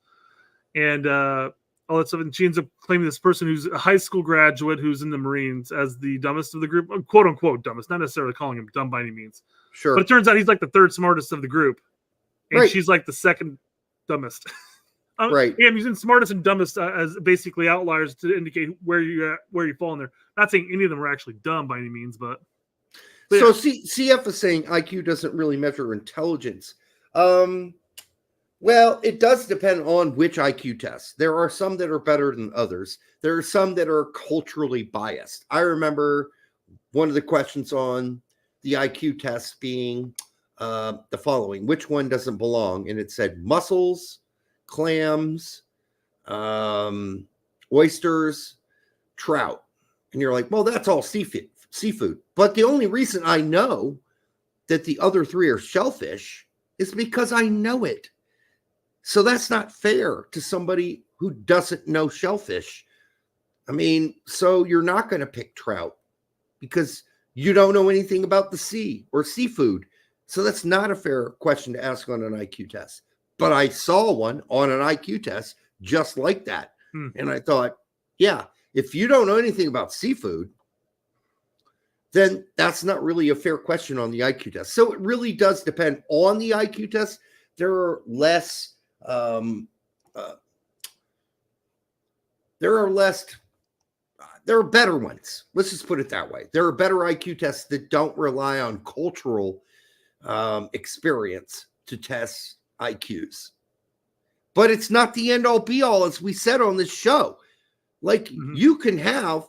and all that stuff. And she ends up claiming this person who's a high school graduate who's in the Marines as the dumbest of the group, quote unquote dumbest, not necessarily calling him dumb by any means.
Sure.
But it turns out he's like the 3rd smartest of the group, and
right.
She's like the 2nd dumbest.
Right.
Yeah, I'm using smartest and dumbest as basically outliers to indicate where you fall in there. Not saying any of them are actually dumb by any means, but
so
yeah.
CF is saying IQ doesn't really measure intelligence. Well, it does depend on which IQ test. There are some that are better than others. There are some that are culturally biased. I remember one of the questions on the IQ test being the following: which one doesn't belong? And it said mussels, clams, oysters, trout. And you're like, well, that's all seafood. But the only reason I know that the other 3 are shellfish is because I know it. So that's not fair to somebody who doesn't know shellfish. So you're not going to pick trout because you don't know anything about the sea or seafood. So that's not a fair question to ask on an IQ test. But I saw one on an IQ test just like that. And I thought, yeah, if you don't know anything about seafood, then that's not really a fair question on the IQ test. So it really does depend on the IQ test. There are there are better ones. Let's just put it that way. There are better IQ tests that don't rely on cultural experience to test IQs. But it's not the end all be all, as we said on this show. Like you can have,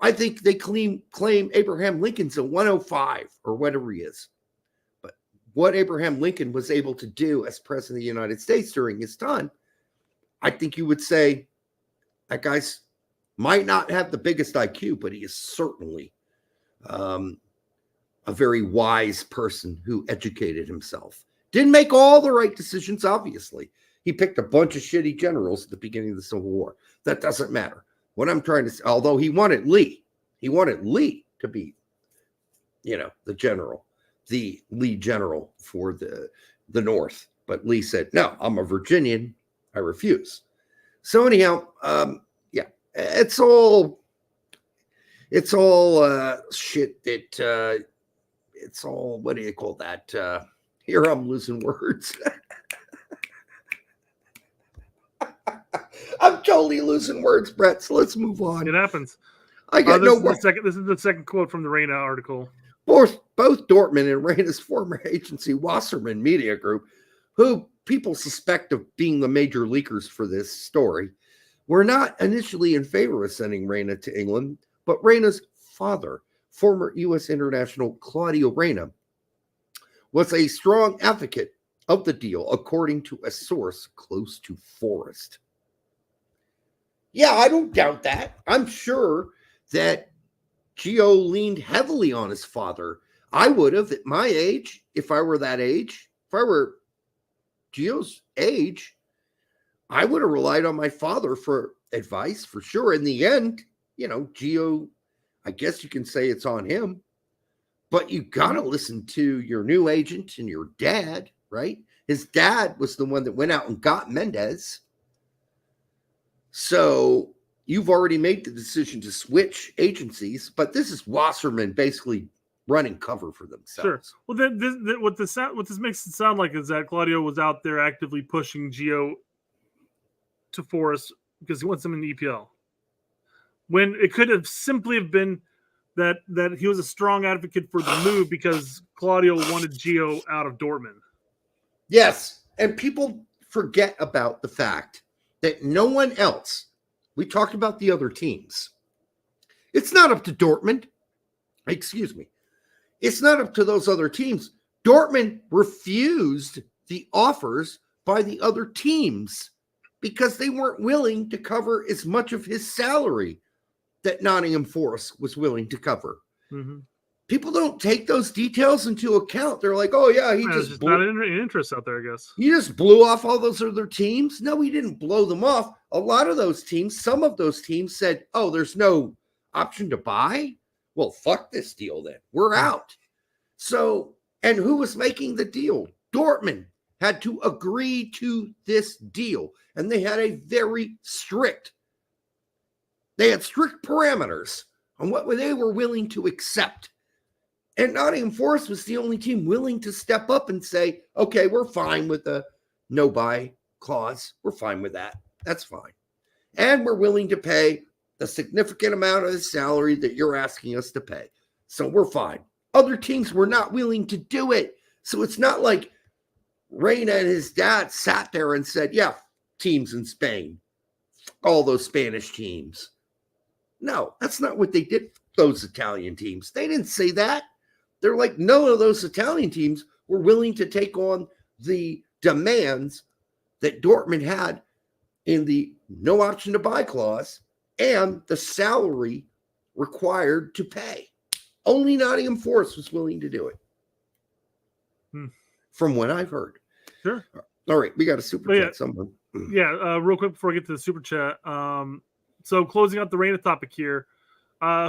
I think they claim Abraham Lincoln's a 105 or whatever he is. But what Abraham Lincoln was able to do as president of the United States during his time, I think you would say that guy's might not have the biggest IQ, but he is certainly a very wise person who educated himself. Didn't make all the right decisions, obviously. He picked a bunch of shitty generals at the beginning of the Civil War. That doesn't matter. What I'm trying to say, although he wanted Lee to be, the general, the lead general for the North. But Lee said, no, I'm a Virginian. I refuse. So anyhow, it's all shit that it's all, what do you call that? Here I'm losing words. I'm totally losing words, Brett. So let's move on.
It happens.
I got no words.
This is the second quote from the Raina article.
Both Dortmund and Raina's former agency, Wasserman Media Group, who people suspect of being the major leakers for this story, were not initially in favor of sending Reyna to England, but Reyna's father, former U.S. international Gio Reyna, was a strong advocate of the deal, according to a source close to Forest. Yeah, I don't doubt that. I'm sure that Gio leaned heavily on his father. I would have at my age, if I were that age, if I were Gio's age, I would have relied on my father for advice for sure. In the end, Gio, I guess you can say it's on him, but you got to listen to your new agent and your dad, right? His dad was the one that went out and got Mendes. So you've already made the decision to switch agencies, but this is Wasserman basically running cover for themselves.
Sure. Well, what this makes it sound like is that Claudio was out there actively pushing Gio to Forest because he wants him in the EPL. When it could have simply have been that he was a strong advocate for the move because Claudio wanted Gio out of Dortmund.
Yes, and people forget about the fact that no one else, we talked about the other teams. It's not up to Dortmund. Excuse me. It's not up to those other teams. Dortmund refused the offers by the other teams because they weren't willing to cover as much of his salary that Nottingham Forest was willing to cover.
Mm-hmm.
People don't take those details into account. They're like, oh, yeah, he just
not any interest out there, I guess.
He just blew off all those other teams. No, he didn't blow them off. A lot of those teams, some of those teams said, oh, there's no option to buy. Well, fuck this deal then. We're out. So, and who was making the deal? Dortmund had to agree to this deal. And they had strict parameters on what they were willing to accept. And Nottingham Forest was the only team willing to step up and say, okay, we're fine with the no buy clause. We're fine with that. That's fine. And we're willing to pay the significant amount of the salary that you're asking us to pay. So we're fine. Other teams were not willing to do it. So it's not like Reyna and his dad sat there and said, yeah, teams in Spain, all those Spanish teams. No, that's not what they did. Those Italian teams. They didn't say that. They're like, none of those Italian teams were willing to take on the demands that Dortmund had in the no option to buy clause and the salary required to pay. Only Nottingham Forest was willing to do it. From what I've heard.
Sure.
All right, we got a super chat. Someone.
Yeah, real quick before I get to the super chat. So closing out the Raina topic here.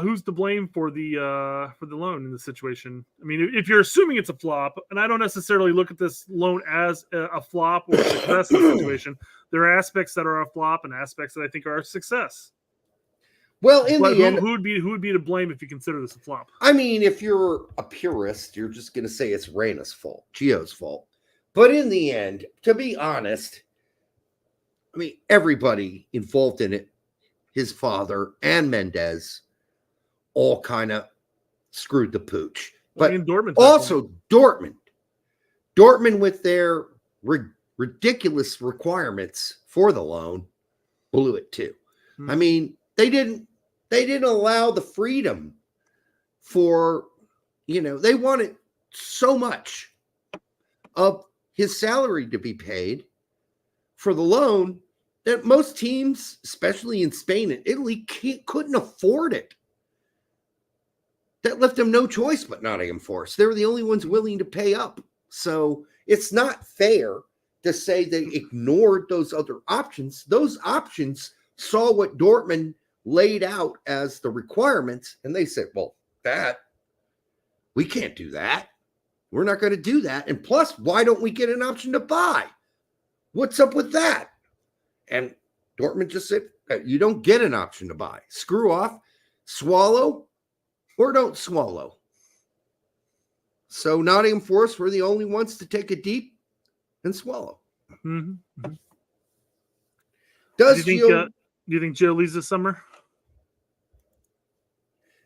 Who's to blame for the loan in this situation? I mean, if you're assuming it's a flop, and I don't necessarily look at this loan as a flop or a success in the situation, there are aspects that are a flop and aspects that I think are a success.
Well, in the end,
who would be to blame if you consider this a flop?
I mean, if you're a purist, you're just going to say it's Reyna's fault, Gio's fault. But in the end, to be honest, I mean, everybody involved in it, his father and Mendes, all kind of screwed the pooch. But also Dortmund with their ridiculous requirements for the loan blew it too. I mean, they They didn't allow the freedom for, they wanted so much of his salary to be paid for the loan that most teams, especially in Spain and Italy, couldn't afford it. That left them no choice but Nottingham Forest. They were the only ones willing to pay up. So it's not fair to say they ignored those other options. Those options saw what Dortmund laid out as the requirements, and they said, well, we can't do that. We're not going to do that. And plus, why don't we get an option to buy? What's up with that? And Dortmund just said, you don't get an option to buy. Screw off, swallow, or don't swallow. So Nottingham Forest were the only ones to take a deep and swallow.
Mm-hmm.
Do
you think Gio leaves this summer?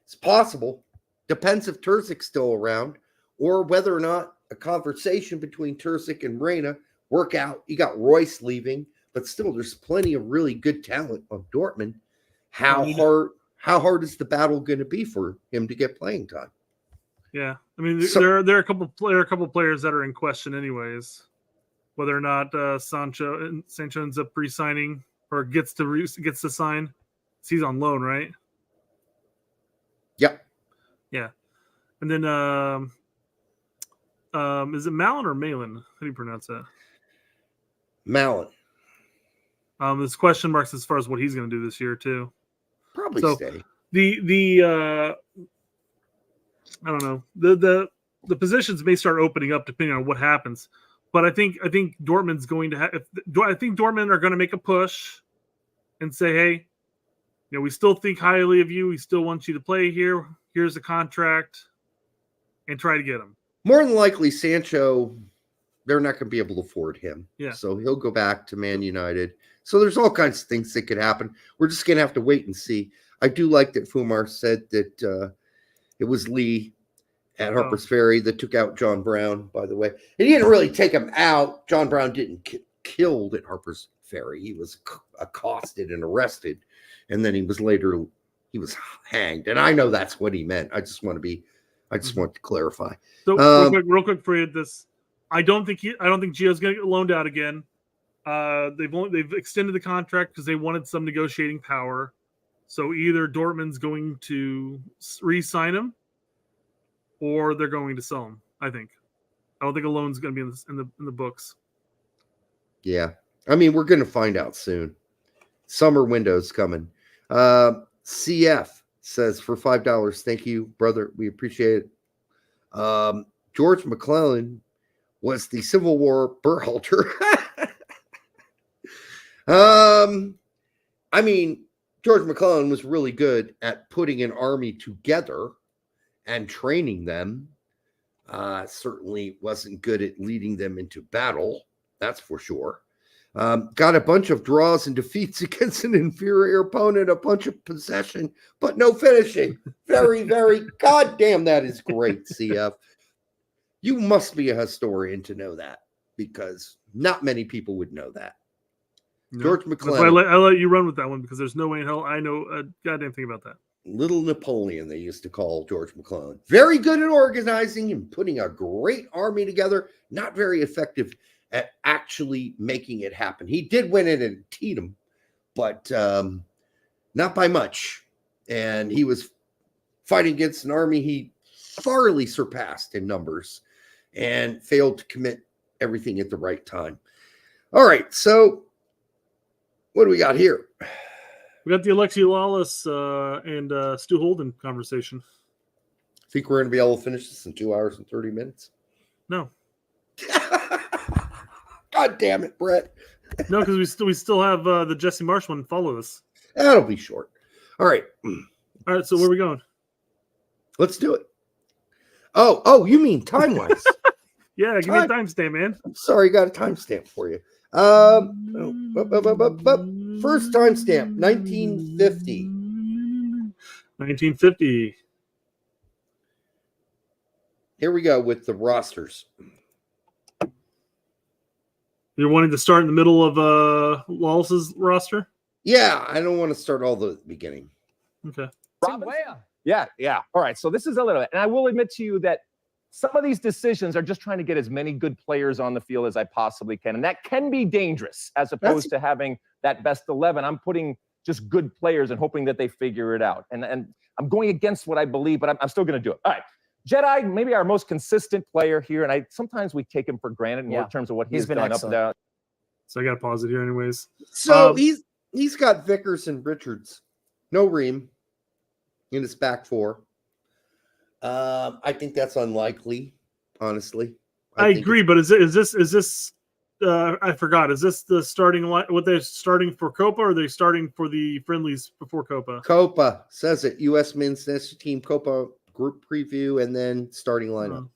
It's possible. Depends if Terzic's still around or whether or not a conversation between Terzic and Reyna work out. You got Royce leaving, but still there's plenty of really good talent of Dortmund. How hard is the battle going to be for him to get playing time?
Yeah. I mean, there are a couple players that are in question anyways. Whether or not Sancho ends up re-signing or gets to sign. He's on loan, right?
Yep.
Yeah. And then is it Malin or Malin? How do you pronounce that?
Malin.
There's question marks as far as what he's going to do this year too.
Probably stay.
The I don't know. The positions may start opening up depending on what happens. But I think Dortmund's going to have. I think Dortmund are going to make a push and say, "Hey, we still think highly of you. We still want you to play here. Here's the contract," and try to get him.
More than likely, Sancho, they're not going to be able to afford him.
Yeah.
So he'll go back to Man United. So there's all kinds of things that could happen. We're just going to have to wait and see. I do like that Fumar said that it was Lee at Harper's Ferry that took out John Brown, by the way. And he didn't really take him out. John Brown didn't get killed at Harper's Ferry. He was accosted and arrested. And then he was hanged. And I know that's what he meant. I just want to clarify.
So real quick for you, I don't think Gio's going to get loaned out again. They've extended the contract because they wanted some negotiating power. So either Dortmund's going to re-sign him, or they're going to sell him. I think. I don't think a loan's going to be in the books.
Yeah, I mean we're going to find out soon. Summer window's coming. CF says for $5. Thank you, brother. We appreciate it. George McClellan was the Civil War Berhalter. I mean, George McClellan was really good at putting an army together and training them. Certainly wasn't good at leading them into battle. That's for sure. Got a bunch of draws and defeats against an inferior opponent, a bunch of possession, but no finishing. Very, very goddamn, that is great, CF. You must be a historian to know that, because not many people would know that. No. George McClellan.
I let you run with that one because there's no way in hell I know a goddamn thing about that.
Little Napoleon, they used to call George McClellan. Very good at organizing and putting a great army together. Not very effective at actually making it happen. He did win it at Antietam, but not by much. And he was fighting against an army he farly surpassed in numbers and failed to commit everything at the right time. All right, so what do we got here?
We got the Alexi Lawless and Stu Holden conversation.
Think we're going to be able to finish this in 2 hours and 30 minutes?
No.
God damn it, Brett.
No, because we still have the Jesse Marsh one follow us.
That'll be short. All right.
All right, so where are we going?
Let's do it. Oh, you mean time-wise?
Yeah, give me a timestamp, man.
I'm sorry, got a timestamp for you. First timestamp, 1950.
1950.
Here we go with the rosters.
You're wanting to start in the middle of Lawless's roster?
Yeah, I don't want to start all the beginning.
Okay.
Yeah. All right. So this is a little bit, and I will admit to you that some of these decisions are just trying to get as many good players on the field as I possibly can, and that can be dangerous as opposed to having that best 11. I'm putting just good players and hoping that they figure it out, and I'm going against what I believe, but I'm still going to do it. All right. Jedi, maybe our most consistent player here, and sometimes we take him for granted in terms of what he's been done excellent. Up and down.
So I got to pause it here anyways.
So he's got Vickers and Richards. No Ream in his back four. I think that's unlikely, honestly.
I agree, but is this I forgot. Is this the starting line? What they're starting for Copa, or are they starting for the friendlies before Copa?
Copa says it. U.S. Men's National Team Copa group preview and then starting lineup.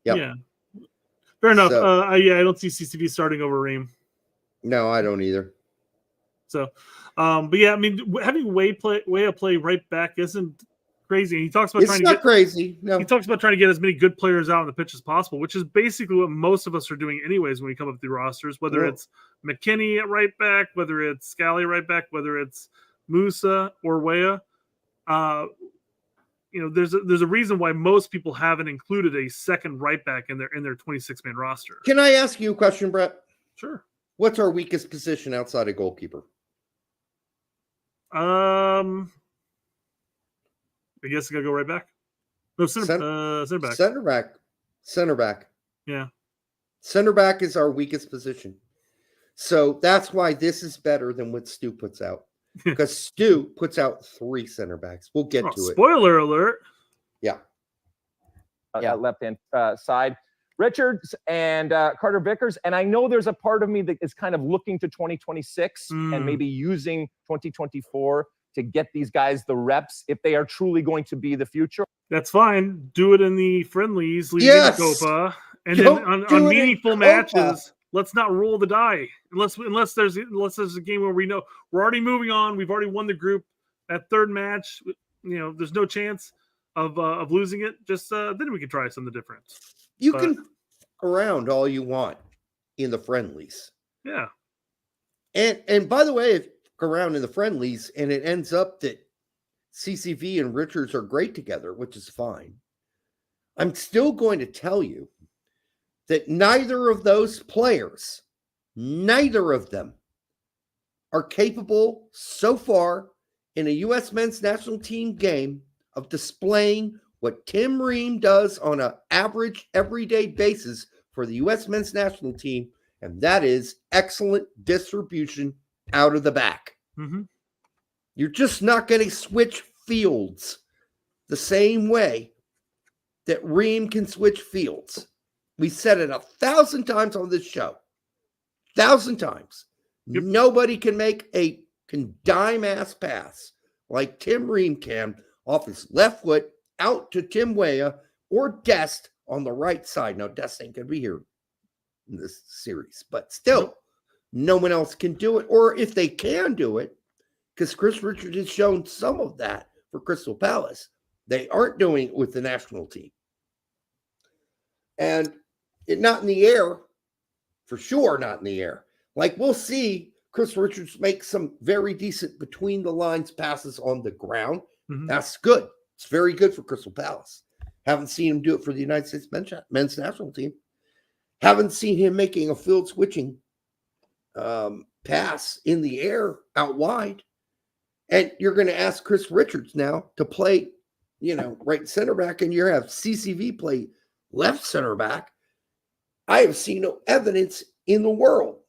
Yeah. Fair enough. I don't see CCV starting over Ream.
No, I don't either.
So, but yeah, I mean, having way of play right back isn't crazy. He talks about
crazy. No,
he talks about trying to get as many good players out on the pitch as possible, which is basically what most of us are doing anyways when we come up through rosters. Whether it's McKinney at right back, whether it's Scally right back, whether it's Musa or Weah. There's a reason why most people haven't included a second right back in their 26-man roster.
Can I ask you a question, Brett?
Sure.
What's our weakest position outside of goalkeeper?
I guess I gotta go right back. No, center back. Center back. Yeah.
Center back is our weakest position. So that's why this is better than what Stu puts out. Because Stu puts out 3 center backs. We'll get to it.
Spoiler alert.
Yeah.
Left-hand side. Richards and Carter Vickers. And I know there's a part of me that is kind of looking to 2026 and maybe using 2024 to get these guys the reps if they are truly going to be the future.
That's fine. Do it in the friendlies, leading into Copa. And then on meaningful matches, let's not roll the die. Unless there's a game where we know we're already moving on. We've already won the group. That third match, there's no chance of losing it. Just then we can try something different.
You can around all you want in the friendlies.
Yeah.
And by the way, if around in the friendlies and it ends up that CCV and Richards are great together, which is fine, I'm still going to tell you that neither of those players, neither of them are capable so far in a U.S. men's national team game of displaying what Tim Ream does on an average everyday basis for the U.S. men's national team, and that is excellent distribution out of the back.
Mm-hmm.
You're just not going to switch fields the same way that Ream can switch fields. We said it 1,000 times on this show. 1,000 times. Yep. Nobody can make a dime-ass pass like Tim Ream can off his left foot out to Tim Weah or Dest on the right side. Now, Dest ain't going to be here in this series, but still, no one else can do it. Or if they can do it, because Chris Richards has shown some of that for Crystal Palace, they aren't doing it with the national team. And not in the air, for sure not in the air. Like, we'll see Chris Richards make some very decent between the lines passes on the ground.
Mm-hmm.
That's good. It's very good for Crystal Palace. Haven't seen him do it for the United States men's national team. Haven't seen him making a field switching pass in the air out wide. And you're going to ask Chris Richards now to play, right center back, and you have CCV play left center back. I have seen no evidence in the world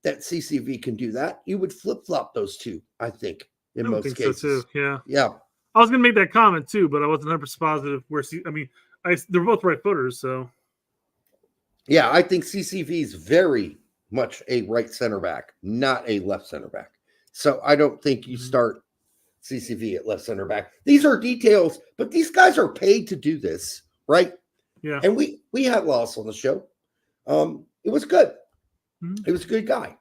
that CCV can do that. You would flip-flop those two, I think, in most cases.
So too. Yeah.
Yeah.
I was going to make that comment too, but I wasn't 100% positive they're both right footers, so.
Yeah, I think CCV is very much a right center back, not a left center back. So I don't think you start CCV at left center back. These are details, but these guys are paid to do this, right?
Yeah.
And we had Loss on the show. It was good.
Mm-hmm.
He was a good guy.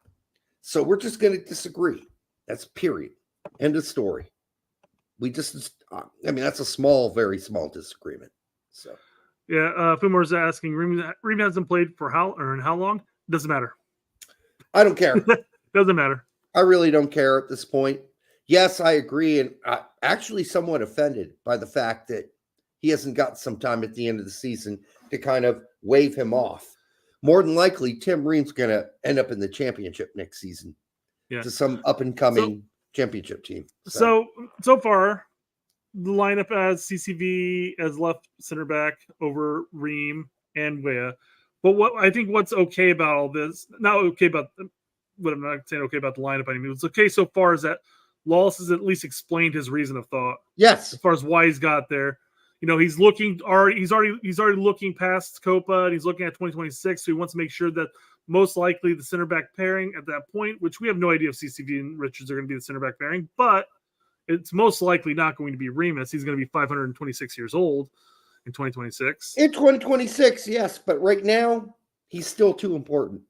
So we're just going to disagree. That's period. End of story. That's a small, very small disagreement. So,
yeah. Fumar's asking, Ream hasn't played for how long? Doesn't matter.
I don't care.
Doesn't matter.
I really don't care at this point. yes, I agree. And I'm actually somewhat offended by the fact that he hasn't got some time at the end of the season to kind of wave him off. More than likely, Tim Ream's going to end up in the championship next season to some up-and-coming championship team.
So far, the lineup as CCV as left center back over Ream and Wea. But what's okay about all this, not okay about what I'm not saying okay about the lineup, I mean, it's okay so far is that Lawless has at least explained his reason of thought.
Yes.
As far as why he's got there. You know, he's already looking past Copa and he's looking at 2026. So he wants to make sure that most likely the center back pairing at that point, which we have no idea if CCV and Richards are going to be the center back pairing, but it's most likely not going to be Remus. He's going to be 526 years old in 2026.
In 2026, yes, but right now he's still too important.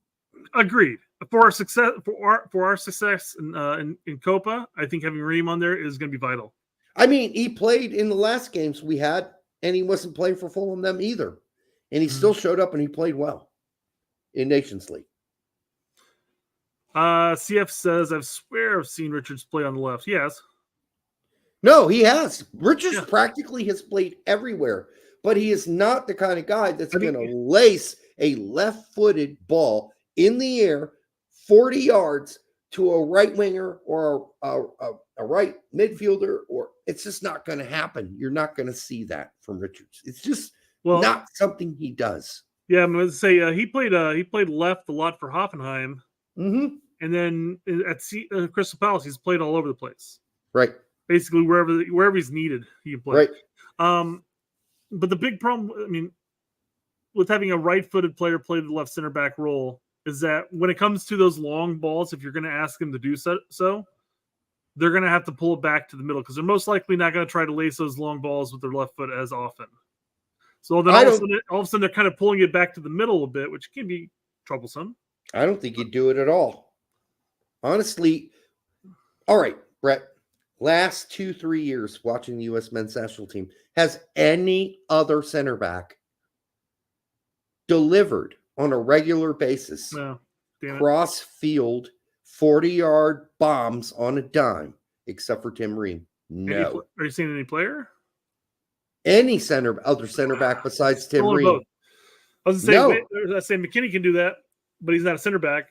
Agreed. For our success, in Copa, I think having Ream on there is going to be vital.
I mean, he played in the last games we had, and he wasn't playing for Fulham them either. And he still showed up and he played well in Nations League.
CF says, I swear I've seen Richards play on the left. He has.
No, he has. Richards practically has played everywhere, but he is not the kind of guy that's going to lace a left-footed ball in the air 40 yards to a right winger or a right midfielder, or it's just not going to happen. You're not going to see that from Richards. It's just not something he does.
Yeah, I'm going to say he played left a lot for Hoffenheim,
and
then at Crystal Palace he's played all over the place.
Right,
basically wherever he's needed, he can play.
Right.
But the big problem, I mean, with having a right-footed player play the left center back role is that when it comes to those long balls, if you're going to ask them to do so, they're going to have to pull it back to the middle because they're most likely not going to try to lace those long balls with their left foot as often. So then all of a sudden they're kind of pulling it back to the middle a bit, which can be troublesome.
I don't think he'd do it at all. Honestly, all right, Brett, last 2-3 years watching the U.S. men's national team, has any other center back delivered on a regular basis cross field 40-yard bombs on a dime except for Tim Ream? No.
Are you seeing any player?
Any other center back besides Tim Ream?
Both. I was going to say McKinney can do that, but he's not a center back.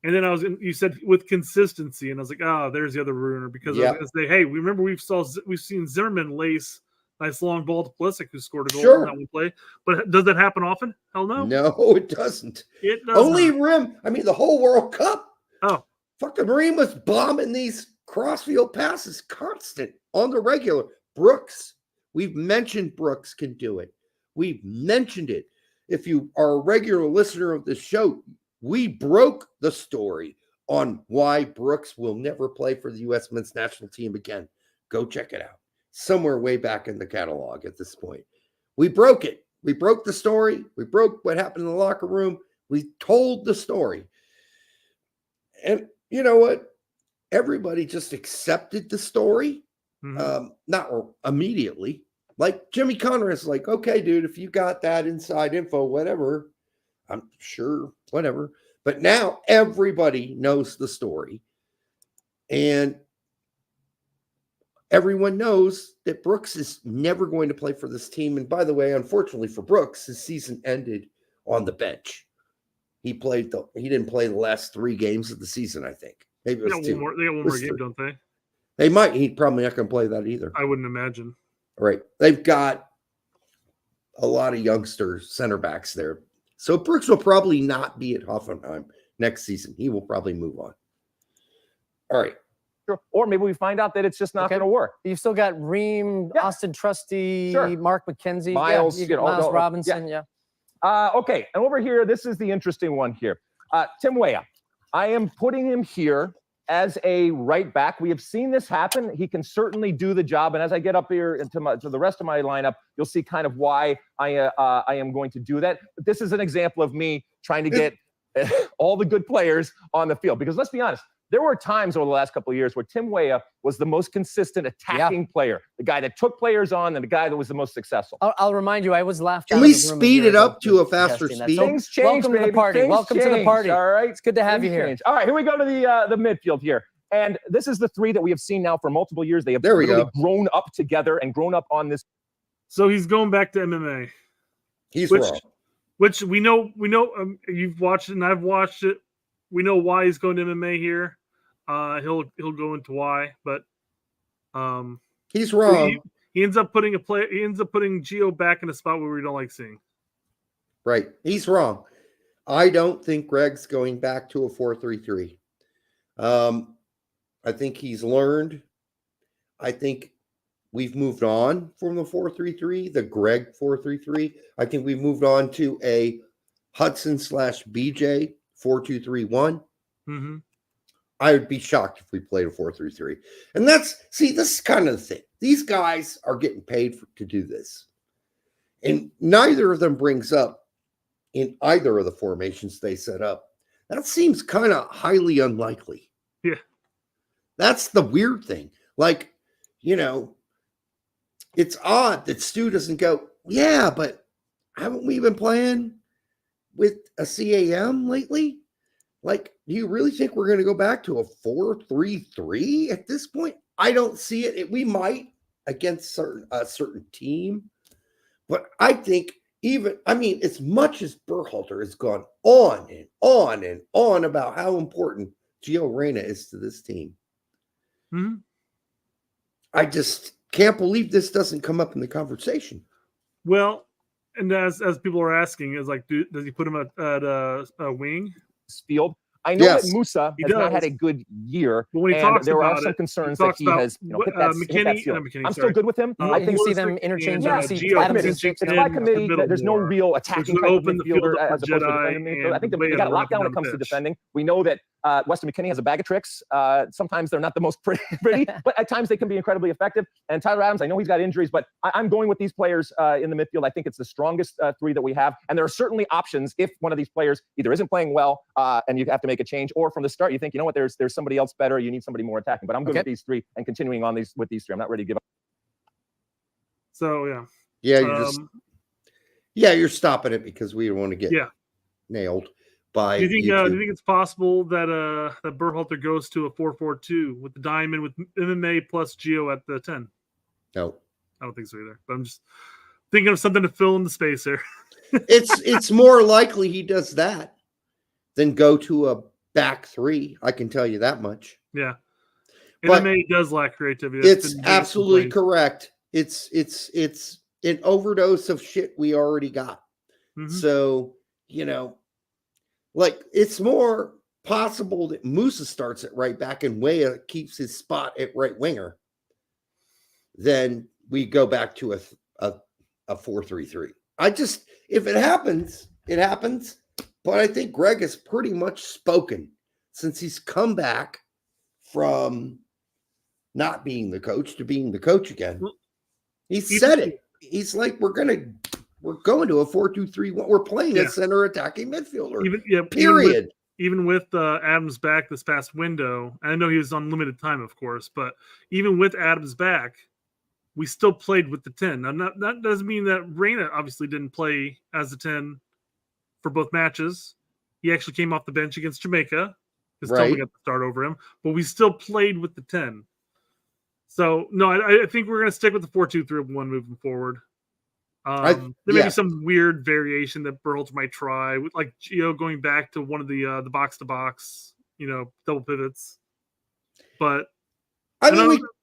And then you said with consistency, and I was like, there's the other ruiner because I was going to say, hey, remember we've seen Zimmerman lace nice long ball to Pulisic, who scored a goal in that one play. But does that happen often? Hell no.
No, it doesn't.
It does
Only
not.
Ream. I mean, the whole World Cup.
Oh,
fucking Ream was bombing these crossfield passes constant on the regular. Brooks. We've mentioned Brooks can do it. We've mentioned it. If you are a regular listener of the show, we broke the story on why Brooks will never play for the U.S. men's national team again. Go check it out. Somewhere way back in the catalog at this point. We broke it. We broke the story. We broke what happened in the locker room. We told the story. And you know what? Everybody just accepted the story. Not immediately. Like Jimmy Conrad is like, okay, dude, if you got that inside info, whatever, I'm sure, whatever. But now everybody knows the story. And everyone knows that Brooks is never going to play for this team. And by the way, unfortunately for Brooks, his season ended on the bench. He didn't play the last 3 games of the season, I think. Maybe it was 2.
They got one more game, don't they?
They might. He's probably not going to play that either.
I wouldn't imagine.
Right. They've got a lot of youngster center backs there. So Brooks will probably not be at Hoffenheim next season. He will probably move on. All right.
Sure. Or maybe we find out that it's just not going to work.
You've still got Ream, Austin Trusty, Mark McKenzie,
Miles,
Miles Robinson.
Okay. And over here, this is the interesting one here. Tim Weah. I am putting him here as a right back. We have seen this happen. He can certainly do the job. And as I get up here to the rest of my lineup, you'll see kind of why I am going to do that. But this is an example of me trying to get all the good players on the field. Because let's be honest, there were times over the last couple of years where Tim Weah was the most consistent attacking player, the guy that took players on and the guy that was the most successful.
I'll remind you, I was laughed out.
Can we speed it up to a faster speed?
Things change,
Welcome to the party. Welcome to the party.
All right.
It's good to have you here.
All right, here we go to the midfield here. And this is the three that we have seen now for multiple years. They have
There we
literally
go.
grown up together and grown up on this.
So he's going back to MMA.
He's wrong.
Which we know. You've watched it, and I've watched it. We know why he's going to MMA here. He'll go into why, but
he's wrong.
He ends up putting Gio back in a spot where we don't like seeing.
Right. He's wrong. I don't think Greg's going back to a 4-3-3. I think he's learned. I think we've moved on from the 4-3-3, the Greg 4-3-3. I think we've moved on to a Hudson/BJ 4-2-3-1.
Mm-hmm.
I would be shocked if we played a 4-3-3. And this is kind of the thing. These guys are getting paid to do this. And neither of them brings up in either of the formations they set up. That seems kind of highly unlikely.
Yeah.
That's the weird thing. Like, it's odd that Stu doesn't go, yeah, but haven't we been playing with a CAM lately? Like, do you really think we're going to go back to a 4-3-3 at this point? I don't see it. We might against a certain team, but I think as much as Berhalter has gone on and on and on about how important Gio Reyna is to this team, I just can't believe this doesn't come up in the conversation.
Well, and as people are asking, is like, does he put him at a wing?
Field. I know that Musa has not had a good year,
but when he
and
talks
there are
about
some
it,
concerns that he has hit that ceiling. I'm still good with him.
I can see them interchanging.
It's by committee. There's no real attacking type of midfielder as opposed to defending midfielder. I think they got a lockdown when it comes to defending. We know that Weston McKennie has a bag of tricks. Sometimes they're not the most pretty, but at times they can be incredibly effective. And Tyler Adams, I know he's got injuries, but I'm going with these players in the midfield. I think it's the strongest three that we have. And there are certainly options if one of these players either isn't playing well and you have to make a change, or from the start you think, there's somebody else better. You need somebody more attacking. But I'm good with these three and continuing on with these three. I'm not ready to give up.
So yeah.
Yeah, you're stopping it because we don't want to get nailed by.
Do you think it's possible that that Berhalter goes to a 4-4-2 with the diamond with MMA plus Gio at the 10?
No,
I don't think so either. But I'm just thinking of something to fill in the space here.
it's more likely he does that than go to a back three. I can tell you that much.
Yeah,
but
MMA does lack creativity.
It's absolutely correct. It's an overdose of shit we already got. Mm-hmm. So like it's more possible that Musa starts at right back and Weah keeps his spot at right winger than we go back to a 4-3-3. If it happens, it happens. But I think Greg has pretty much spoken since he's come back from not being the coach to being the coach again. He said it. He's like, we're going to a 4-2-3-1. We're playing a center attacking midfielder. Period.
Even with Adams back this past window, I know he was on limited time, of course, but even with Adams back, we still played with the 10. Now, that doesn't mean that Reyna obviously didn't play as a 10 for both matches. He actually came off the bench against Jamaica because Tony got the start over him, but we still played with the 10. So, no, I think we're going to stick with the 4-2-3-1 moving forward. There may be some weird variation that Berhalter might try, with like Gio going back to one of the box-to-box, double pivots. But I'm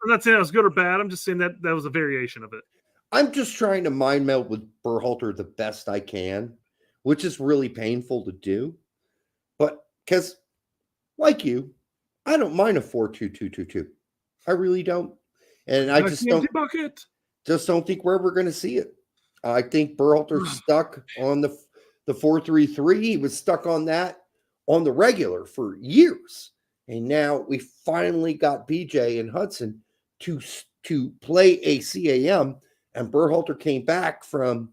not saying that was good or bad. I'm just saying that was a variation of it.
I'm just trying to mind meld with Berhalter the best I can, which is really painful to do. But because, like you, I don't mind a 4-2-2-2-2. I really don't. And I just don't think we're ever going to see it. I think Berhalter's stuck on the 4-3-3. He was stuck on that on the regular for years. And now we finally got BJ and Hudson to play a CAM, and Berhalter came back from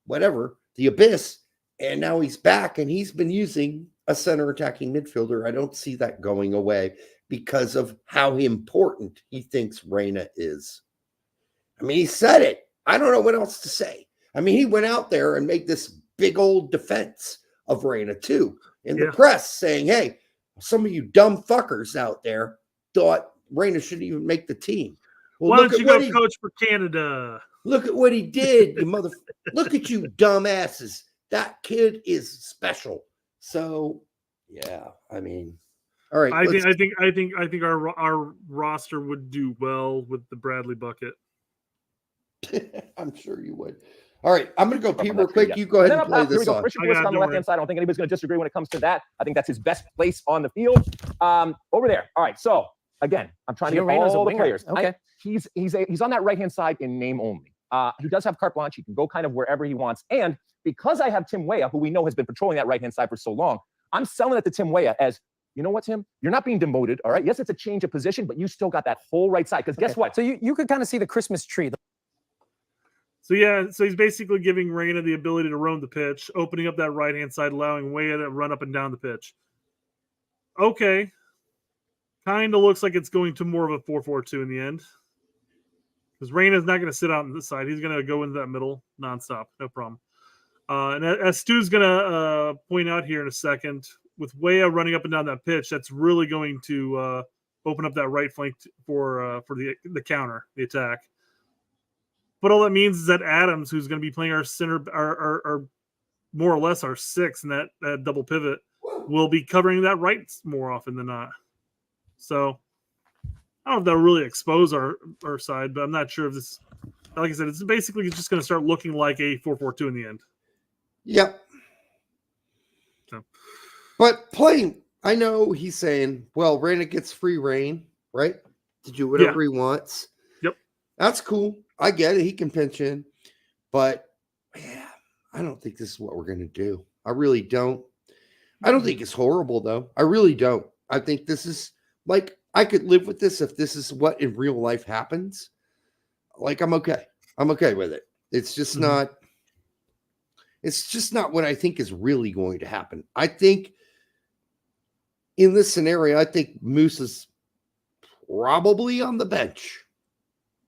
the abyss, and now he's back, and he's been using a center attacking midfielder. I don't see that going away because of how important he thinks Reyna is. I mean, he said it. I don't know what else to say. I mean, he went out there and made this big old defense of Reyna too in the press, saying, hey, some of you dumb fuckers out there thought Reyna shouldn't even make the team. Well,
why don't you go coach for Canada?
Look at what he did, you mother. Look at you, dumbasses. That kid is special. So, yeah, I mean, all right.
I think our roster would do well with the Bradley bucket.
I'm sure you would. All right, I'm going to go pee real quick. You go ahead and play this on.
Richard Bliss on the left-hand side. I don't think anybody's going to disagree when it comes to that. I think that's his best place on the field. Over there. All right, so again, I'm trying to get all the players.
Okay.
He's on that right-hand side in name only. He does have carte blanche. He can go kind of wherever he wants. And because I have Tim Weah, who we know has been patrolling that right-hand side for so long, I'm selling it to Tim Weah as, you know what, Tim? You're not being demoted, all right? Yes, it's a change of position, but you still got that whole right side. Because guess what?
So you could kind of see the Christmas tree.
So he's basically giving Reyna the ability to roam the pitch, opening up that right-hand side, allowing Weah to run up and down the pitch. Okay. Kind of looks like it's going to more of a 4-4-2 in the end. Because Reyna's not going to sit out on this side. He's going to go into that middle nonstop. No problem. And as Stu's going to point out here in a second, with Weah running up and down that pitch, that's really going to open up that right flank for the counter, the attack. But all that means is that Adams, who's going to be playing our center, our more or less our 6 in that double pivot, will be covering that right more often than not. So I don't know if that'll really expose our side, but I'm not sure if this, like I said, it's basically just going to start looking like a 4-4-2 in the end.
Yep.
So.
But playing, I know he's saying, well, Reyna gets free reign, right? To do whatever he wants.
Yep.
That's cool. I get it. He can pinch in. But, yeah, I don't think this is what we're going to do. I really don't. I don't think it's horrible, though. I really don't. I think this is, like, I could live with this if this is what in real life happens. Like, I'm okay. I'm okay with it. It's just not. It's just not what I think is really going to happen. I think in this scenario, I think Moose is probably on the bench.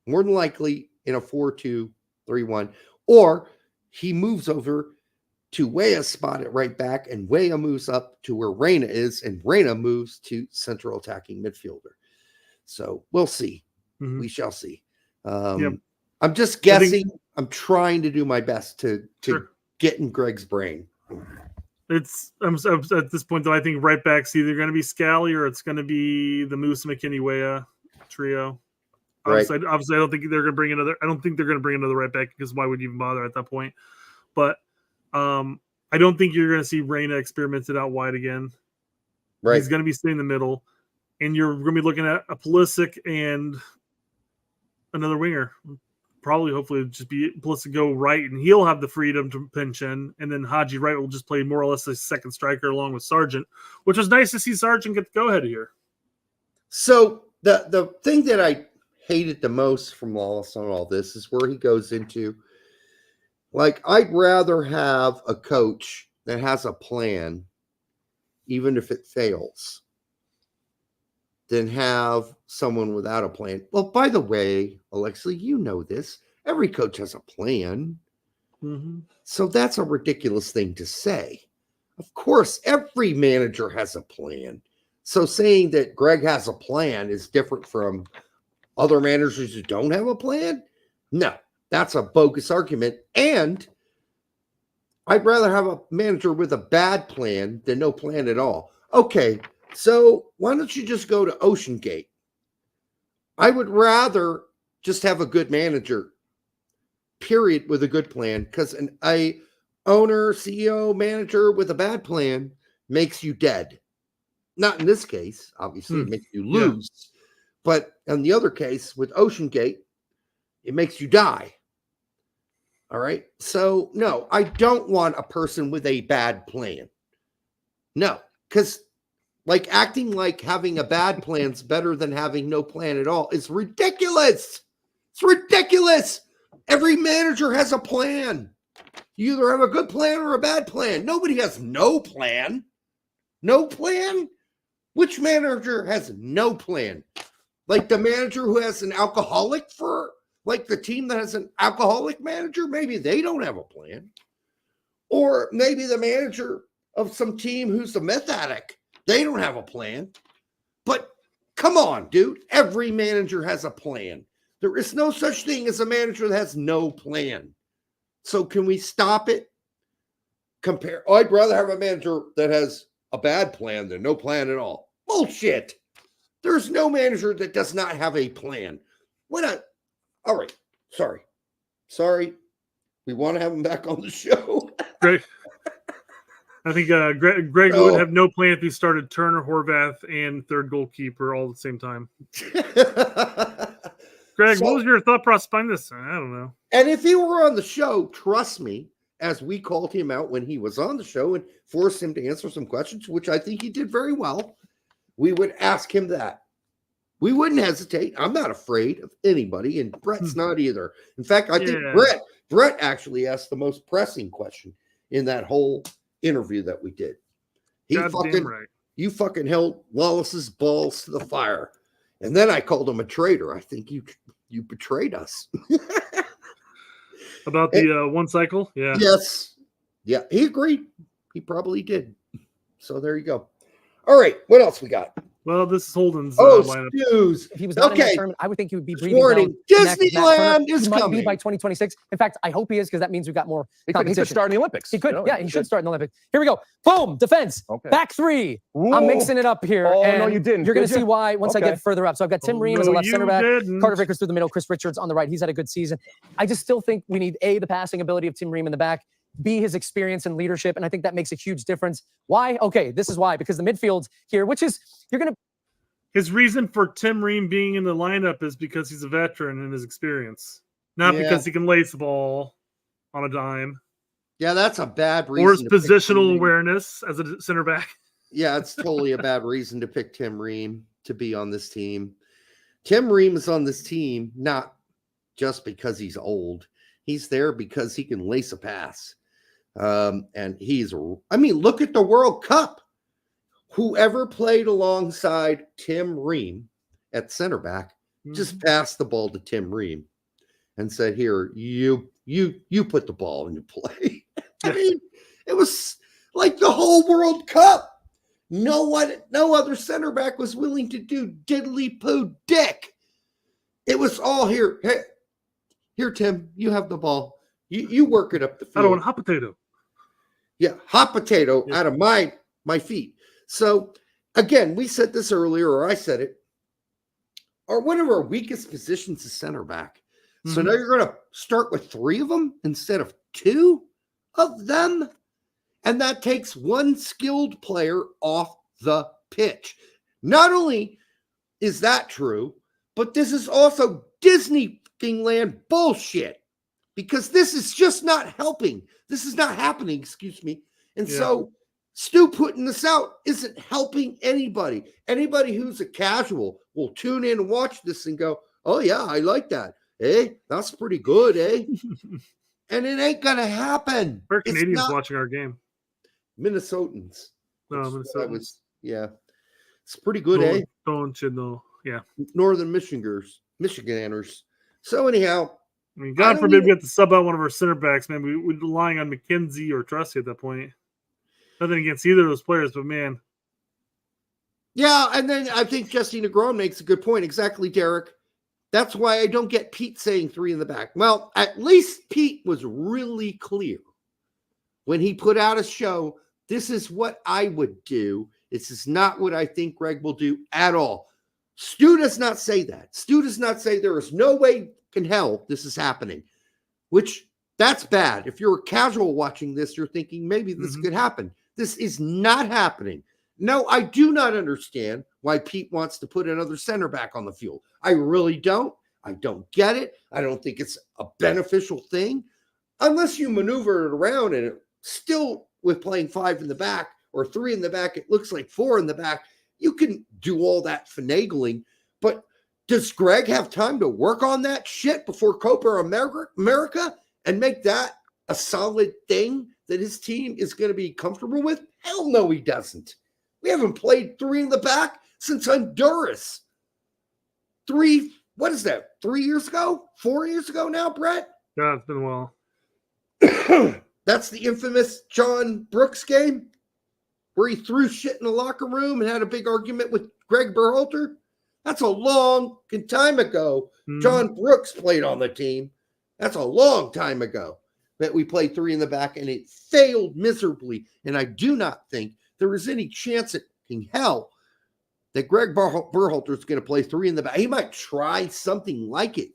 More than likely in a 4-2-3-1. Or he moves over to Weah's spot at right back, and Weah moves up to where Reyna is, and Reyna moves to central attacking midfielder. So we'll see. We shall see. I'm just guessing. I'm trying to do my best to get in Greg's brain.
It's at this point though. I think right back's either going to be Scally or it's going to be the Moose, McKinney, Weah trio. Obviously, I don't think they're going to bring another. I don't think they're going to bring another right back because why would you even bother at that point? But I don't think you're going to see Reyna experimented out wide again.
Right,
he's going to be staying in the middle, and you're going to be looking at a Pulisic and another winger. Probably, hopefully, just be Pulisic go right, and he'll have the freedom to pinch in, and then Haji Wright will just play more or less a second striker along with Sargent, which was nice to see Sargent get the go ahead here.
So the thing that I hated the most from Lawless on all this is where he goes into, like, I'd rather have a coach that has a plan, even if it fails, than have someone without a plan. Well, by the way, Alexi, you know this. Every coach has a plan. So that's a ridiculous thing to say. Of course, every manager has a plan. So saying that Greg has a plan is different from other managers who don't have a plan? No, that's a bogus argument. And I'd rather have a manager with a bad plan than no plan at all. Okay, so why don't you just go to Ocean Gate? I would rather just have a good manager, period, with a good plan, because a owner, CEO, manager with a bad plan makes you dead. Not in this case, obviously, it makes you lose. Yeah. But in the other case, with Ocean Gate, it makes you die. All right? So, no, I don't want a person with a bad plan. No, because like acting like having a bad plan is better than having no plan at all is ridiculous. It's ridiculous. Every manager has a plan. You either have a good plan or a bad plan. Nobody has no plan. No plan? Which manager has no plan? Like the manager who has an alcoholic for, like the team that has an alcoholic manager, maybe they don't have a plan. Or maybe the manager of some team who's a meth addict They don't have a plan. But come on, dude. Every manager has a plan. There is no such thing as a manager that has no plan. So can we stop it? I'd rather have a manager that has a bad plan than no plan at all. Bullshit. There's no manager that does not have a plan. Why not? All right. Sorry. We want to have him back on the show.
Greg. I think Greg would have no plan if he started Turner, Horvath, and third goalkeeper all at the same time. Greg, what was your thought process behind this? I don't know.
And if he were on the show, trust me, as we called him out when he was on the show and forced him to answer some questions, which I think he did very well, we would ask him that. We wouldn't hesitate. I'm not afraid of anybody, and Brett's not either. In fact, I think Brett actually asked the most pressing question in that whole interview that we did. You fucking held Wallace's balls to the fire. And then I called him a traitor. I think you betrayed us.
About the one cycle? Yeah.
Yes. Yeah, he agreed. He probably did. So there you go. All right. What else we got?
Well, this is Holden's
lineup. Stews.
If he was not in that tournament, I would think he would be breathing
down. Disneyland is
coming.
coming.
He might be by 2026. In fact, I hope he is, because that means we've got more competition.
He could start in the Olympics.
He could. He should start in the Olympics. Here we go. Boom. Defense. Okay. Back three. Ooh. I'm mixing it up here.
Oh, no, you didn't.
You're going to see why once I get further up. So I've got Tim Ream as a left center back. Carter Vickers through the middle. Chris Richards on the right. He's had a good season. I just still think we need A, the passing ability of Tim Ream in the back, B, his experience and leadership. And I think that makes a huge difference. Why? Okay, this is why. Because the midfield here, which is, you're going to,
his reason for Tim Ream being in the lineup is because he's a veteran in his experience, not because he can lace the ball on a dime.
Yeah, that's a bad reason.
Or his positional awareness as a center back.
Yeah, it's totally a bad reason to pick Tim Ream to be on this team. Tim Ream is on this team not just because he's old. He's there because he can lace a pass. And look at the World Cup. Whoever played alongside Tim Ream at center back just passed the ball to Tim Ream and said, "Here, you put the ball into play." I mean, it was like the whole World Cup. No other center back was willing to do diddly poo dick. It was all here. Hey, here, Tim, you have the ball. You work it up the field.
I don't want hot potato.
Yeah, hot potato out of my feet. So, again, we said this earlier, or I said it. One of our weakest positions is center back. Mm-hmm. So now you're going to start with 3 of them instead of 2 of them? And that takes one skilled player off the pitch. Not only is that true, but this is also Disneyland bullshit. Because this is just not helping. This is not happening, excuse me. And so Stu putting this out isn't helping anybody. Anybody who's a casual will tune in and watch this and go, "Oh, yeah, I like that. That's pretty good, And it ain't going to happen.
We're Canadians watching our game.
Minnesotans.
No, Minnesotans.
It's pretty good,
Don't you know? Yeah.
Northern Michiganders. So anyhow.
I mean, God forbid we have to sub out one of our center backs, man. We're relying on McKenzie or Trusty at that point. Nothing against either of those players, but man.
Yeah, and then I think Jesse Negron makes a good point. Exactly, Derek. That's why I don't get Pete saying 3 in the back. Well, at least Pete was really clear when he put out a show. This is what I would do. This is not what I think Greg will do at all. Stu does not say that. Stu does not say there is no way in hell this is happening, which that's bad. If you're a casual watching this, you're thinking maybe this could happen. This is not happening. No, I do not understand why Pete wants to put another center back on the field. I really don't. I don't get it. I don't think it's a beneficial thing unless you maneuver it around and it still with playing 5 in the back or 3 in the back, it looks like 4 in the back. You can do all that finagling, but does Greg have time to work on that shit before Copa America and make that a solid thing that his team is going to be comfortable with? Hell no, he doesn't. We haven't played 3 in the back since Honduras. 3 years ago? 4 years ago now, Brett?
Yeah, it's been a while.
That's the infamous John Brooks game where he threw shit in the locker room and had a big argument with Greg Berhalter? That's a long time ago. John Brooks played on the team. That's a long time ago that we played 3 in the back, and it failed miserably. And I do not think there is any chance in hell that Greg Berhalter is going to play 3 in the back. He might try something like it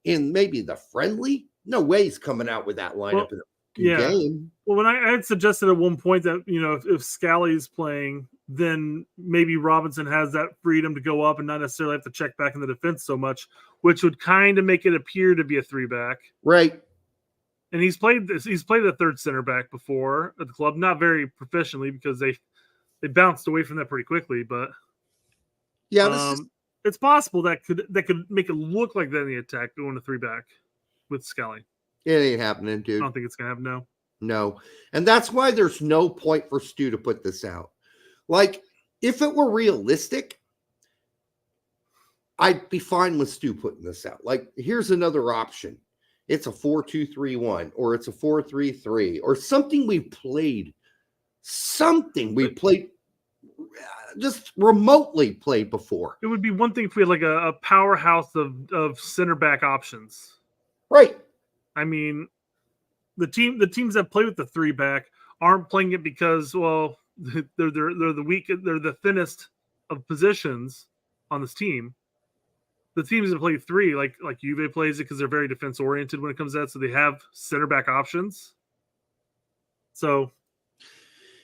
in maybe the friendly. No way he's coming out with that lineup in the game.
Well, when I had suggested at one point that, if Scally's playing, then maybe Robinson has that freedom to go up and not necessarily have to check back in the defense so much, which would kind of make it appear to be a 3-back.
Right.
And he's played the third center back before at the club, not very proficiently because they bounced away from that pretty quickly, but it's possible that could make it look like that in the attack going to 3-back with Scally.
It ain't happening, dude.
I don't think it's gonna happen.
No. And that's why there's no point for Stu to put this out. Like, if it were realistic, I'd be fine with Stu putting this out. Like, here's another option. It's a 4-2-3-1, or it's a 4-3-3, or something we played. Just remotely played before.
It would be one thing if we had like a powerhouse of center back options.
Right.
I mean, the teams that play with the 3-back aren't playing it because, well, they're the weak, they're the thinnest of positions on this team. The teams that play 3, like Juve plays it because they're very defense oriented when it comes to that, so they have center back options. So,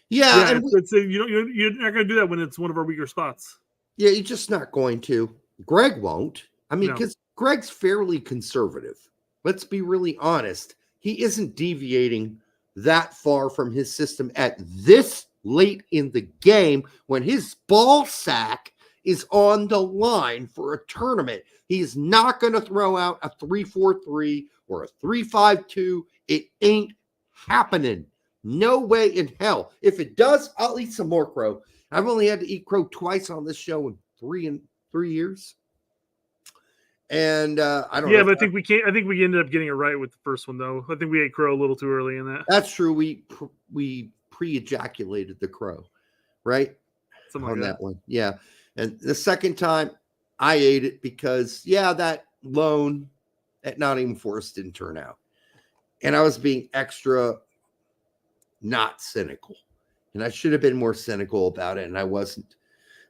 you're not going to do that when it's one of our weaker spots.
Yeah, you're just not going to. Greg won't. I mean, because Greg's fairly conservative. Let's be really honest. He isn't deviating that far from his system at this late in the game when his ball sack is on the line for a tournament. He's not going to throw out a 3-4-3 or a 3-5-2. It ain't happening. No way in hell. If it does, I'll eat some more crow. I've only had to eat crow twice on this show in 3 years. And I don't know.
Yeah, but I think we ended up getting it right with the first one, though. I think we ate crow a little too early in that.
That's true. We pre-ejaculated the crow, right?
Something like
that one. Yeah. And the second time I ate it because, that loan at Nottingham Forest didn't turn out. And I was being extra not cynical. And I should have been more cynical about it, and I wasn't.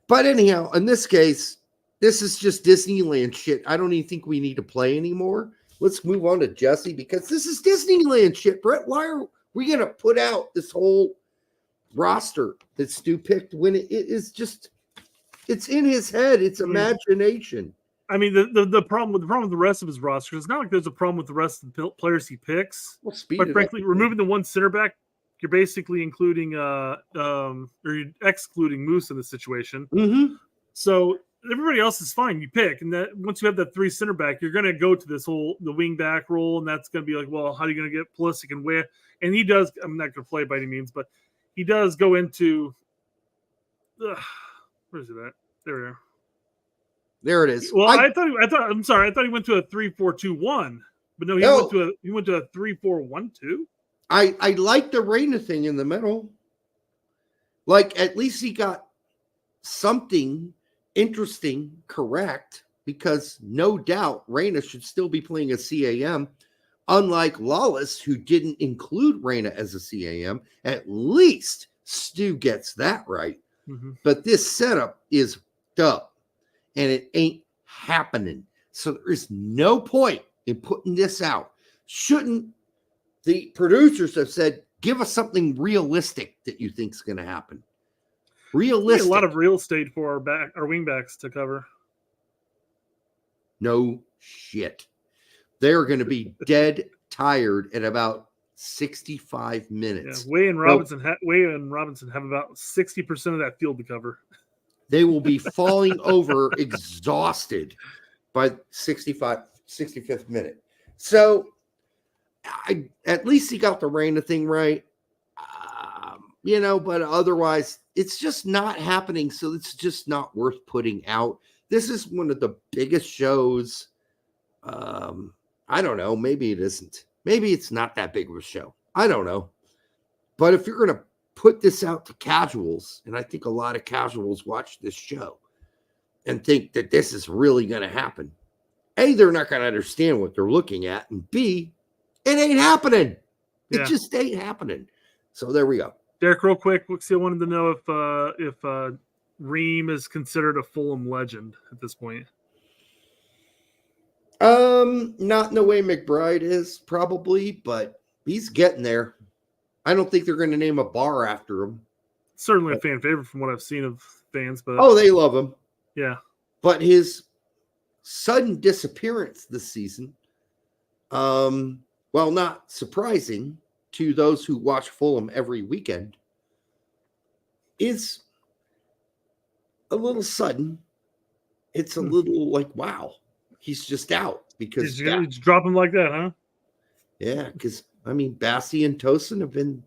But anyhow, in this case, this is just Disneyland shit. I don't even think we need to play anymore. Let's move on to Jesse because this is Disneyland shit, Brett. Why are we going to put out this whole roster that Stu picked when it is just, it's in his head. It's imagination.
I mean, the problem with the rest of his roster, it's not like there's a problem with the rest of the players he picks.
Well,
but frankly, removing the one center back, you're basically including or you're excluding Moose in this situation.
Mm-hmm.
So everybody else is fine. You pick, and that once you have that 3 center back, you're going to go to the wing back role, and that's going to be like, well, how are you going to get Pulisic and where? And he does. I'm not going to play by any means, but he does go into. Where's it at? There we are.
There it is.
Well, I thought he went to a 3-4-2-1, but no, he went to a 3-4-1-2.
I like the Reyna thing in the middle. Like, at least he got something interesting correct, because no doubt Reyna should still be playing a CAM, unlike Lawless, who didn't include Reyna as a CAM. At least Stu gets that right.
Mm-hmm.
But this setup is dumb, and it ain't happening. So there's no point in putting this out. Shouldn't the producers have said, give us something realistic that you think is going to happen? Realistic.
A lot of real estate for our wing backs to cover.
No shit. They're going to be dead tired at about 65 minutes.
Yeah, Way and Robinson have about 60% of that field to cover.
They will be falling over exhausted by 65th minute. So at least he got the Reyna thing right. But otherwise it's just not happening. So it's just not worth putting out. This is one of the biggest shows. I don't know. Maybe it isn't. Maybe it's not that big of a show. I don't know. But if you're going to put this out to casuals, and I think a lot of casuals watch this show and think that this is really going to happen. A, they're not going to understand what they're looking at, and B, it ain't happening. It just ain't happening. So there we go.
Derek, real quick, I wanted to know if Ream is considered a Fulham legend at this point.
Not in the way McBride is, probably, but he's getting there. I don't think they're going to name a bar after him.
Certainly a fan favorite from what I've seen of fans, but
they love him.
Yeah.
But his sudden disappearance this season, while not surprising to those who watch Fulham every weekend, is a little sudden. It's a little like, wow, he's just out because
he's dropping like that, huh?
Yeah, because I mean, Bassi and Tosin have been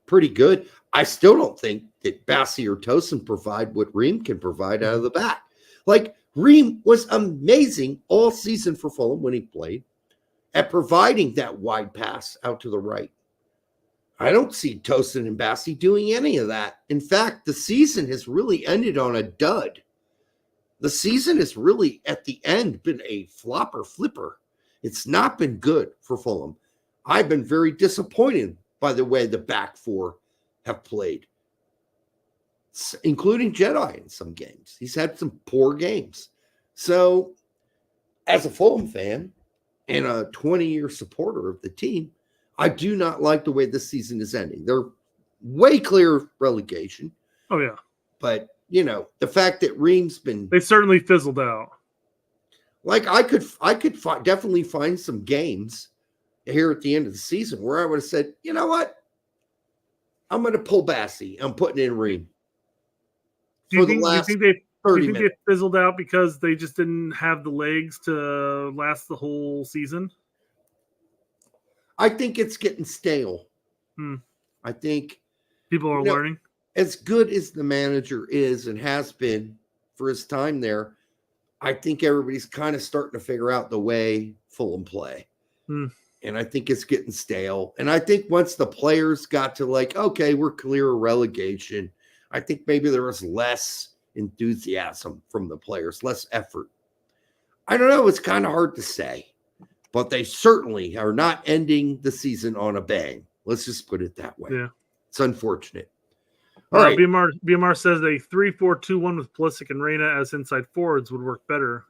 pretty good. I still don't think that Bassi or Tosin provide what Ream can provide out of the back. Like, Ream was amazing all season for Fulham when he played at providing that wide pass out to the right. I don't see Tosin and Bassi doing any of that. In fact, the season has really ended on a dud. The season has really, at the end, been a flopper flipper. It's not been good for Fulham. I've been very disappointed by the way the back four have played, including Jedi in some games. He's had some poor games. So, as a Fulham fan and a 20-year supporter of the team, I do not like the way this season is ending. They're way clear of relegation.
Oh, yeah.
But, you know, the fact that Ream's been...
They certainly fizzled out.
Like, I could definitely find some games here at the end of the season where I would have said, you know what? I'm going to pull Bassi. I'm putting in Ream.
Do you think they fizzled out because they just didn't have the legs to last the whole season?
I think it's getting stale. I think
people are learning.
As good as the manager is and has been for his time there, I think everybody's kind of starting to figure out the way Fulham play. And I think it's getting stale. And I think once the players got to like, okay, we're clear of relegation, I think maybe there was less enthusiasm from the players, less effort. I don't know. It's kind of hard to say. But they certainly are not ending the season on a bang. Let's just put it that way.
Yeah.
It's unfortunate. All right.
BMR says a 3-4-2-1 with Pulisic and Reyna as inside forwards would work better,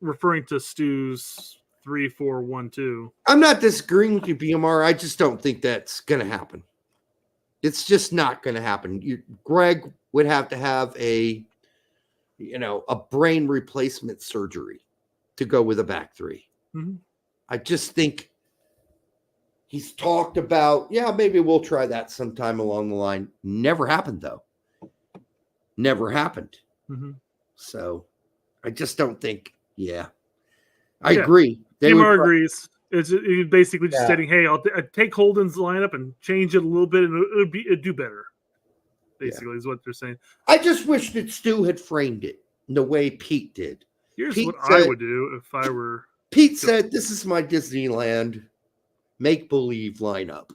referring to Stu's 3-4-1-2.
I'm not disagreeing with you, BMR. I just don't think that's going to happen. It's just not going to happen. Greg would have to have a brain replacement surgery to go with a back three. I just think he's talked about, maybe we'll try that sometime along the line. Never happened, though. Never happened. So I just don't think, I agree.
BMR agrees. It's basically just stating, hey, I'll take Holden's lineup and change it a little bit, and it'd do better. Basically, is what they're saying.
I just wish that Stu had framed it in the way Pete did.
Here's what I would do if I were.
Pete said, this is my Disneyland make-believe lineup.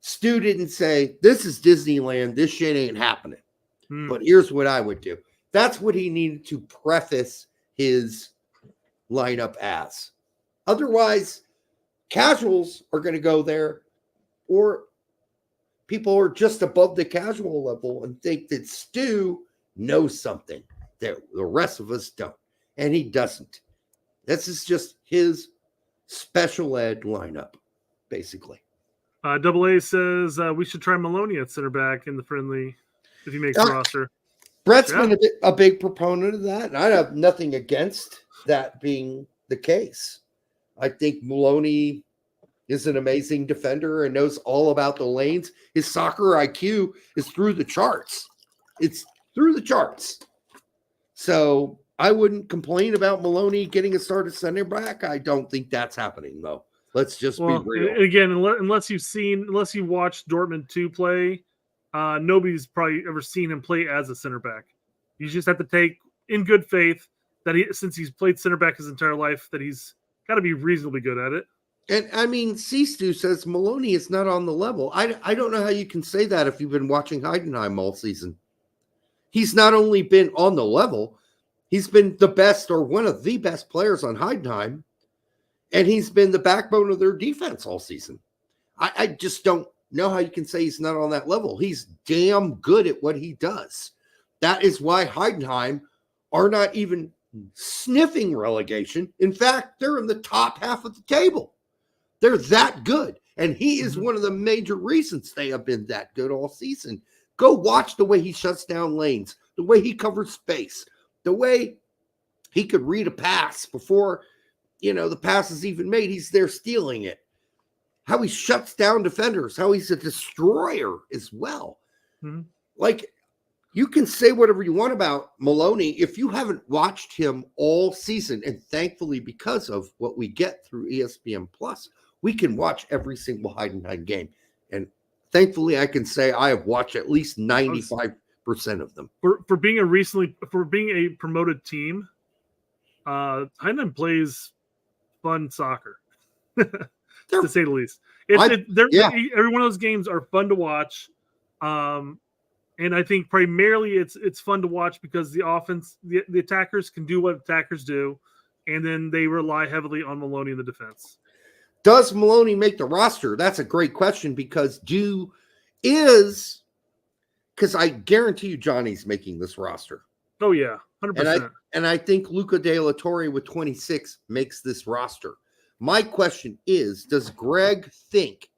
Stu didn't say, this is Disneyland, this shit ain't happening. But here's what I would do. That's what he needed to preface his lineup as. Otherwise, casuals are going to go there, or people who are just above the casual level and think that Stu knows something that the rest of us don't. And he doesn't. This is just his special ed lineup, basically.
Double A says we should try Maloney at center back in the friendly if he makes the roster.
Brett's been a big proponent of that, and I have nothing against that being the case. I think Maloney is an amazing defender and knows all about the lanes. His soccer IQ is through the charts. It's through the charts. So I wouldn't complain about Maloney getting a start at center back. I don't think that's happening, though. Let's just be real.
Again, unless you watched Dortmund 2 play, nobody's probably ever seen him play as a center back. You just have to take in good faith that since he's played center back his entire life, that he's got to be reasonably good at it.
And I mean, Sistu says Maloney is not on the level. I don't know how you can say that if you've been watching Heidenheim all season. He's not only been on the level, he's been the best or one of the best players on Heidenheim, and he's been the backbone of their defense all season. I just don't know how you can say he's not on that level. He's damn good at what he does. That is why Heidenheim are not even sniffing relegation. In fact, they're in the top half of the table. They're that good. And he is one of the major reasons they have been that good all season. Go watch the way he shuts down lanes, the way he covers space, the way he could read a pass before, the pass is even made. He's there stealing it. How he shuts down defenders, how he's a destroyer as well.
Mm-hmm.
Like, you can say whatever you want about Maloney. If you haven't watched him all season, and thankfully because of what we get through ESPN Plus, we can watch every single Heidenheim game. And thankfully I can say I have watched at least 95% of them.
For being a promoted team, Heidenheim plays fun soccer. To say the least. Every one of those games are fun to watch. And I think primarily it's fun to watch because the offense, the attackers can do what attackers do, and then they rely heavily on Maloney in the defense.
Does Maloney make the roster? That's a great question because I guarantee you Johnny's making this roster.
Oh yeah, 100%.
And I think Luca De La Torre with 26 makes this roster. My question is, does Greg think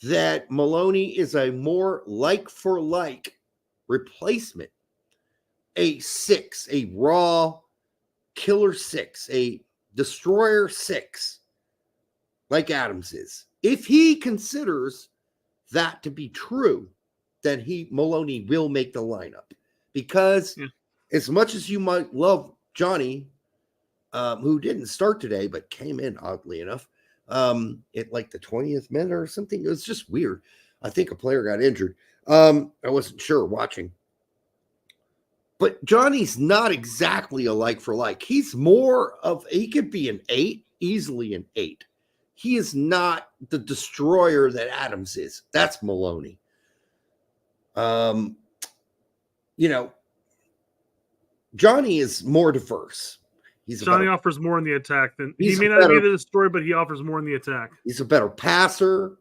that Maloney is a more like-for-like replacement? A 6, a raw killer 6, a destroyer 6, like Adams is. If he considers that to be true, then Maloney will make the lineup. Because as much as you might love Johnny, who didn't start today, but came in oddly enough, at like the 20th minute or something. It was just weird. I think a player got injured. I wasn't sure watching. But Johnny's not exactly a like for like. He's he could be an 8, easily an 8. He is not the destroyer that Adams is. That's Maloney. Johnny is more diverse.
Johnny offers more in the attack than he may not be the destroyer, but he offers more in the attack.
He's a better passer.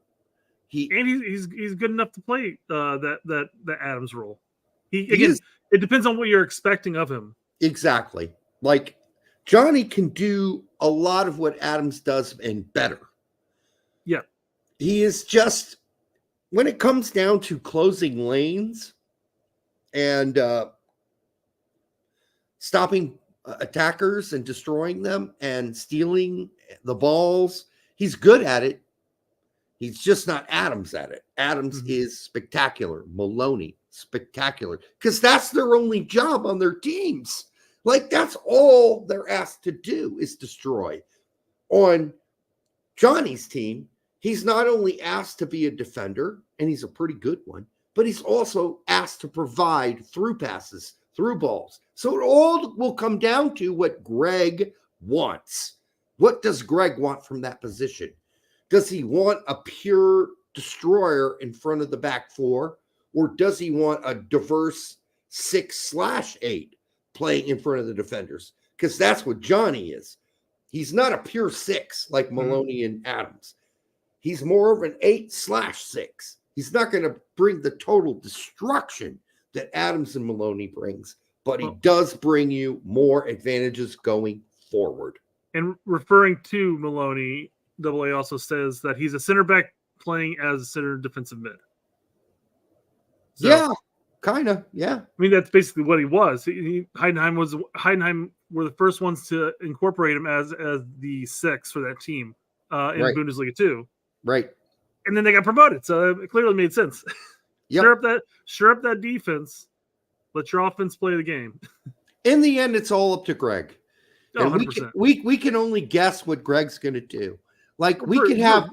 He's good enough to play that Adams role. It depends on what you're expecting of him.
Exactly. Like Johnny can do a lot of what Adams does and better.
Yeah.
He is just, when it comes down to closing lanes and stopping attackers and destroying them and stealing the balls, he's good at it. He's just not Adams at it. Adams is spectacular. Maloney, spectacular. Because that's their only job on their teams. Like, that's all they're asked to do is destroy. On Johnny's team, he's not only asked to be a defender, and he's a pretty good one, but he's also asked to provide through passes, through balls. So it all will come down to what Greg wants. What does Greg want from that position? Does he want a pure destroyer in front of the back four, or does he want a diverse 6/8 playing in front of the defenders? Because that's what Johnny is. He's not a pure 6 like Maloney and Adams. He's more of an 8/6. He's not going to bring the total destruction that Adams and Maloney brings, but he does bring you more advantages going forward.
And referring to Maloney, AA also says that he's a center back playing as a center defensive mid. So,
yeah, kind of. Yeah.
I mean, that's basically what he was. Heidenheim were the first ones to incorporate him as the 6 for that team in Bundesliga 2.
Right.
And then they got promoted. So it clearly made sense.
Yep.
Sure up that defense. Let your offense play the game.
In the end, it's all up to Greg.
Oh,
and we can only guess what Greg's going to do. Like we're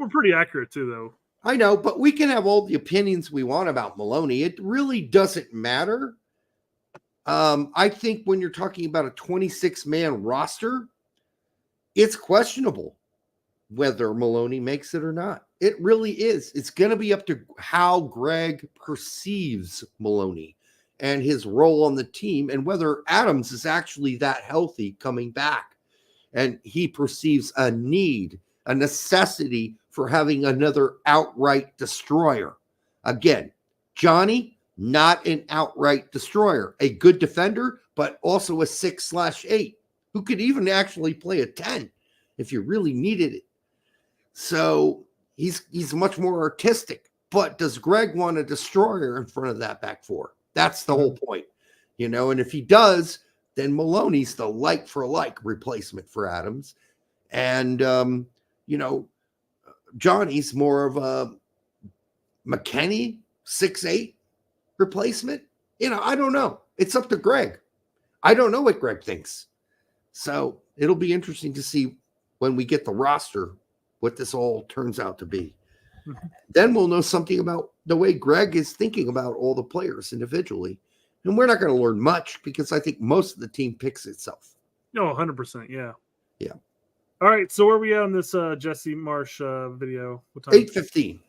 pretty accurate too, though.
I know, but we can have all the opinions we want about Maloney. It really doesn't matter. I think when you're talking about a 26-man roster, it's questionable. whether Maloney makes it or not. It really is. It's going to be up to how Greg perceives Maloney and his role on the team, and whether Adams is actually that healthy coming back. And he perceives a need, a necessity for having another outright destroyer. Again, Johnny, not an outright destroyer, a good defender, but also a 6/8 who could even actually play a 10 if you really needed it. So he's much more artistic. But does Greg want a destroyer in front of that back four? That's the whole point, and if he does, then Maloney's the like for like replacement for Adams. And, Johnny's more of a McKennie 6'8" replacement. I don't know. It's up to Greg. I don't know what Greg thinks. So it'll be interesting to see when we get the roster what this all turns out to be. Then we'll know something about the way Greg is thinking about all the players individually. And we're not going to learn much because I think most of the team picks itself.
No, 100%. Yeah.
Yeah.
All right. So where are we at on this Jesse Marsh video? What time?
8:15.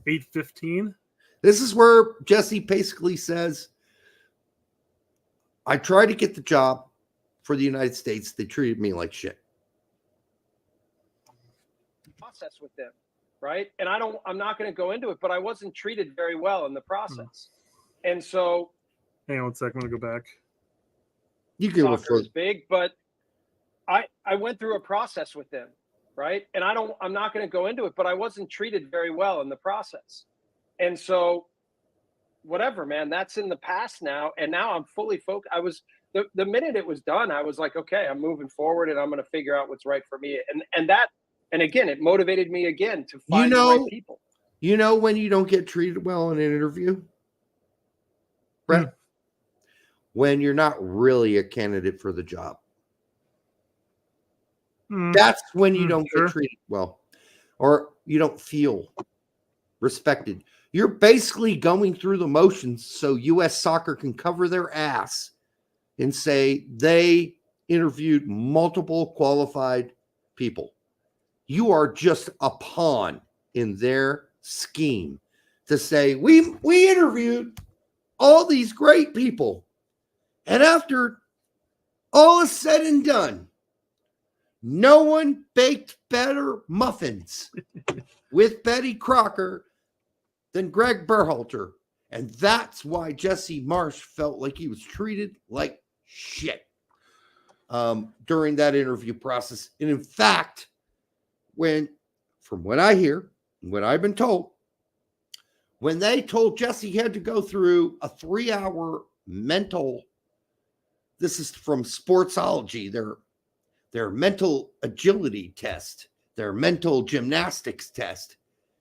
8:15.
This is where Jesse basically says, I tried to get the job for the United States. They treated me like shit.
Process with them, right? And I'm not going to go into it, but I wasn't treated very well in the process. And so,
hang on one second. I'm going to go back.
You can go
is big, but I went through a process with them, right? And I'm not going to go into it, but I wasn't treated very well in the process. And so, whatever, man, that's in the past now. And now I'm fully focused. I was the minute it was done, I was like, okay, I'm moving forward, and I'm going to figure out what's right for me. And again, it motivated me again to find the right people.
When you don't get treated well in an interview, Brett, when you're not really a candidate for the job. That's when you don't get treated well, or you don't feel respected. You're basically going through the motions so U.S. Soccer can cover their ass and say they interviewed multiple qualified people. You are just a pawn in their scheme to say, we interviewed all these great people. And after all is said and done, no one baked better muffins with Betty Crocker than Greg Berhalter. And that's why Jesse Marsh felt like he was treated like shit during that interview process. And in fact, from what I hear, what I've been told, when they told Jesse he had to go through a 3-hour mental, this is from Sportsology, their mental agility test, their mental gymnastics test.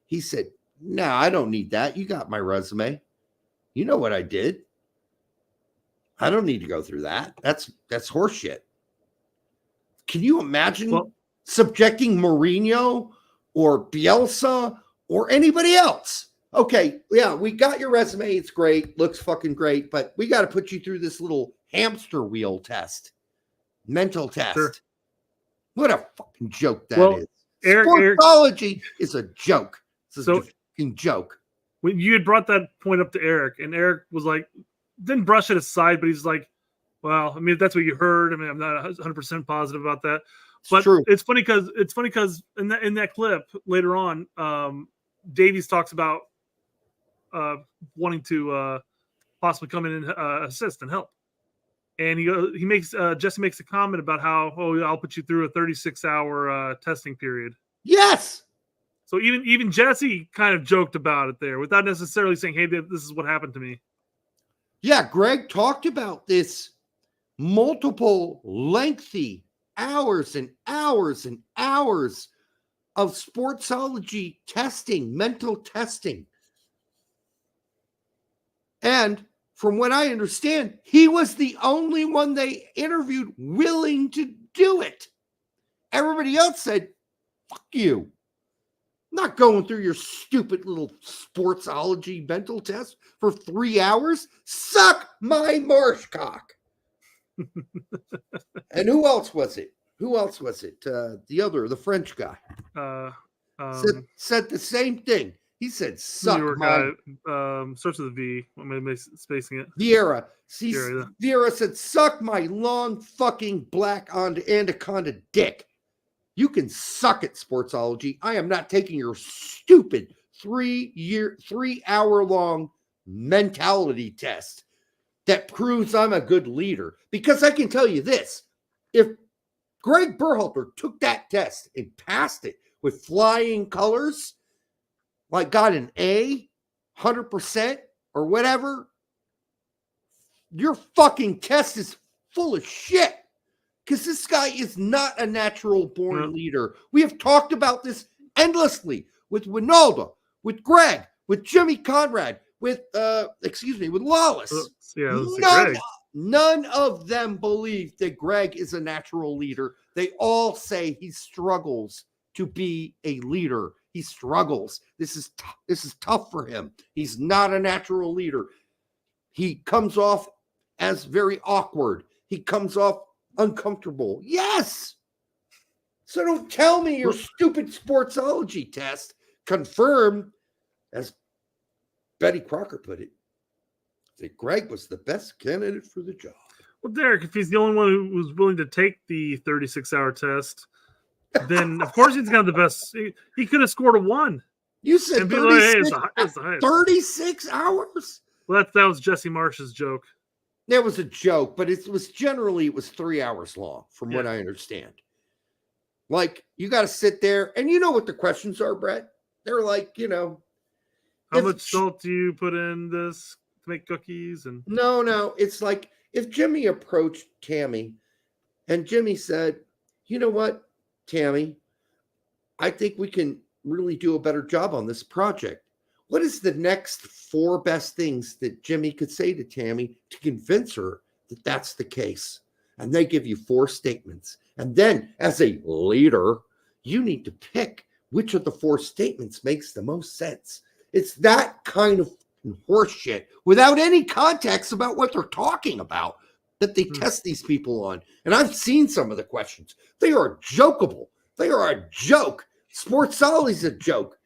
He said, no, I don't need that. You got my resume. You know what I did. I don't need to go through that. That's horseshit. Can you imagine subjecting Mourinho or Bielsa or anybody else? Okay, yeah, we got your resume. It's great. Looks fucking great. But we got to put you through this little hamster wheel test, mental test. Sure. What a fucking joke that is. Sportsology is a joke. It's a fucking joke.
When you had brought that point up to Eric, and Eric was like, didn't brush it aside, but he's like, well, I mean, if that's what you heard. I mean, I'm not 100% positive about that. But it's funny because in that clip later on, Davies talks about wanting to possibly come in and assist and help. And Jesse makes a comment about how, I'll put you through a 36-hour testing period.
Yes.
So even Jesse kind of joked about it there without necessarily saying, hey, this is what happened to me.
Yeah, Greg talked about this multiple lengthy hours and hours and hours of Sportsology testing, mental testing. And from what I understand, he was the only one they interviewed willing to do it. Everybody else said, fuck you. I'm not going through your stupid little Sportsology mental test for 3 hours. Suck my marsh cock. And who else was it? Who else was it? The French guy said the same thing. He said, "Suck
New York
my."
guy, starts with a V. Am I spacing it?
Vieira. Vieira said, "Suck my long fucking black anaconda dick. You can suck it, Sportsology. I am not taking your stupid 3 hour long mentality test that proves I'm a good leader. Because I can tell you this, if Greg Berhalter took that test and passed it with flying colors, like got an A, 100% or whatever, your fucking test is full of shit. Because this guy is not a natural born leader. We have talked about this endlessly with Winaldo, with Greg, with Jimmy Conrad, with with Lawless. None of them believe that Greg is a natural leader. They all say he struggles to be a leader. He struggles. This is tough for him. He's not a natural leader. He comes off as very awkward. He comes off uncomfortable. Yes. So don't tell me your stupid Sportsology test confirmed, as Betty Crocker put it, that Greg was the best candidate for the job.
Well, Derek, if he's the only one who was willing to take the 36-hour test, then of course he's got the best. He could have scored a 1.
You said 36 hours?
Well, that was Jesse Marsh's joke.
That was a joke, but it was 3 hours long, from what I understand. Like, you got to sit there, and you know what the questions are, Brett? They're like,
how much salt do you put in this to make cookies? And
no, it's like if Jimmy approached Tammy, and Jimmy said, "You know what, Tammy, I think we can really do a better job on this project." What is the next 4 best things that Jimmy could say to Tammy to convince her that that's the case? And they give you 4 statements. And then, as a leader, you need to pick which of the 4 statements makes the most sense. It's that kind of horseshit without any context about what they're talking about that they test these people on. And I've seen some of the questions. They are jokeable. They are a joke. Sportsology's a joke.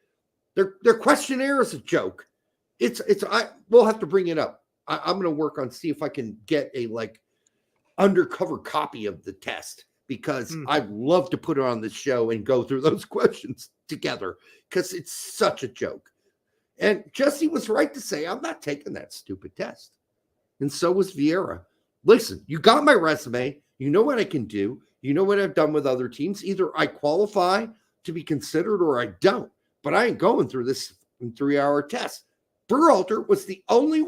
Their questionnaire is a joke. We'll have to bring it up. I'm going to work on see if I can get a undercover copy of the test, because I'd love to put it on the show and go through those questions together, because it's such a joke. And Jesse was right to say, I'm not taking that stupid test. And so was Vieira. Listen, you got my resume. You know what I can do. You know what I've done with other teams. Either I qualify to be considered or I don't. But I ain't going through this 3-hour test. Berhalter was the only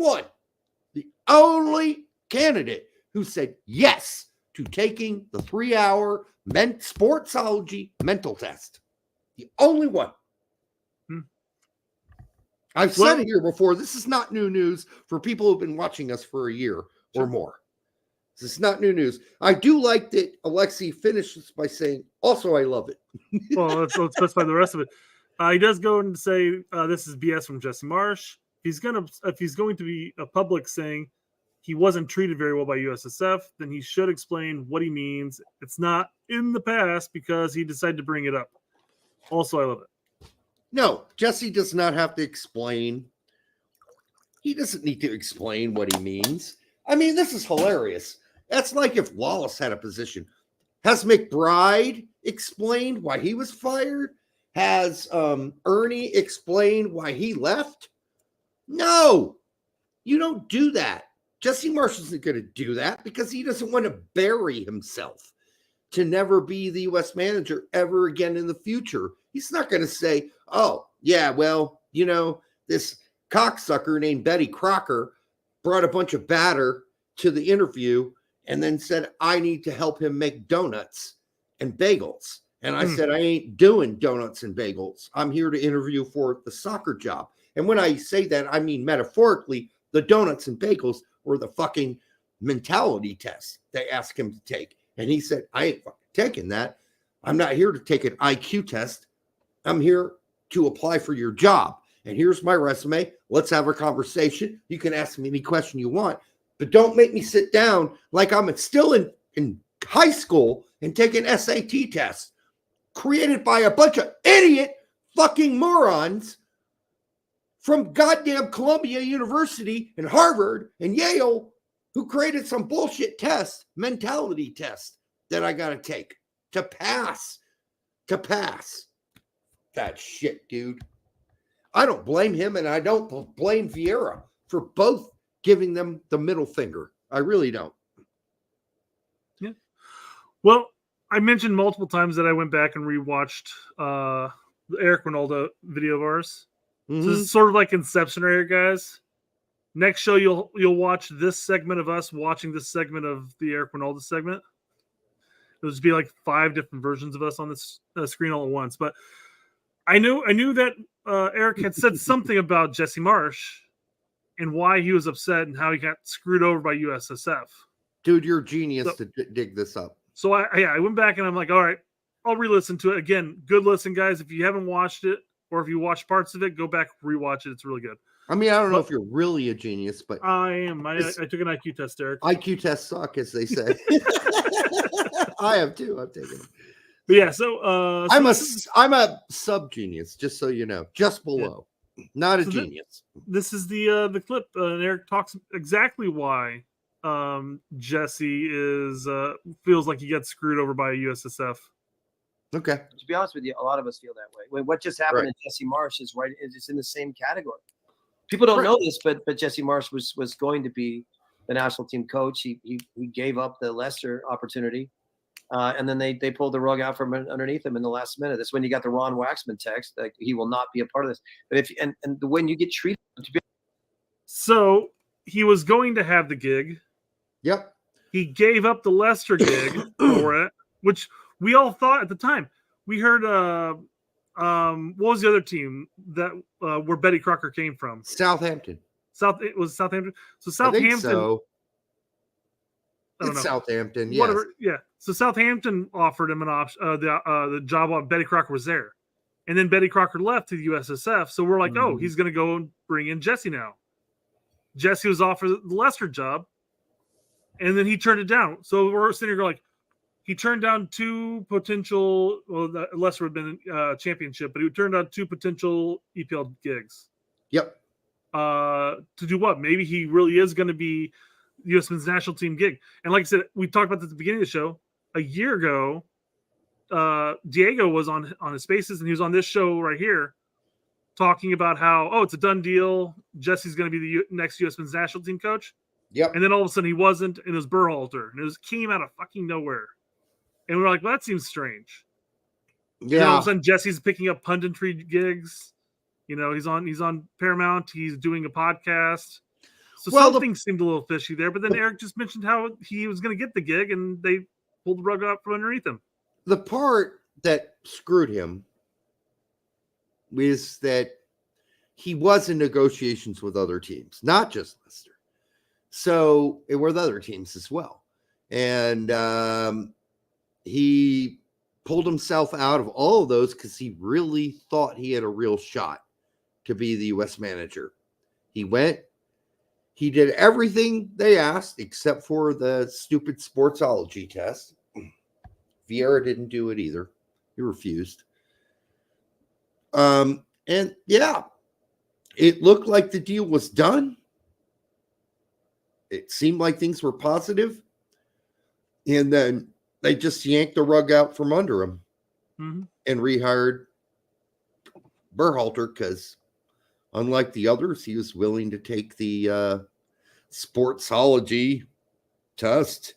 candidate who said yes to taking the 3-hour Sportsology mental test. The only one. I've said it here before. This is not new news for people who've been watching us for a year or more. This is not new news. I do like that Alexei finishes by saying, also, I love it.
Well, let's specify the rest of it. He does go and say this is BS from Jesse Marsh. If he's going to be a public saying he wasn't treated very well by USSF, then he should explain what he means. It's not in the past because he decided to bring it up. Also, I love it.
No, Jesse does not have to explain. He doesn't need to explain what he means. I mean, this is hilarious. That's like if Lawless had a position. Has McBride explained why he was fired? Has Ernie explained why he left? No, you don't do that. Jesse Marsh isn't going to do that because he doesn't want to bury himself to never be the U.S. manager ever again in the future. He's not going to say, oh, yeah, well, this cocksucker named Betty Crocker brought a bunch of batter to the interview and then said, I need to help him make donuts and bagels. And I said, I ain't doing donuts and bagels. I'm here to interview for the soccer job. And when I say that, I mean metaphorically, the donuts and bagels were the fucking mentality test they asked him to take. And he said, I ain't fucking taking that. I'm not here to take an IQ test. I'm here to apply for your job. And here's my resume. Let's have a conversation. You can ask me any question you want, but don't make me sit down like I'm still in high school and take an SAT test created by a bunch of idiot fucking morons from goddamn Columbia University and Harvard and Yale who created some bullshit mentality test that I got to take to pass. That shit, dude. I don't blame him, and I don't blame Vieira for both giving them the middle finger. I really don't.
Yeah. Well, I mentioned multiple times that I went back and rewatched the Eric Ronaldo video of ours.
Mm-hmm.
So this is sort of like Inception right here, guys. Next show, you'll watch this segment of us watching this segment of the Eric Ronaldo segment. It'll just be like 5 different versions of us on this screen all at once. But I knew that Eric had said something about Jesse Marsh and why he was upset and how he got screwed over by USSF.
Dude, you're a genius to dig this up.
So I went back and I'm like, all right, I'll re-listen to it. Again, good listen, guys. If you haven't watched it or if you watched parts of it, go back, rewatch it. It's really good.
I mean, I don't know if you're really a genius, but
I am. I took an IQ test, Eric.
IQ tests suck, as they say. I have too. I've taken them.
But yeah, so
I'm a sub genius, just so you know, just below, not a genius.
This is the clip, and Eric talks exactly why Jesse feels like he gets screwed over by USSF.
Okay.
To be honest with you, a lot of us feel that way. What just happened to Jesse Marsh is it's in the same category. People don't know this, but Jesse Marsh was going to be the national team coach. He gave up the Leicester opportunity, and then they pulled the rug out from underneath him in the last minute. That's when you got the Ron Waxman text that he will not be a part of this. But when you get treated,
so he was going to have the gig.
Yep.
He gave up the Leicester gig for it, which we all thought at the time. We heard what was the other team that where Betty Crocker came from?
Southampton.
It was Southampton. So Southampton.
I think so.
I don't know.
Southampton. Yes.
Whatever. Yeah. So Southampton offered him an option. The job while Betty Crocker was there, and then Betty Crocker left to the USSF. So we're like, oh, he's going to go and bring in Jesse now. Jesse was offered the Leicester job, and then he turned it down. So we're sitting here like, he turned down 2 potential. Well, Leicester would have been championship, but he turned down 2 potential EPL gigs.
Yep.
To do what? Maybe he really is going to be U.S. men's national team gig. And like I said, we talked about this at the beginning of the show. A year ago, Diego was on his Spaces, and he was on this show right here talking about how, it's a done deal. Jesse's going to be the next U.S. men's national team coach.
Yep.
And then all of a sudden he wasn't, and it was Berhalter, and it came out of fucking nowhere. And we're like, well, that seems strange.
Yeah.
And all of a sudden Jesse's picking up punditry gigs. You know, he's on Paramount. He's doing a podcast. So something seemed a little fishy there. But then Eric just mentioned how he was going to get the gig, and they pulled the rug out from underneath him.
The part that screwed him is that he was in negotiations with other teams, not just Leicester. So it were the other teams as well. And he pulled himself out of all of those because he really thought he had a real shot to be the U.S. manager. He went, he did everything they asked except for the stupid sportsology test. Vieira didn't do it either. He refused. And yeah, it looked like the deal was done. It seemed like things were positive. And then they just yanked the rug out from under him and rehired Berhalter because, unlike the others, he was willing to take the sportsology test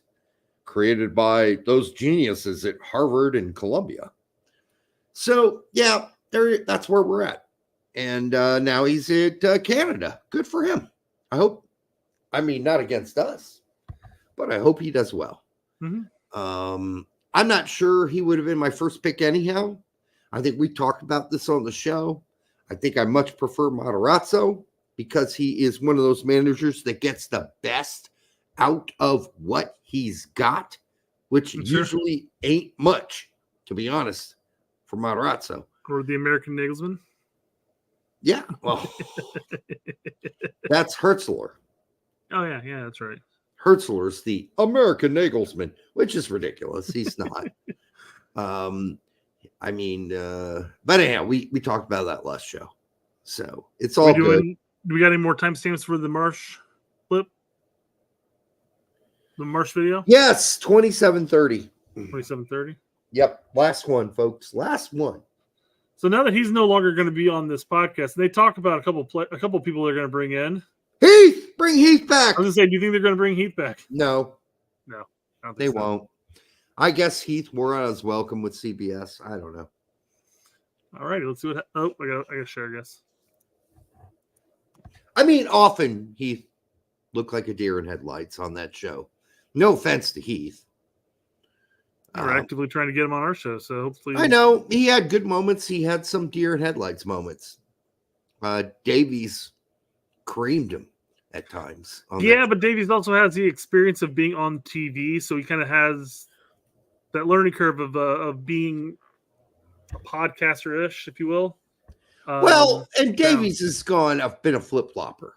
created by those geniuses at Harvard and Columbia. So, yeah, that's where we're at. And now he's at Canada. Good for him. I mean, not against us, but I hope he does well. I'm not sure he would have been my first pick anyhow. I think we talked about this on the show. I think I much prefer Matarazzo because he is one of those managers that gets the best out of what he's got, which usually ain't much, to be honest, for Matarazzo.
Or the American Nagelsmann.
Yeah, well, that's Hertzler.
Oh, yeah, that's right.
Hertzler's the American Nagelsmann, which is ridiculous. He's not. I mean, but anyhow, we talked about that last show, so it's all good.
Do we got any more timestamps for the Marsh clip? The Marsh video?
Yes, 27:30.
27:30.
Yep, last one, folks. Last one.
So now that he's no longer going to be on this podcast, they talk about a couple people they're going to bring in.
Heath, bring Heath back.
I was going to say, do you think they're going to bring Heath back?
No,
I don't think
they
so.
won't. I guess Heath wore out his welcome with CBS. I don't know.
All right, let's see what. Oh, I got to share, I guess.
I mean, often Heath looked like a deer in headlights on that show. No offense to Heath.
We're actively trying to get him on our show, so hopefully.
I know he had good moments. He had some deer in headlights moments. Davies creamed him at times.
Yeah, but Davies also has the experience of being on TV, so he kind of has that learning curve of being a podcaster-ish, if you will.
Well, and Davies has been a flip-flopper.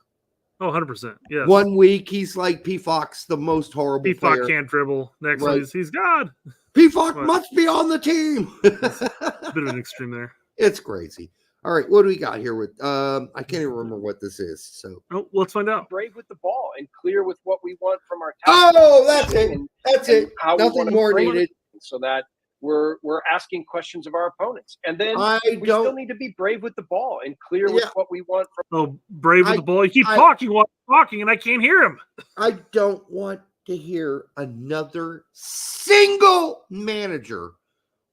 Oh, 100%. Yeah.
1 week he's like P. Fox, the most horrible player.
P. Fox can't dribble. Next one he's God.
P. Fox must be on the team.
Bit of an extreme there.
It's crazy. All right, what do we got here with I can't even remember what this is. So
let's find out.
Brave with the ball and clear with what we want from our
that's it. That's it. Nothing more needed.
So that we're asking questions of our opponents. And then we still need to be brave with the ball and clear with what we want from
brave with the ball. You keep talking while I'm talking and I can't hear him.
I don't want to hear another single manager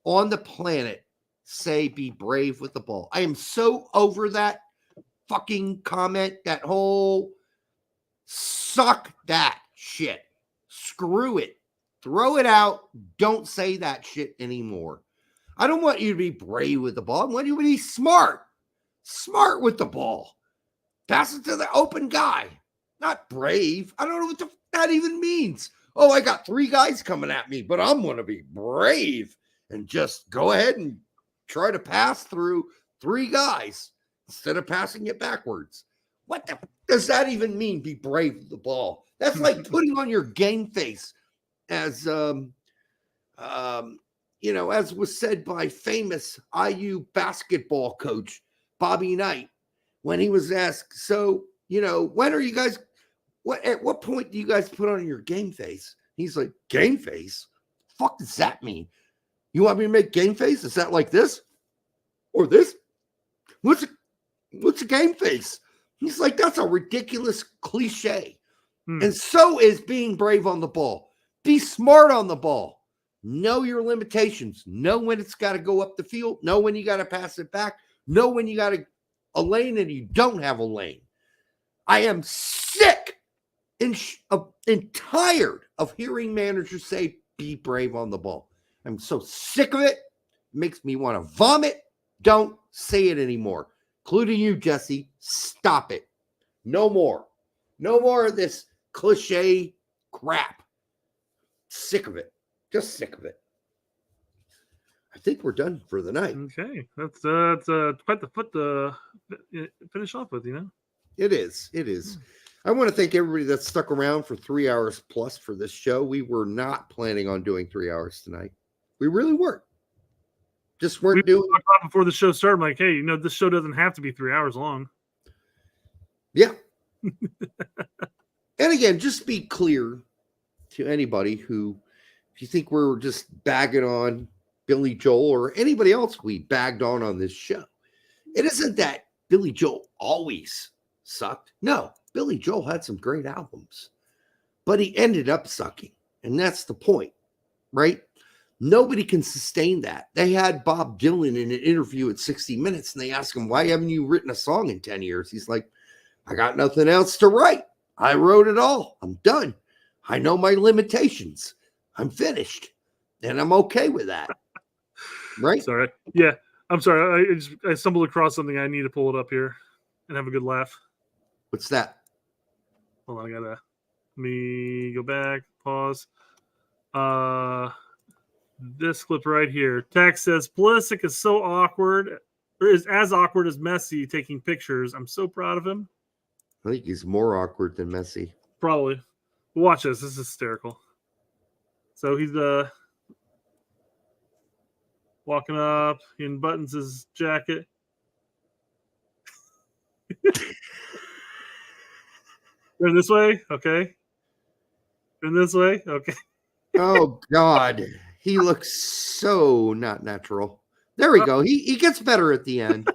on the planet say be brave with the ball. I am so over that fucking comment, that whole suck that shit. Screw it. Throw it out. Don't say that shit anymore. I don't want you to be brave with the ball. I want you to be smart. Smart with the ball. Pass it to the open guy. Not brave. I don't know what that even means. Oh, I got 3 guys coming at me, but I'm going to be brave and just go ahead and try to pass through 3 guys instead of passing it backwards. What the does that even mean, be brave with the ball? That's like putting on your game face. As as was said by famous IU basketball coach Bobby Knight when he was asked, so when are you guys? At what point do you guys put on your game face? He's like, game face? Fuck does that mean? You want me to make game face? Is that like this or this? What's a game face? He's like, that's a ridiculous cliche, and so is being brave on the ball. Be smart on the ball. Know your limitations. Know when it's got to go up the field. Know when you got to pass it back. Know when you got a lane and you don't have a lane. I am sick and tired of hearing managers say, be brave on the ball. I'm so sick of it. It makes me want to vomit. Don't say it anymore. Including you, Jesse. Stop it. No more. No more of this cliche crap. Sick of it. Just sick of it. I think we're done for the night.
Okay. That's quite the foot to finish off with,
It is. It is. I want to thank everybody that stuck around for 3 hours plus for this show. We were not planning on doing 3 hours tonight. We really weren't. Just weren't doing
it. Before the show started, I'm like, hey, this show doesn't have to be 3 hours long.
Yeah. And again, just be clear to anybody who, if you think we're just bagging on Billy Joel or anybody else we bagged on this show, it isn't that Billy Joel always sucked. No, Billy Joel had some great albums, but he ended up sucking. And that's the point, right? Nobody can sustain that. They had Bob Dylan in an interview at 60 Minutes and they asked him, why haven't you written a song in 10 years? He's like, I got nothing else to write. I wrote it all. I'm done. I know my limitations. I'm finished. And I'm okay with that. Right?
Sorry. Yeah. I'm sorry. I stumbled across something. I need to pull it up here and have a good laugh.
What's that?
Hold on. Let me go back. Pause. This clip right here. Text says, Pulisic is so awkward, or is as awkward as Messi taking pictures. I'm so proud of him.
I think he's more awkward than Messi.
Probably. Watch this. This is hysterical. So he's walking up. He unbuttons his jacket. Turn this way. Okay. Turn this way. Okay.
Oh, God. He looks so not natural. There we go. He gets better at the end.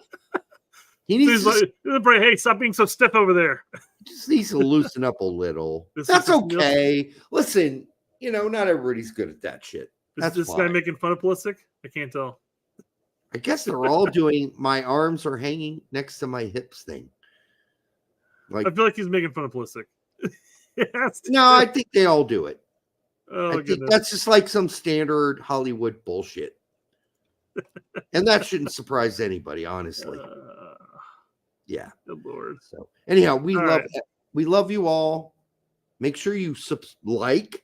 He needs to,
hey, stop being so stiff over there.
just needs to loosen up a little. That's okay. Listen, not everybody's good at that shit. That's
this guy making fun of Pulisic? I can't tell.
I guess they're all doing my arms are hanging next to my hips thing. Like,
I feel like he's making fun of Pulisic.
No, I think they all do it.
Oh,
I think that's just like some standard Hollywood bullshit. And that shouldn't surprise anybody, honestly. Yeah.
Good Lord.
So anyhow, we love you all. Make sure you like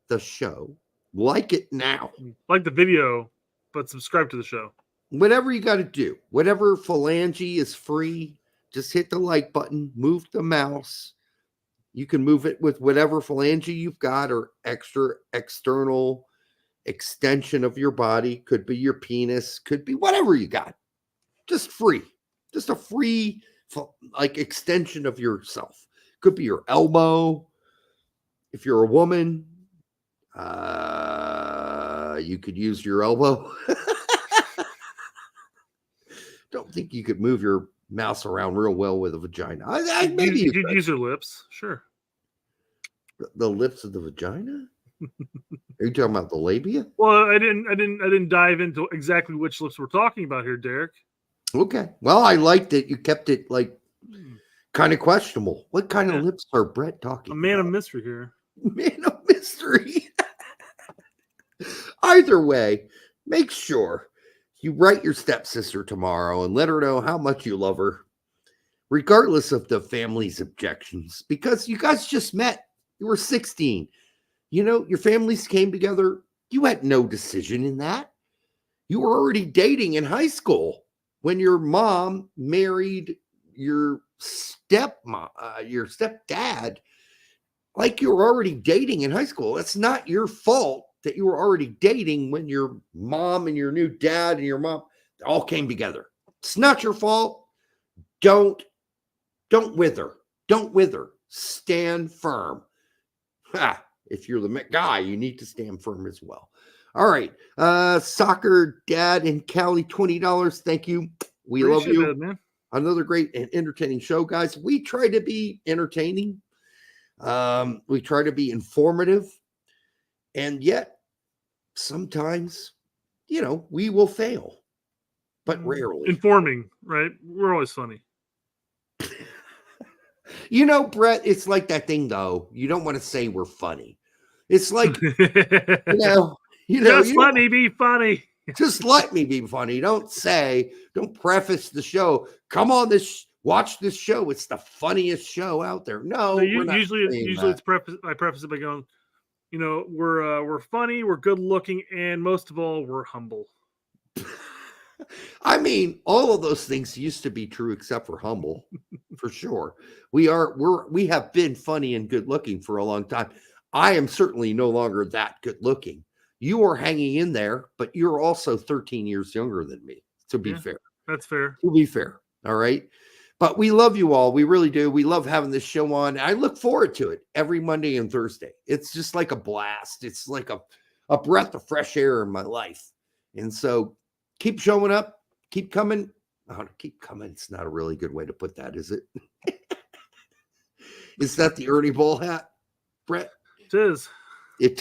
the show. Like it now.
Like the video, but subscribe to the show.
Whatever you got to do. Whatever phalange is free, just hit the like button, move the mouse. You can move it with whatever phalange you've got or external extension of your body. Could be your penis, could be whatever you got. Just free. Just a free extension of yourself. Could be your elbow. If you're a woman, you could use your elbow. Don't think you could move your mouse around real well with a vagina. Maybe
you could use your lips. Sure.
The lips of the vagina? Are you talking about the labia?
Well, I didn't dive into exactly which lips we're talking about here, Derek.
Okay. Well, I liked it. You kept it kind of questionable. What kind of lips are Brett talking about?
A man of mystery here.
Man of mystery. Either way, make sure you write your stepsister tomorrow and let her know how much you love her, regardless of the family's objections, because you guys just met. You were 16. Your families came together. You had no decision in that. You were already dating in high school when your mom married your stepdad. Like you were already dating in high school. It's not your fault that you were already dating when your mom and your new dad and your mom all came together. It's not your fault. Don't wither. Don't wither. Stand firm. If you're the guy, you need to stand firm as well. All right. Soccer Dad and Callie, $20. Thank you. We love you.
That, man.
Another great and entertaining show, guys. We try to be entertaining. We try to be informative. And yet, sometimes, we will fail. But rarely.
Informing, right? We're always funny.
Brett, it's like that thing, though. You don't want to say we're funny. It's like,
just let me be funny.
Just let me be funny. Don't preface the show. Come on, watch this show. It's the funniest show out there. No,
usually it's I preface it by going, we're funny, we're good looking, and most of all, we're humble.
I mean, all of those things used to be true except for humble, for sure. We have been funny and good looking for a long time. I am certainly no longer that good looking. You are hanging in there, but you're also 13 years younger than me, to be fair.
That's fair.
To be fair. All right. But we love you all. We really do. We love having this show on. I look forward to it every Monday and Thursday. It's just like a blast. It's like a breath of fresh air in my life. And so keep showing up. Keep coming. Oh, keep coming. It's not a really good way to put that, is it? Is that the Ernie Ball hat, Brett?
It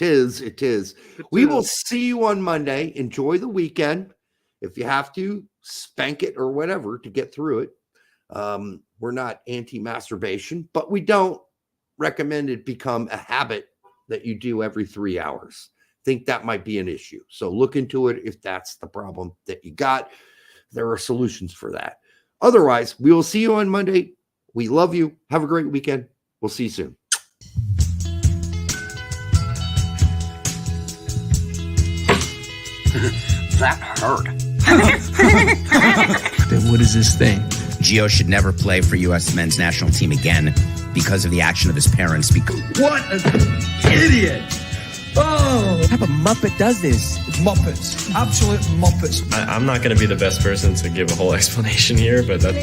is.
It is. We will see you on Monday. Enjoy the weekend. If you have to, spank it or whatever to get through it. We're not anti-masturbation, but we don't recommend it become a habit that you do every 3 hours. Think that might be an issue. So look into it if that's the problem that you got. There are solutions for that. Otherwise, we will see you on Monday. We love you. Have a great weekend. We'll see you soon.
That hurt.
Then what is this thing?
Gio should never play for U.S. men's national team again because of the action of his parents.
What an idiot! Oh!
What type of Muppet does this?
It's Muppets. Absolute Muppets.
I'm not going to be the best person to give a whole explanation here, but that's